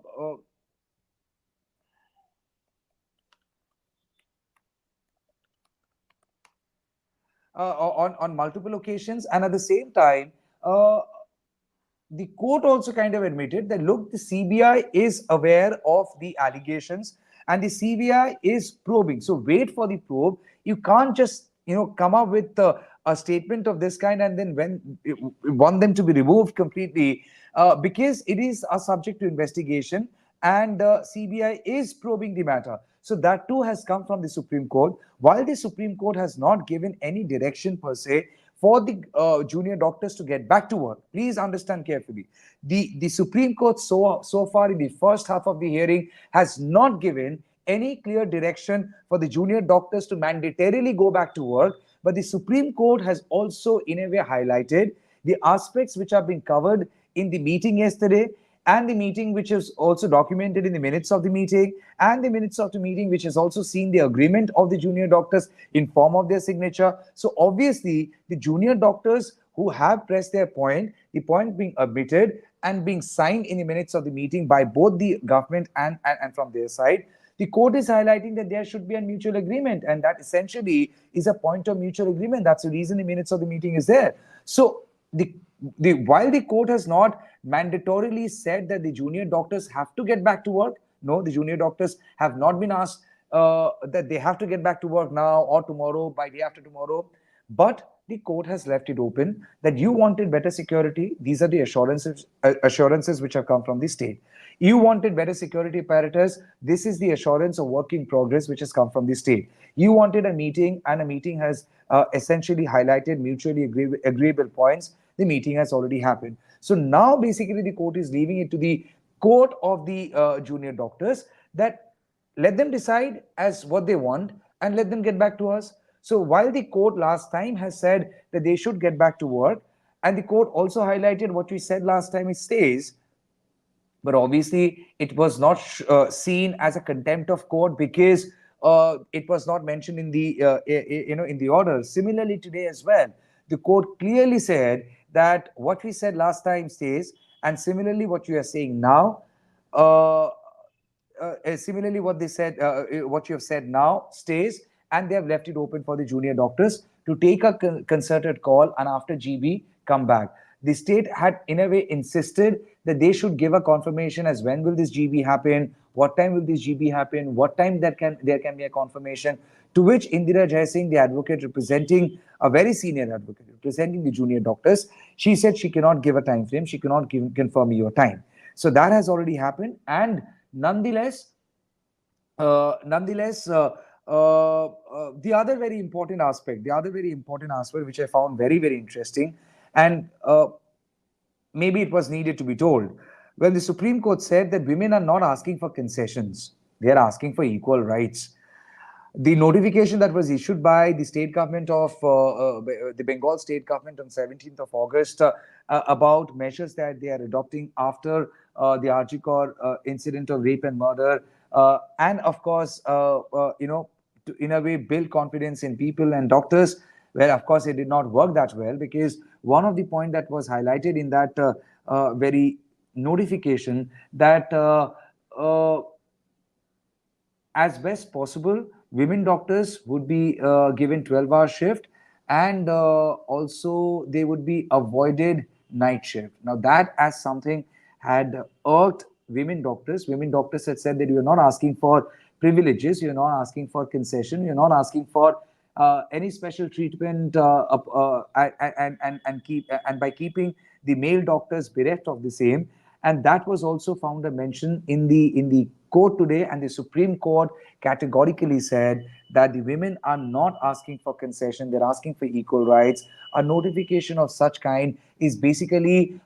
multiple occasions, and at the same time, the court also kind of admitted that, look, the CBI is aware of the allegations and the CBI is probing. So wait for the probe. You can't just come up with a statement of this kind and then want them to be removed completely because it is a subject to investigation and CBI is probing the matter. So that too has come from the Supreme Court. While the Supreme Court has not given any direction per se for the junior doctors to get back to work, please understand carefully. The Supreme Court so far in the first half of the hearing has not given any clear direction for the junior doctors to mandatorily go back to work. But the Supreme Court has also in a way highlighted the aspects which have been covered in the meeting yesterday and the meeting which is also documented in the minutes of the meeting and the minutes of the meeting which has also seen the agreement of the junior doctors in form of their signature. So obviously the junior doctors who have pressed their point, the point being admitted and being signed in the minutes of the meeting by both the government and from their side, the court is highlighting that there should be a mutual agreement, and that essentially is a point of mutual agreement. That's the reason the minutes of the meeting is there. So while the court has not mandatorily said that the junior doctors have to get back to work, no, the junior doctors have not been asked that they have to get back to work now or tomorrow, by day after tomorrow. But the court has left it open that you wanted better security. These are the assurances which have come from the state. You wanted better security apparatus. This is the assurance of work in progress which has come from the state. You wanted a meeting, and a meeting has essentially highlighted mutually agreeable points. The meeting has already happened. So now basically the court is leaving it to the court of the junior doctors that let them decide as what they want and let them get back to us. So while the court last time has said that they should get back to work, and the court also highlighted what we said last time, it stays, but obviously it was not seen as a contempt of court because it was not mentioned in the in the order. Similarly today as well, the court clearly said that what we said last time stays, and similarly what you are saying now, similarly what they said, what you have said now stays, and they have left it open for the junior doctors to take a concerted call and after GB come back. The state had in a way insisted that they should give a confirmation as when will this GB happen, what time will this GB happen, what time there can be a confirmation, to which Indira Jaising, the advocate representing, a very senior advocate representing the junior doctors, she said she cannot give a time frame, she cannot confirm your time. So that has already happened, and nonetheless, the other very important aspect, which I found very, very interesting, and maybe it was needed to be told, when the Supreme Court said that women are not asking for concessions, they are asking for equal rights. The notification that was issued by the state government of the Bengal state government on 17th of August about measures that they are adopting after the Arjikor incident of rape and murder, and of course, to in a way build confidence in people and doctors, where of course it did not work that well, because one of the point that was highlighted in that very notification that as best possible, women doctors would be given 12-hour shift, and also they would be avoided night shift. Now that as something had irked women doctors. Women doctors had said that you're not asking for privileges, you're not asking for concession, you're not asking for any special treatment, and by keeping the male doctors bereft of the same. And that was also found a mention in the court today, and the Supreme Court categorically said that the women are not asking for concession, they're asking for equal rights. A notification of such kind is basically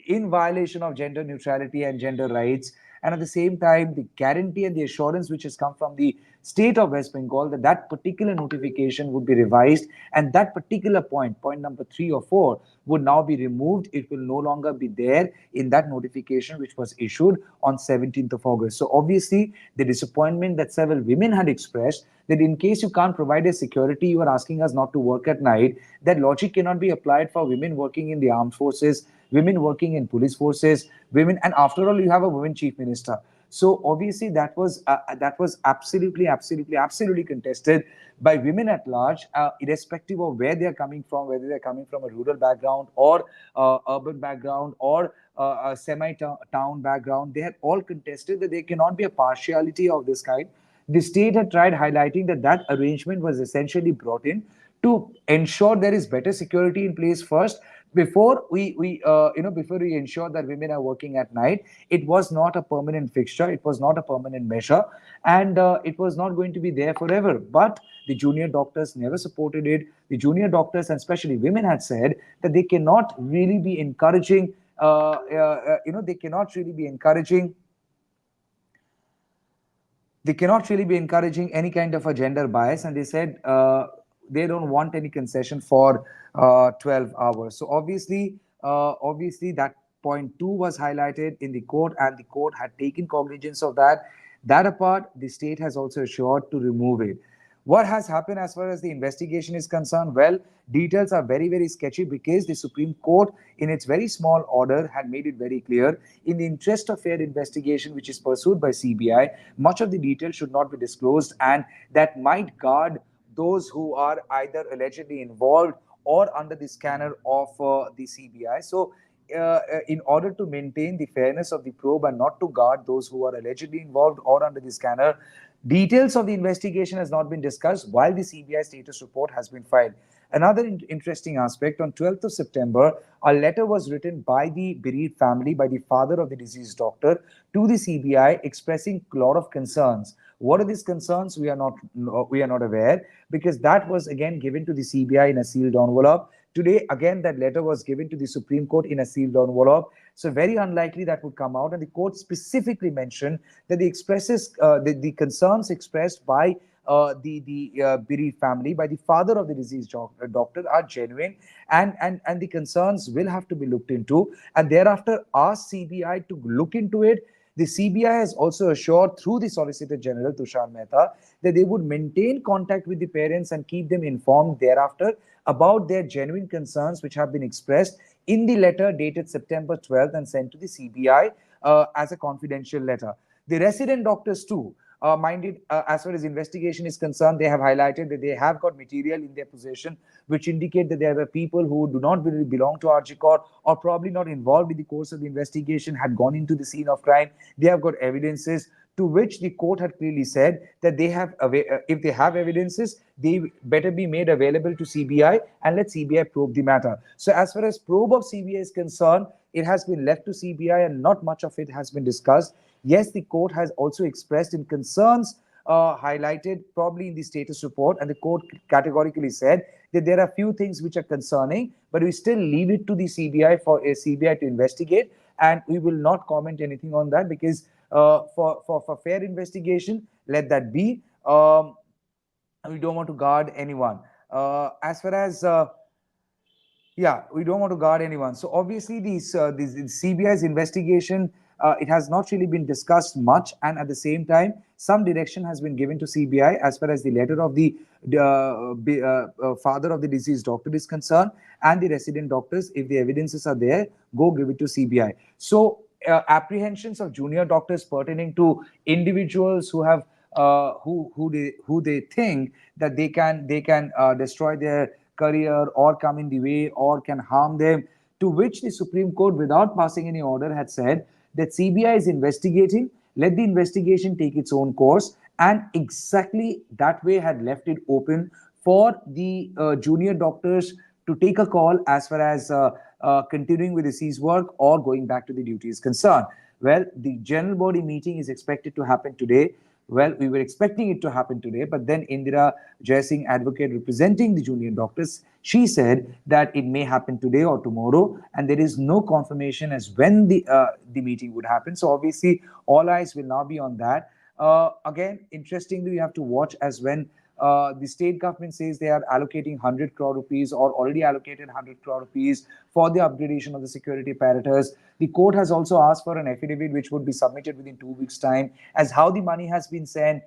in violation of gender neutrality and gender rights. And at the same time, the guarantee and the assurance which has come from the state of West Bengal that that particular notification would be revised, and that particular point number 3 or 4, would now be removed. It will no longer be there in that notification which was issued on 17th of August. So obviously, the disappointment that several women had expressed that in case you can't provide a security, you are asking us not to work at night, that logic cannot be applied for women working in the armed forces, women working in police forces, women, and after all, you have a woman chief minister. So obviously that was absolutely contested by women at large, irrespective of where they are coming from, whether they're coming from a rural background or urban background or a semi-town background. They had all contested that there cannot be a partiality of this kind. The state had tried highlighting that that arrangement was essentially brought in to ensure there is better security in place first before before we ensure that women are working at night. It was not a permanent fixture, it was not a permanent measure, and it was not going to be there forever. But the junior doctors never supported it. The junior doctors, and especially women, had said that they cannot really be encouraging they cannot really be encouraging any kind of a gender bias, and they said they don't want any concession for 12 hours. So obviously that point 2 was highlighted in the court, and the court had taken cognizance of that. That apart, the state has also assured to remove it. What has happened as far as the investigation is concerned? Well, details are very, very sketchy because the Supreme Court, in its very small order, had made it very clear, in the interest of fair investigation, which is pursued by CBI, much of the details should not be disclosed, and that might guard those who are either allegedly involved or under the scanner of the CBI. So, in order to maintain the fairness of the probe and not to guard those who are allegedly involved or under the scanner, details of the investigation has not been discussed while the CBI status report has been filed. Another interesting aspect, on 12th of September, a letter was written by the bereaved family, by the father of the deceased doctor, to the CBI expressing a lot of concerns. What are these concerns? We are not aware, because that was again given to the CBI in a sealed envelope. Today, again, that letter was given to the Supreme Court in a sealed envelope. So very unlikely that would come out. And the court specifically mentioned that the concerns expressed by the bereaved family, by the father of the deceased doctor, are genuine, and the concerns will have to be looked into, and thereafter ask CBI to look into it. The CBI has also assured through the Solicitor General Tushar Mehta that they would maintain contact with the parents and keep them informed thereafter about their genuine concerns which have been expressed in the letter dated September 12th and sent to the CBI as a confidential letter. The resident doctors too, as far as investigation is concerned, they have highlighted that they have got material in their possession which indicate that there were people who do not really belong to RG or probably not involved in the course of the investigation, had gone into the scene of crime. They have got evidences, to which the court had clearly said that they have, if they have evidences, they better be made available to CBI and let CBI probe the matter. So as far as probe of CBI is concerned, it has been left to CBI and not much of it has been discussed. Yes, the court has also expressed in concerns highlighted probably in the status report, and the court categorically said that there are few things which are concerning, but we still leave it to the CBI for a CBI to investigate, and we will not comment anything on that because for fair investigation, let that be. We don't want to guard anyone. As far as we don't want to guard anyone. So obviously, this CBI's investigation, it has not really been discussed much, and at the same time, some direction has been given to CBI as far as the letter of the father of the deceased doctor is concerned, and the resident doctors, if the evidences are there, go give it to CBI. So apprehensions of junior doctors pertaining to individuals who have who they think that they can destroy their career or come in the way or can harm them, to which the Supreme Court, without passing any order, had said that CBI is investigating, let the investigation take its own course, and exactly that way had left it open for the junior doctors to take a call as far as continuing with the cease work or going back to the duty is concerned. Well, the general body meeting is expected to happen today. Well, we were expecting it to happen today, but then Indira Jaisingh, advocate representing the junior doctors, she said that it may happen today or tomorrow, and there is no confirmation as when the meeting would happen. So obviously, all eyes will now be on that. Again, interestingly, we have to watch as when the state government says they are allocating 100 crore rupees or already allocated 100 crore rupees for the upgradation of the security apparatus. The court has also asked for an affidavit which would be submitted within 2 weeks' time as how the money has been spent,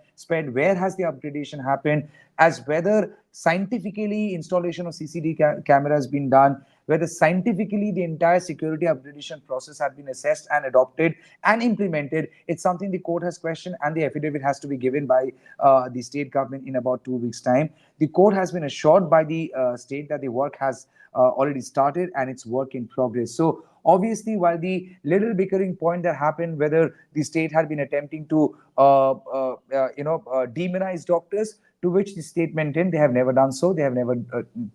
where has the upgradation happened, as whether scientifically installation of CCTV cameras been done, whether scientifically the entire security upgradation process had been assessed and adopted and implemented. It's something the court has questioned, and the affidavit has to be given by the state government in about 2 weeks' time. The court has been assured by the state that the work has already started and it's work in progress. So obviously, while the little bickering point that happened, whether the state had been attempting to demonize doctors, to which the state maintained they have never done so. They have never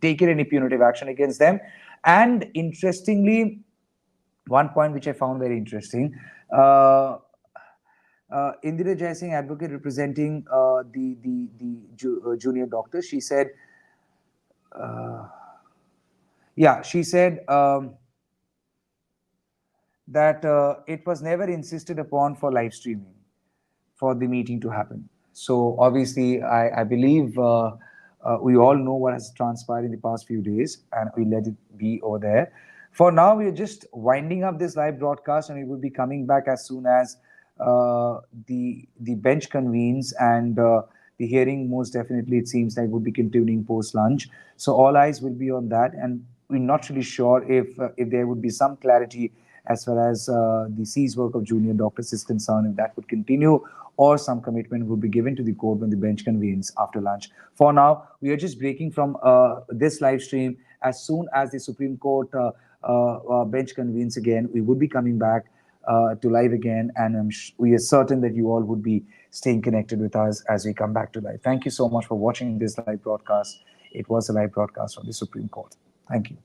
taken any punitive action against them. And interestingly, one point which I found very interesting, Indira Jai Singh, advocate representing the junior doctors, she said, she said that it was never insisted upon for live streaming for the meeting to happen. So obviously, I believe we all know what has transpired in the past few days, and we let it be over there. For now, we are just winding up this live broadcast, and we will be coming back as soon as the bench convenes, and the hearing most definitely, it seems like, would be continuing post lunch. So all eyes will be on that, and we're not really sure if there would be some clarity as far as the cease work of junior doctors is concerned, if that would continue, or some commitment would be given to the court when the bench convenes after lunch. For now, we are just breaking from this live stream. As soon as the Supreme Court bench convenes again, we would be coming back to live again, and we are certain that you all would be staying connected with us as we come back to live. Thank you so much for watching this live broadcast. It was a live broadcast from the Supreme Court. Thank you.